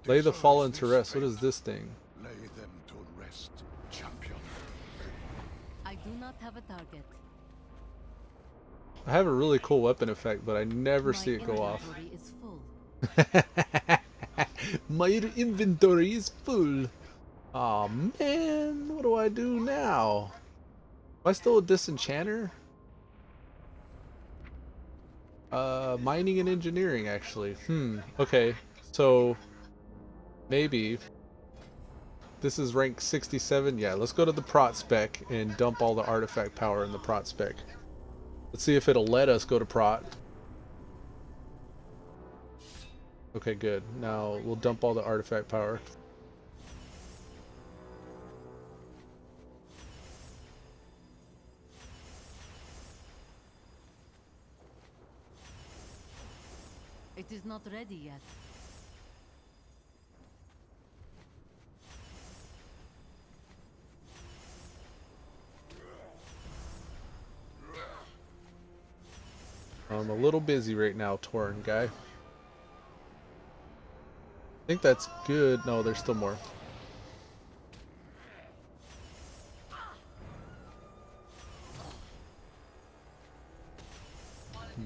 Lay the fallen to rest. What is this thing? Lay them to rest, champion. I do not have a target. I have a really cool weapon effect, but I never see it go off. Is full. My inventory is full. Aw, man, what do I do now? Am I still a disenchanter? Mining and engineering, actually. Okay, so maybe this is rank 67. Yeah, let's go to the prot spec and dump all the artifact power in the prot spec. Let's see if it'll let us go to prot. Okay, good. Now we'll dump all the artifact power. It is not ready yet. I'm a little busy right now, Tauren guy. I think that's good. No, there's still more.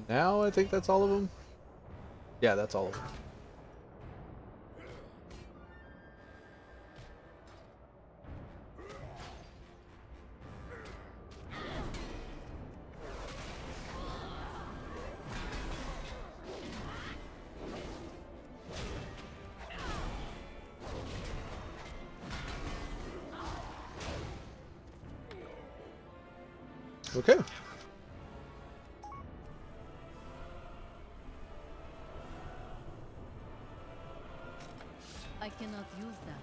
Now I think that's all of them. Yeah, that's all of them. Okay. I cannot use that.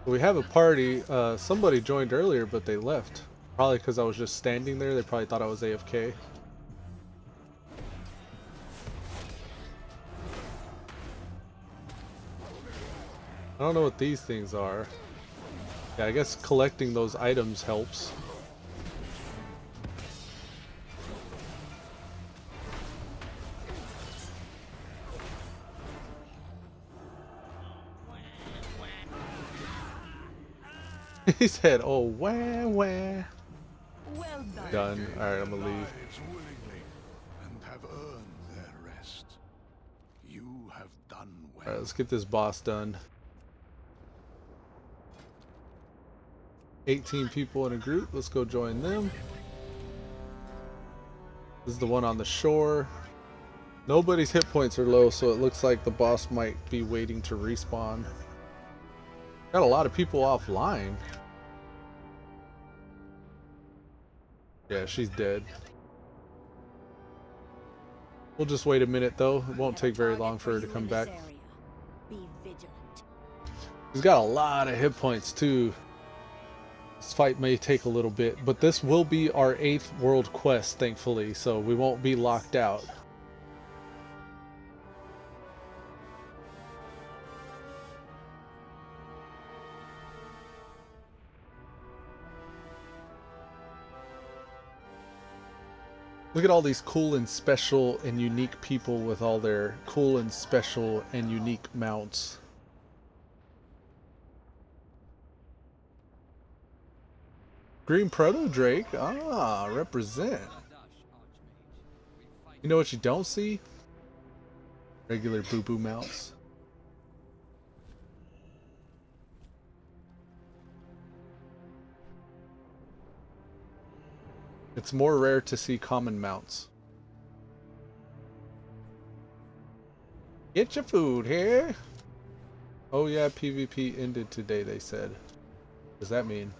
We have a party. Somebody joined earlier, but they left. Probably because I was just standing there. They probably thought I was AFK. I don't know what these things are. Yeah, I guess collecting those items helps. He said, "Oh, wah wah." Well done. Done. All right, I'm gonna leave. And have earned their rest. You have done well. All right, let's get this boss done. 18 people in a group. Let's go join them. This is the one on the shore. Nobody's hit points are low, so it looks like the boss might be waiting to respawn. Got a lot of people offline. Yeah, she's dead. We'll just wait a minute though. It won't take very long for her to come back. She's got a lot of hit points too. This fight may take a little bit, but this will be our 8th world quest, thankfully, so we won't be locked out. Look at all these cool and special and unique people with all their cool and special and unique mounts. Green Proto Drake? Ah, represent. You know what you don't see? Regular boo-boo mounts. It's more rare to see common mounts. Get your food here. Oh yeah, PvP ended today, they said. What does that mean?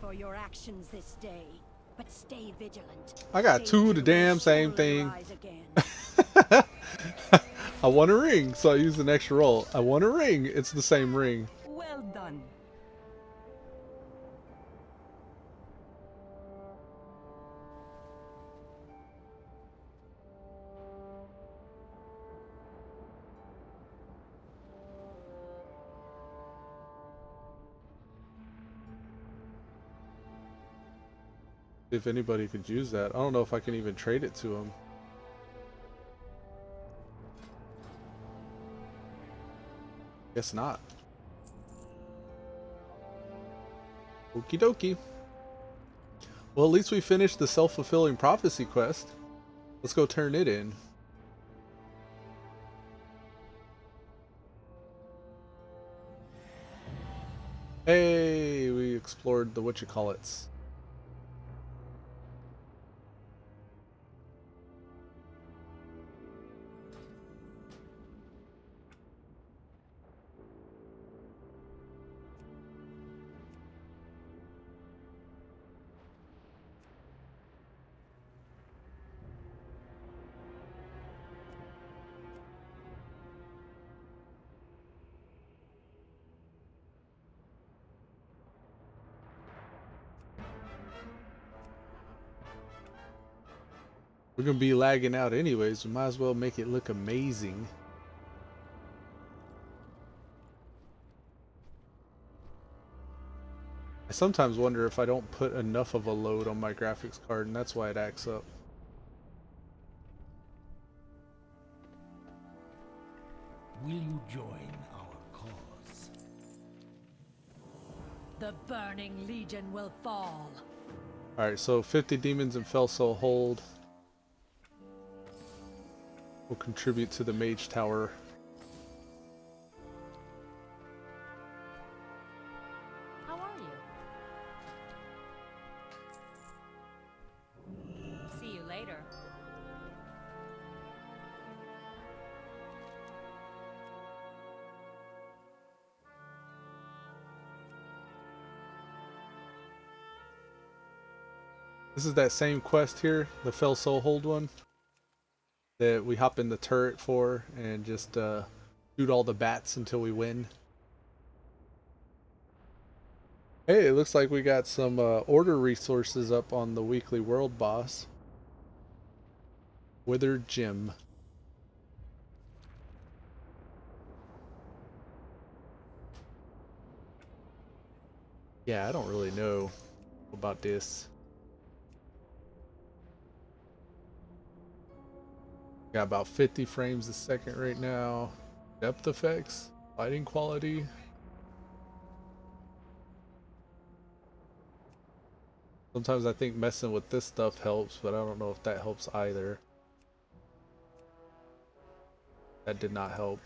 For your actions this day, but stay vigilant. I got two of the damn same thing. I want a ring, so I used an extra roll. I want a ring. It's the same ring. Well done. If anybody could use that. I don't know if I can even trade it to him. Guess not. Okie dokie. Well, at least we finished the self-fulfilling prophecy quest. Let's go turn it in. Hey, we explored the whatchamacallits. We're gonna be lagging out anyways, we might as well make it look amazing. I sometimes wonder if I don't put enough of a load on my graphics card and that's why it acts up. Will you join our cause? The Burning Legion will fall. Alright, so 50 demons in Fel-Soul hold will contribute to the Mage Tower. How are you? See you later. This is that same quest here, the Fel-Soul hold one, that we hop in the turret for and just shoot all the bats until we win. Hey, it looks like we got some order resources up on the weekly world boss. Withered Gem. Yeah, I don't really know about this. Got about 50 frames a second right now. Depth effects, lighting quality. Sometimes I think messing with this stuff helps, but I don't know if that helps either. That did not help.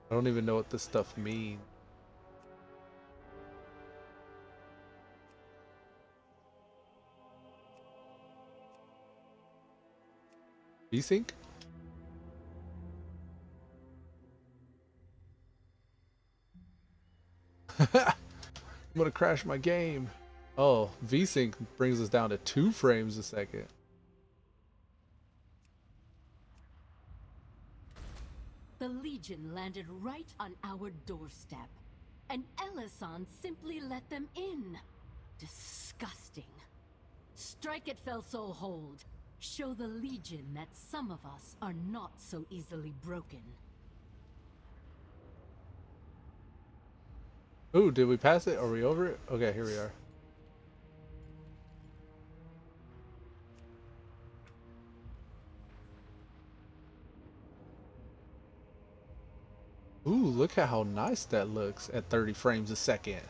I don't even know what this stuff means. V-Sync? I'm gonna crash my game. Oh, V-Sync brings us down to 2 frames a second. The Legion landed right on our doorstep, and Ellison simply let them in. Disgusting. Strike at Fel-Soul Hold. Show the Legion that some of us are not so easily broken. Ooh, did we pass it? Are we over it? Okay, here we are. Ooh, look at how nice that looks at 30 frames a second.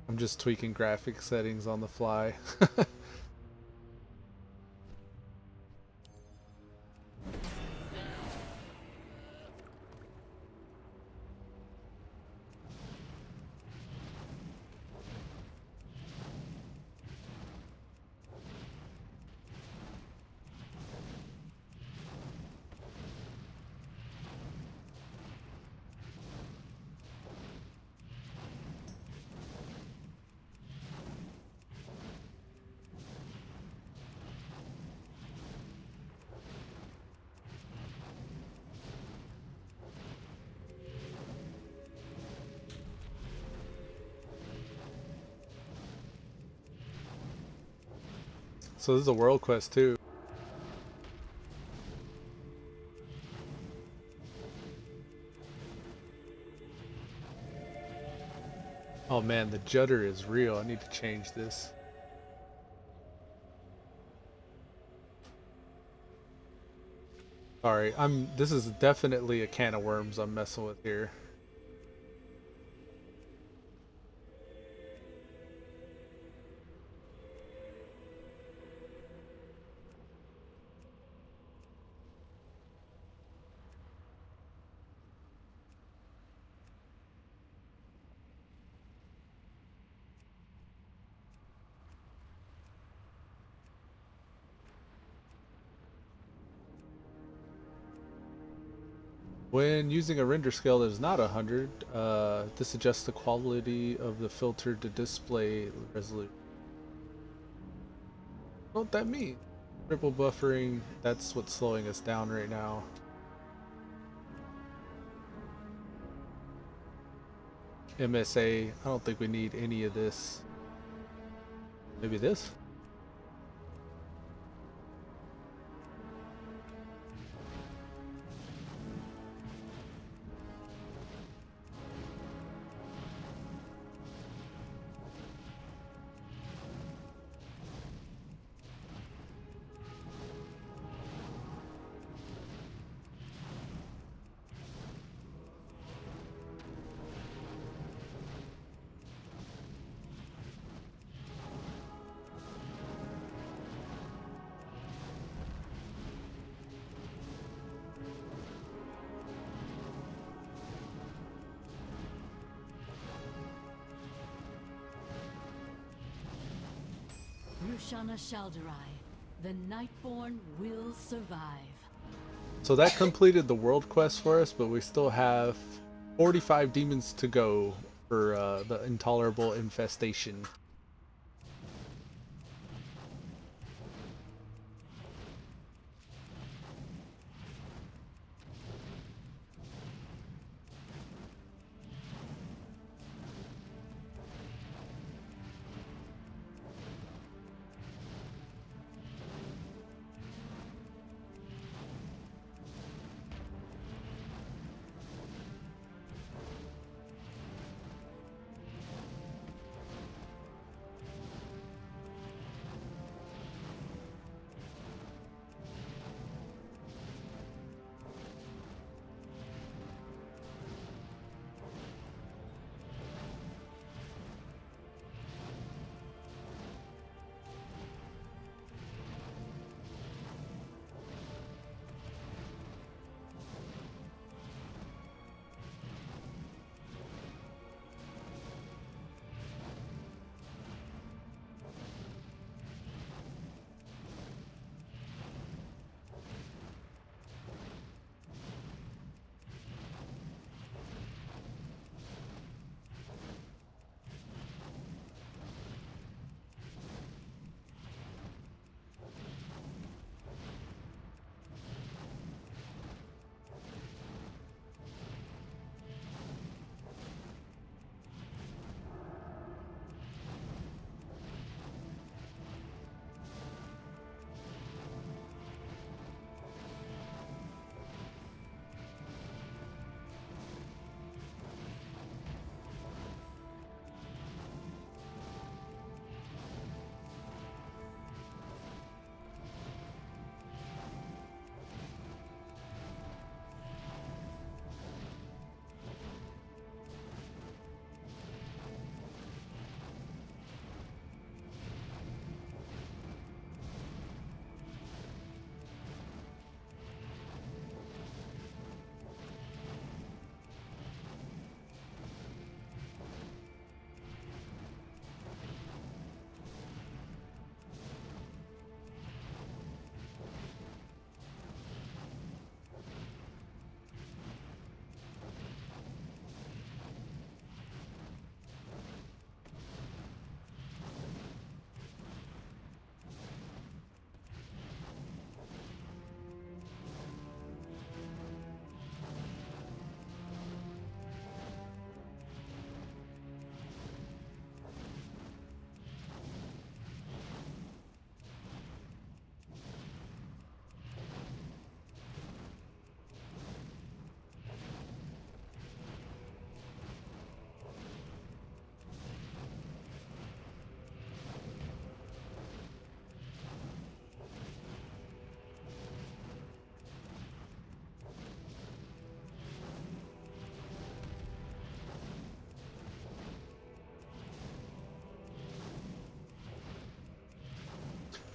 I'm just tweaking graphic settings on the fly. So this is a world quest too. Oh man, the judder is real. I need to change this. Sorry, this is definitely a can of worms I'm messing with here. When using a render scale that is not 100, this adjusts the quality of the filter to display resolution. What that mean? Triple buffering, that's what's slowing us down right now. MSA, I don't think we need any of this. Maybe this? Rushana Shaldarai, the Nightborn will survive. So that completed the world quest for us, but we still have 45 demons to go for the intolerable infestation.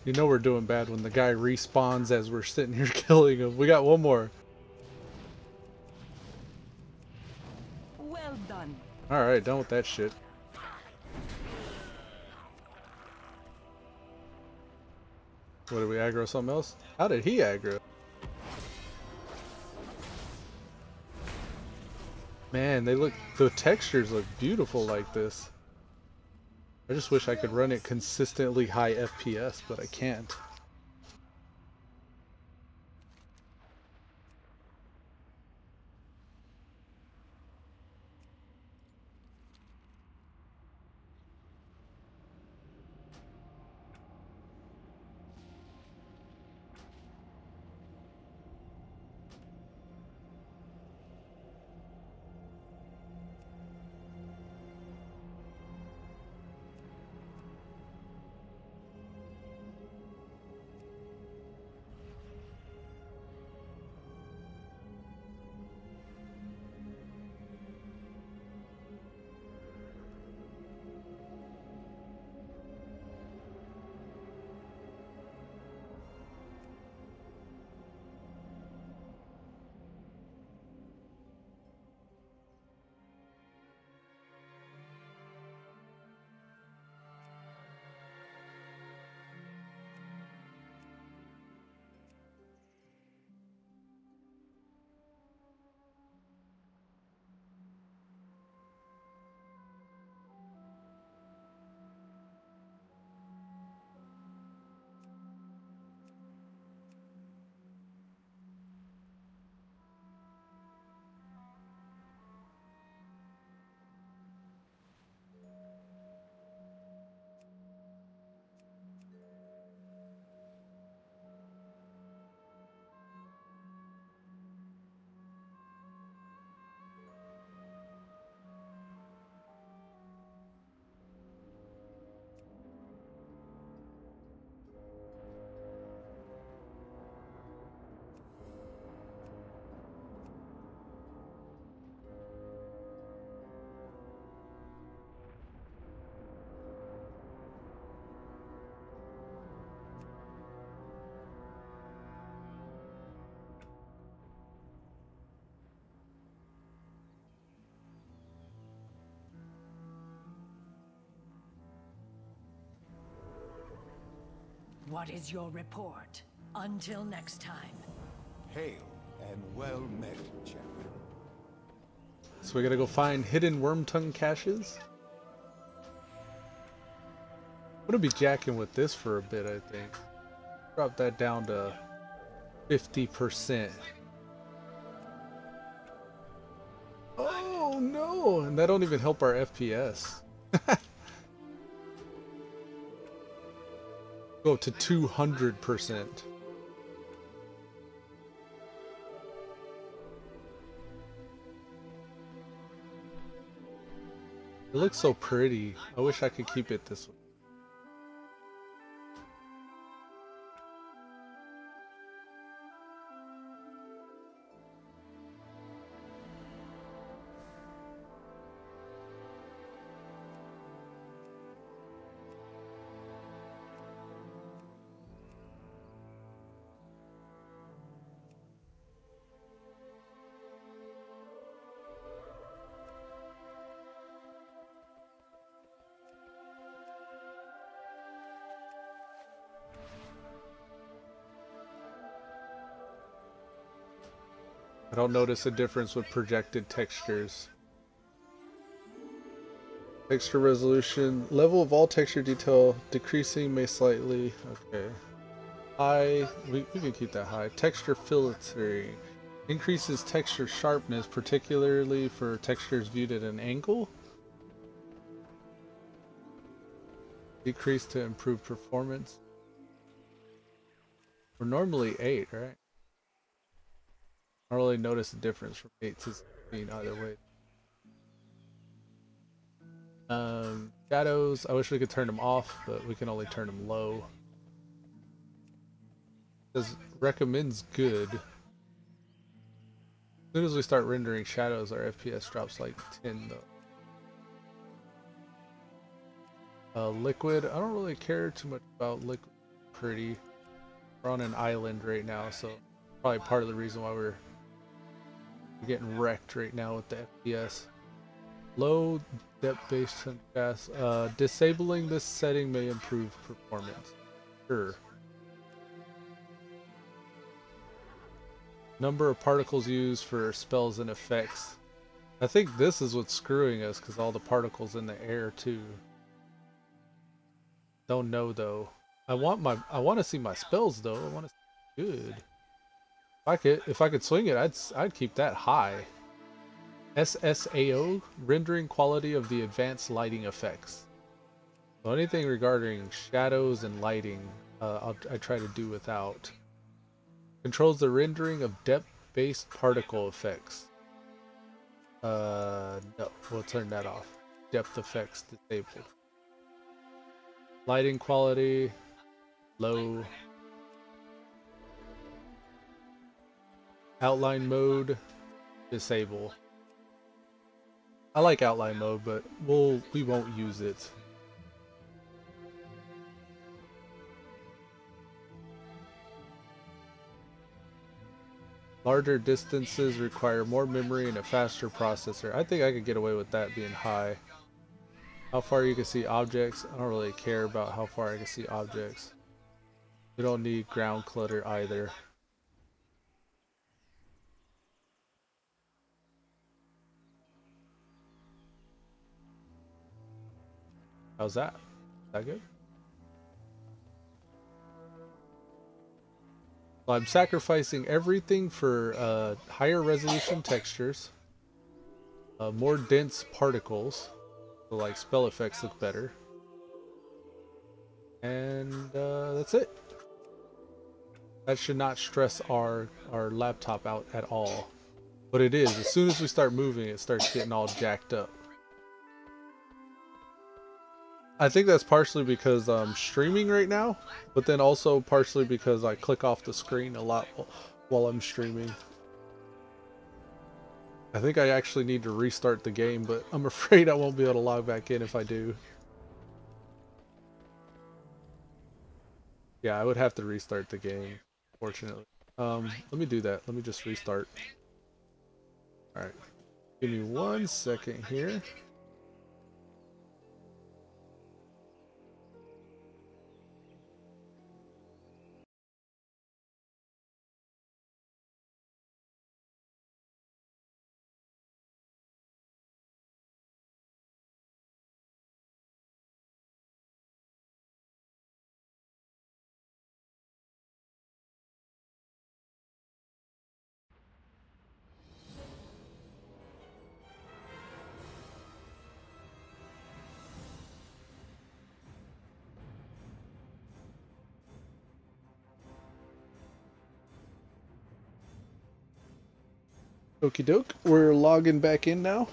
You know we're doing bad when the guy respawns as we're sitting here killing him. We got one more. Well done. Alright, done with that shit. What, did we aggro something else? How did he aggro? Man, the textures look beautiful like this. I just wish I could run it consistently high FPS, but I can't. What is your report? Until next time. Hail and well met, champion. So we gotta go find hidden worm-tongue caches? I'm gonna be jacking with this for a bit, I think. Drop that down to 50%. Oh no! And that don't even help our FPS. Go to 200%. It looks so pretty. I wish I could keep it this way. I don't notice a difference with projected textures. Texture resolution. Level of all texture detail decreasing may slightly. Okay. We can keep that high. Texture filtering. Increases texture sharpness, particularly for textures viewed at an angle. Decrease to improve performance. We're normally 8, right? I don't really notice a difference from 8 to 16 either way. Shadows, I wish we could turn them off, but we can only turn them low. Says recommends good. As soon as we start rendering shadows, our FPS drops like 10 though. Liquid, I don't really care too much about liquid. pretty. We're on an island right now, so probably part of the reason why we're getting wrecked right now with the FPS. Low depth-based gas. Disabling this setting may improve performance. Sure. Number of particles used for spells and effects. I think this is what's screwing us, because all the particles in the air too. Don't know though. I want to see my spells though. I want to see good. If I could swing it, I'd keep that high. SSAO, rendering quality of the advanced lighting effects. So anything regarding shadows and lighting, I try to do without. Controls the rendering of depth-based particle effects. No, we'll turn that off. Depth effects disabled. Lighting quality, low. Outline mode, disable. I like outline mode, but we won't use it. Larger distances require more memory and a faster processor. I think I could get away with that being high. How far you can see objects. I don't really care about how far I can see objects. We don't need ground clutter either. How's that? Is that good? Well, I'm sacrificing everything for higher resolution textures, more dense particles, so like spell effects look better, and that's it. That should not stress our laptop out at all, but it is. As soon as we start moving, it starts getting all jacked up. I think that's partially because I'm streaming right now, but then also partially because I click off the screen a lot while I'm streaming. I think I actually need to restart the game, but I'm afraid I won't be able to log back in if I do. Yeah, I would have to restart the game, fortunately. Let me do that. Let me just restart. Alright. Give me 1 second here. Okie doke, we're logging back in now.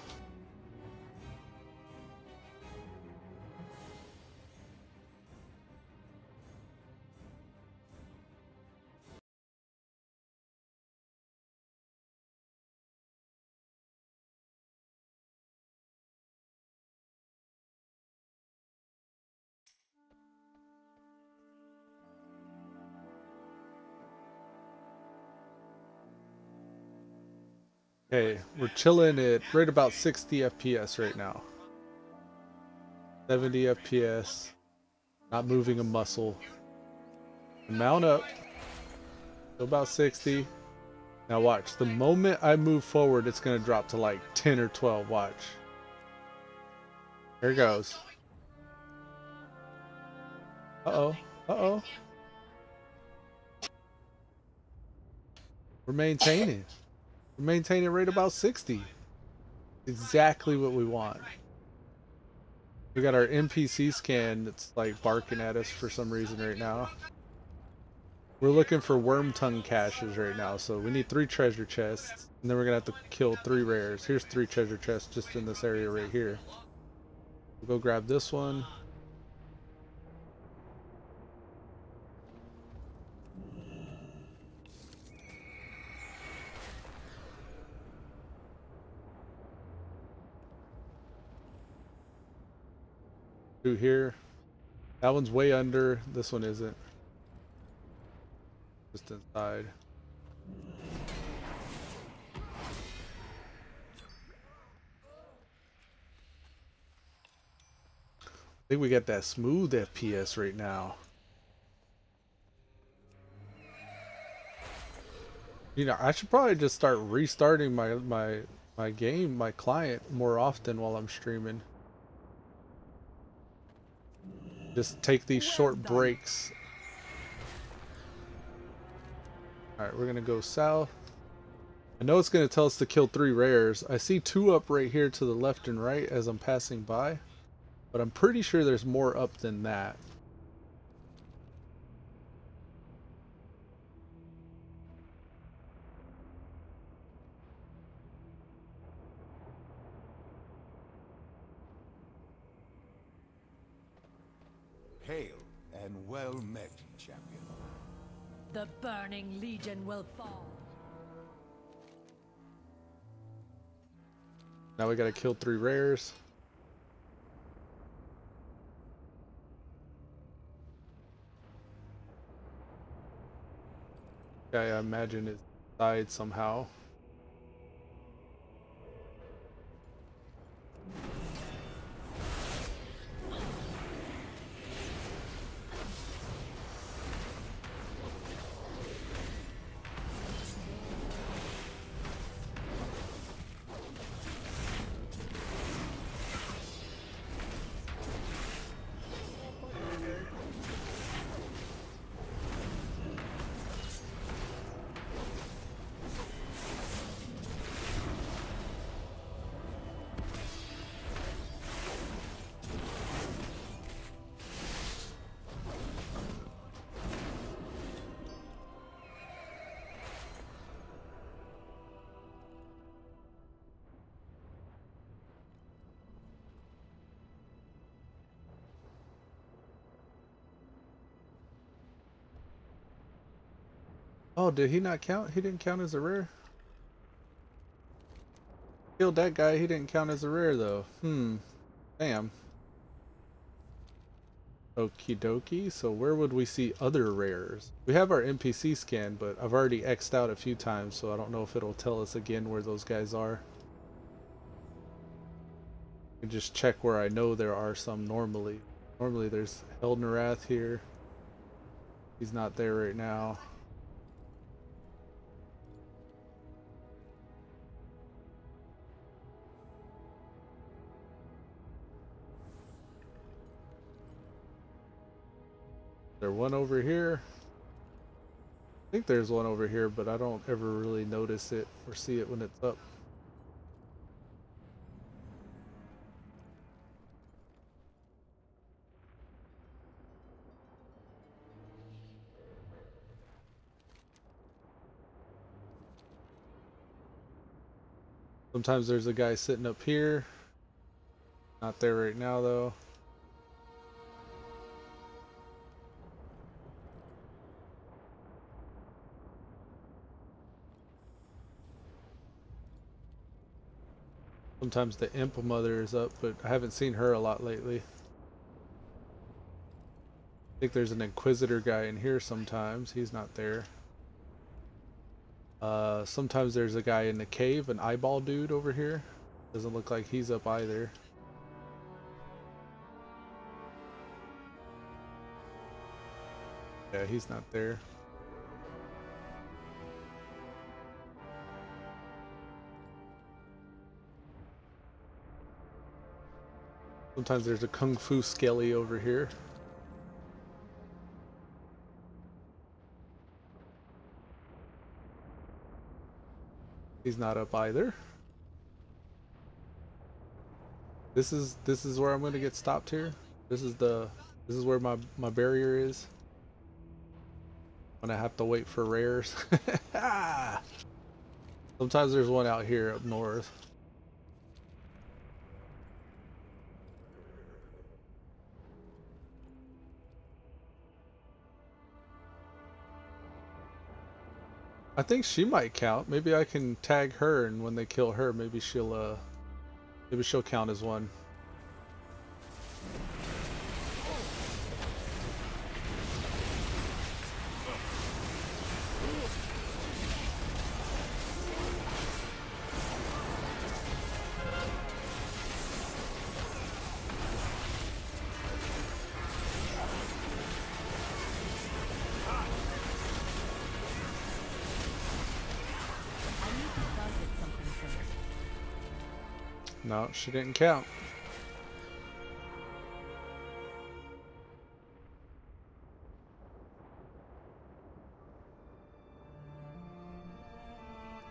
Okay, we're chilling at right about 60 FPS right now. 70 FPS. Not moving a muscle. Mount up. So about 60. Now watch. The moment I move forward, it's going to drop to like 10 or 12. Watch. Here it goes. Uh-oh. Uh-oh. We're maintaining. We're maintaining right about 60. Exactly what we want. We got our NPC scan that's like barking at us for some reason right now. We're looking for worm tongue caches right now, so we need 3 treasure chests, and then we're gonna have to kill 3 rares. Here's 3 treasure chests just in this area right here. We'll go grab this one. Through here. That one's way under. This one isn't. Just inside. I think we got that smooth FPS right now. You know, I should probably just start restarting my game, my client more often while I'm streaming. Just take these short breaks. Alright, we're gonna go south. I know it's gonna tell us to kill 3 rares. I see 2 up right here to the left and right as I'm passing by. But I'm pretty sure there's more up than that. Hail and well met, champion. The Burning Legion will fall. Now we gotta kill 3 rares. Guy, I imagine it died somehow. Oh, did he not count? He didn't count as a rare? Killed that guy, he didn't count as a rare though. Damn. Okie dokie, so where would we see other rares? We have our NPC scan, but I've already X'd out a few times, so I don't know if it'll tell us again where those guys are. I can just check where I know there are some normally. Normally there's Eldnarath here. He's not there right now. There's one over here. I think there's one over here, but I don't ever really notice it or see it when it's up. Sometimes there's a guy sitting up here. Not there right now though. Sometimes the Imp Mother is up, but I haven't seen her a lot lately. I think there's an Inquisitor guy in here sometimes. He's not there. Sometimes there's a guy in the cave, an eyeball dude over here. Doesn't look like he's up either. Yeah, he's not there. Sometimes there's a Kung Fu Skelly over here. He's not up either. This is where I'm going to get stopped here. This is where my barrier is. When I have to wait for rares. Sometimes there's one out here up north. I think she might count. Maybe I can tag her, and when they kill her, maybe she'll count as one. No, she didn't count.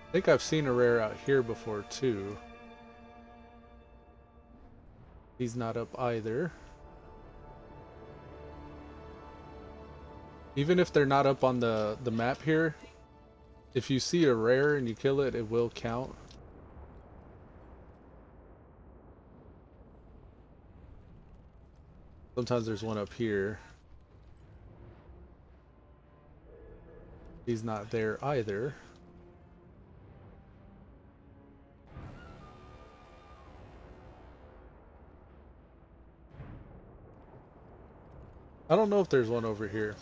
I think I've seen a rare out here before too. He's not up either. Even if they're not up on the map here, if you see a rare and you kill it, it will count. Sometimes there's one up here. He's not there either. I don't know if there's one over here.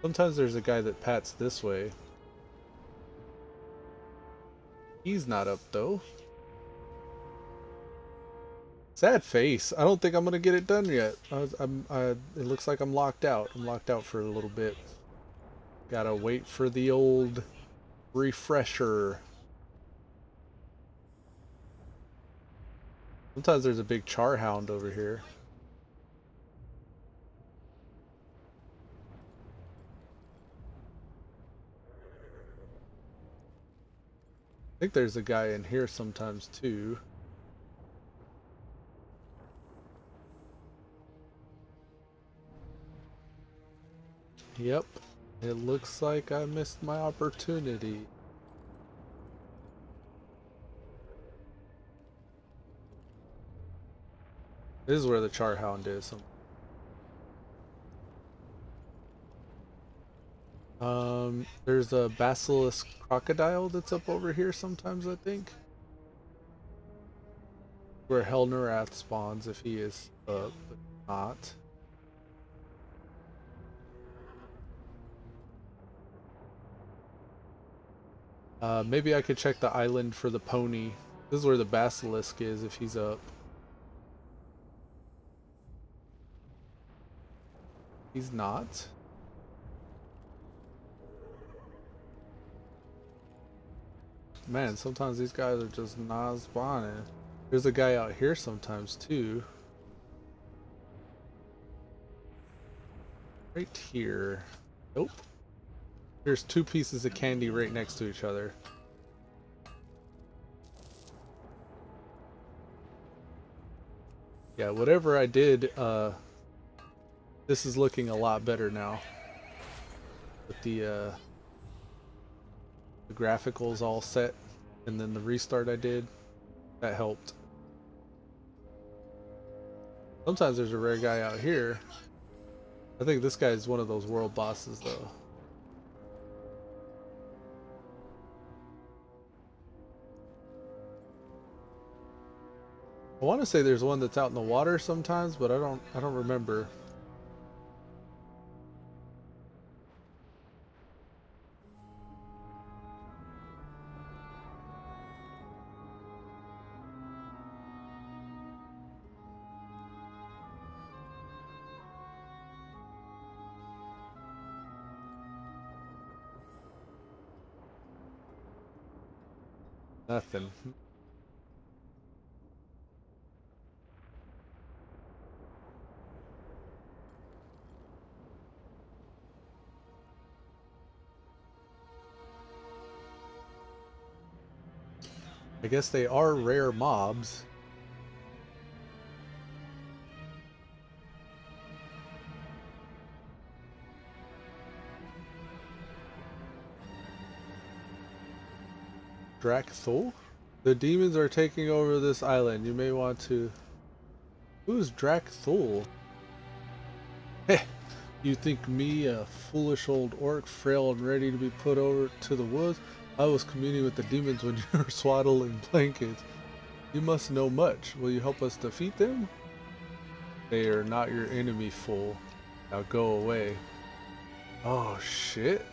Sometimes there's a guy that pats this way. He's not up though. Sad face. I don't think I'm gonna get it done yet. It looks like I'm locked out. I'm locked out for a little bit. Gotta wait for the old refresher. Sometimes there's a big charhound over here. I think there's a guy in here sometimes too. Yep, it looks like I missed my opportunity. This is where the charhound is. There's a basilisk crocodile that's up over here sometimes, I think. Where Helnerath spawns if he is up, but not. Maybe I could check the island for the pony. This is where the basilisk is if he's up. He's not. Man, sometimes these guys are just not spawning. There's a guy out here sometimes too. Right here. Nope. There's two pieces of candy right next to each other. Yeah, whatever I did, this is looking a lot better now. With the graphics all set, and then the restart I did, that helped. Sometimes there's a rare guy out here. I think this guy is one of those world bosses though. I want to say there's one that's out in the water sometimes, but I don't remember. Nothing. I guess they are rare mobs. Drakthul? The demons are taking over this island. You may want to... Who's Drakthul? Heh! You think me, a foolish old orc, frail and ready to be put over to the woods? I was communing with the demons when you were swaddling blankets. You must know much. Will you help us defeat them? They are not your enemy, fool. Now go away. Oh, shit.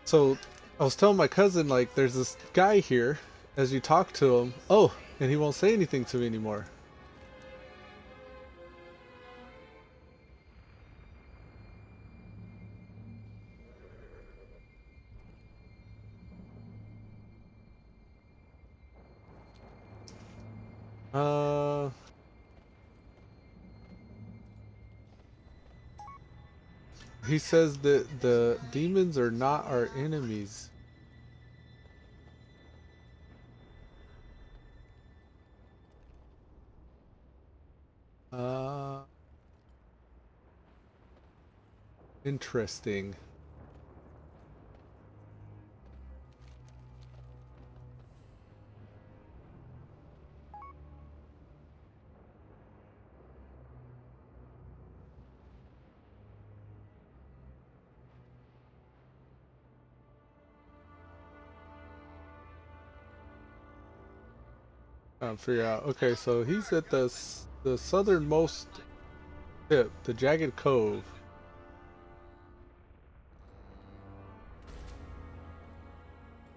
So I was telling my cousin, like, there's this guy here, as you talk to him, oh, and he won't say anything to me anymore. He says that the demons are not our enemies. Interesting. Figure out. Okay, so he's at the southernmost tip, the Jagged Cove.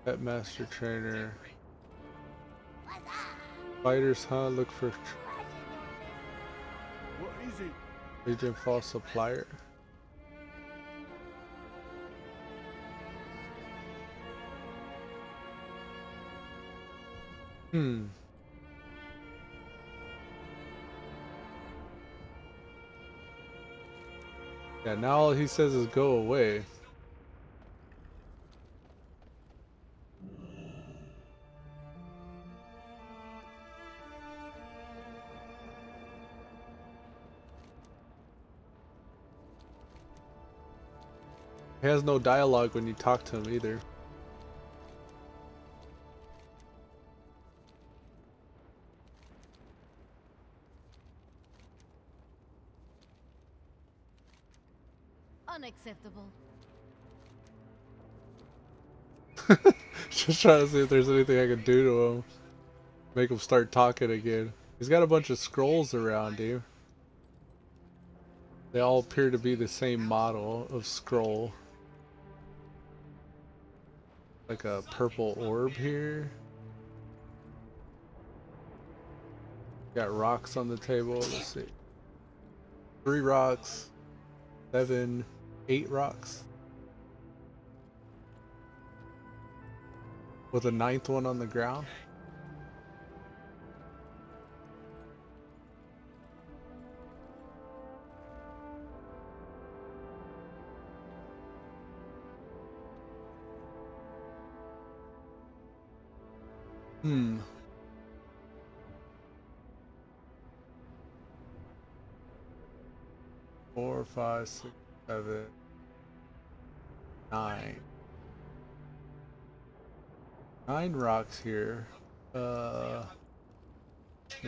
Pet Master Trainer. Fighters, huh? Look for What is it? Legion Fall Supplier. Yeah, now all he says is go away. He has no dialogue when you talk to him either. Unacceptable. Just trying to see if there's anything I can do to him. Make him start talking again. He's got a bunch of scrolls around him. They all appear to be the same model of scroll. Like a purple orb here. Got rocks on the table. Let's see. 3 rocks. 7, 8 rocks. With a 9th one on the ground. Four, 5, 6, 7, 9. 9 rocks here. We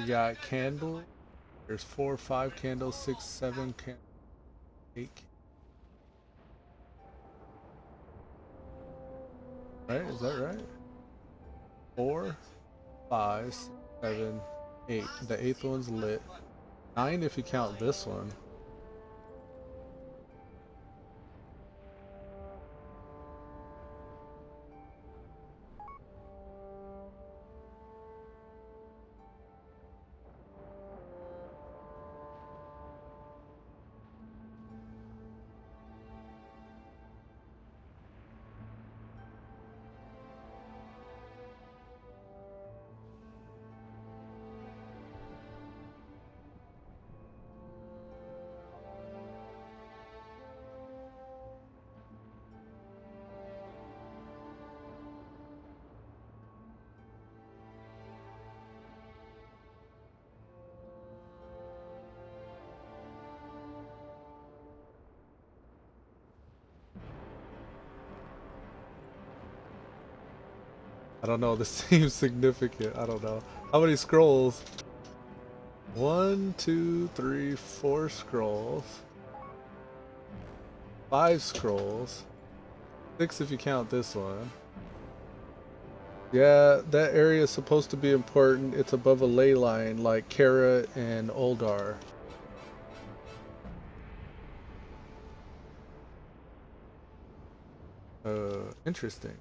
got candle. There's 4, 5 candles, 6, 7 candles, 8. Right? Is that right? 4, 5, 6, 7, 8. The 8th one's lit. 9 if you count this one. I don't know, this seems significant. I don't know. How many scrolls? 1, 2, 3, 4 scrolls. 5 scrolls. 6 if you count this one. Yeah, that area is supposed to be important. It's above a ley line like Kara and Uldar. Interesting.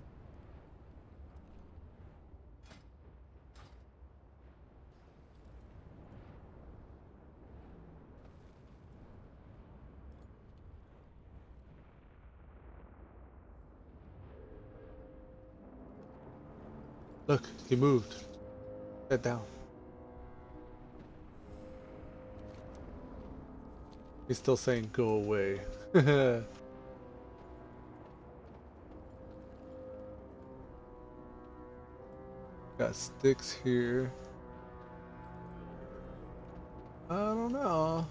Look, he moved. Sit down. He's still saying go away. Got sticks here. I don't know.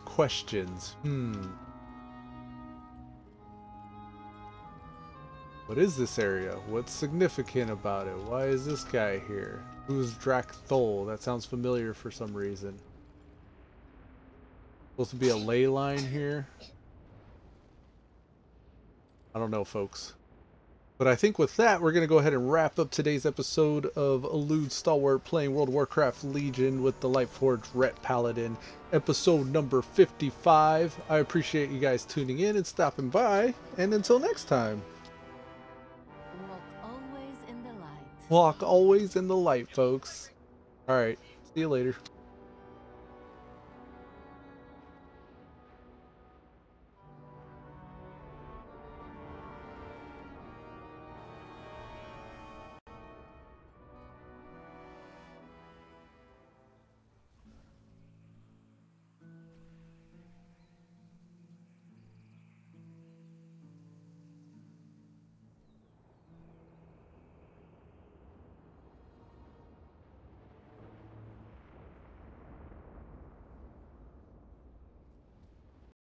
Questions. What is this area? What's significant about it? Why is this guy here? Who's Thol? That sounds familiar for some reason. Supposed to be a ley line here? I don't know, folks. But I think with that, we're going to go ahead and wrap up today's episode of Elude Stalwart playing World of Warcraft Legion with the Lightforged Ret Paladin. Episode number 55. I appreciate you guys tuning in and stopping by. And until next time. Walk always in the light. Walk always in the light, folks. Alright, see you later.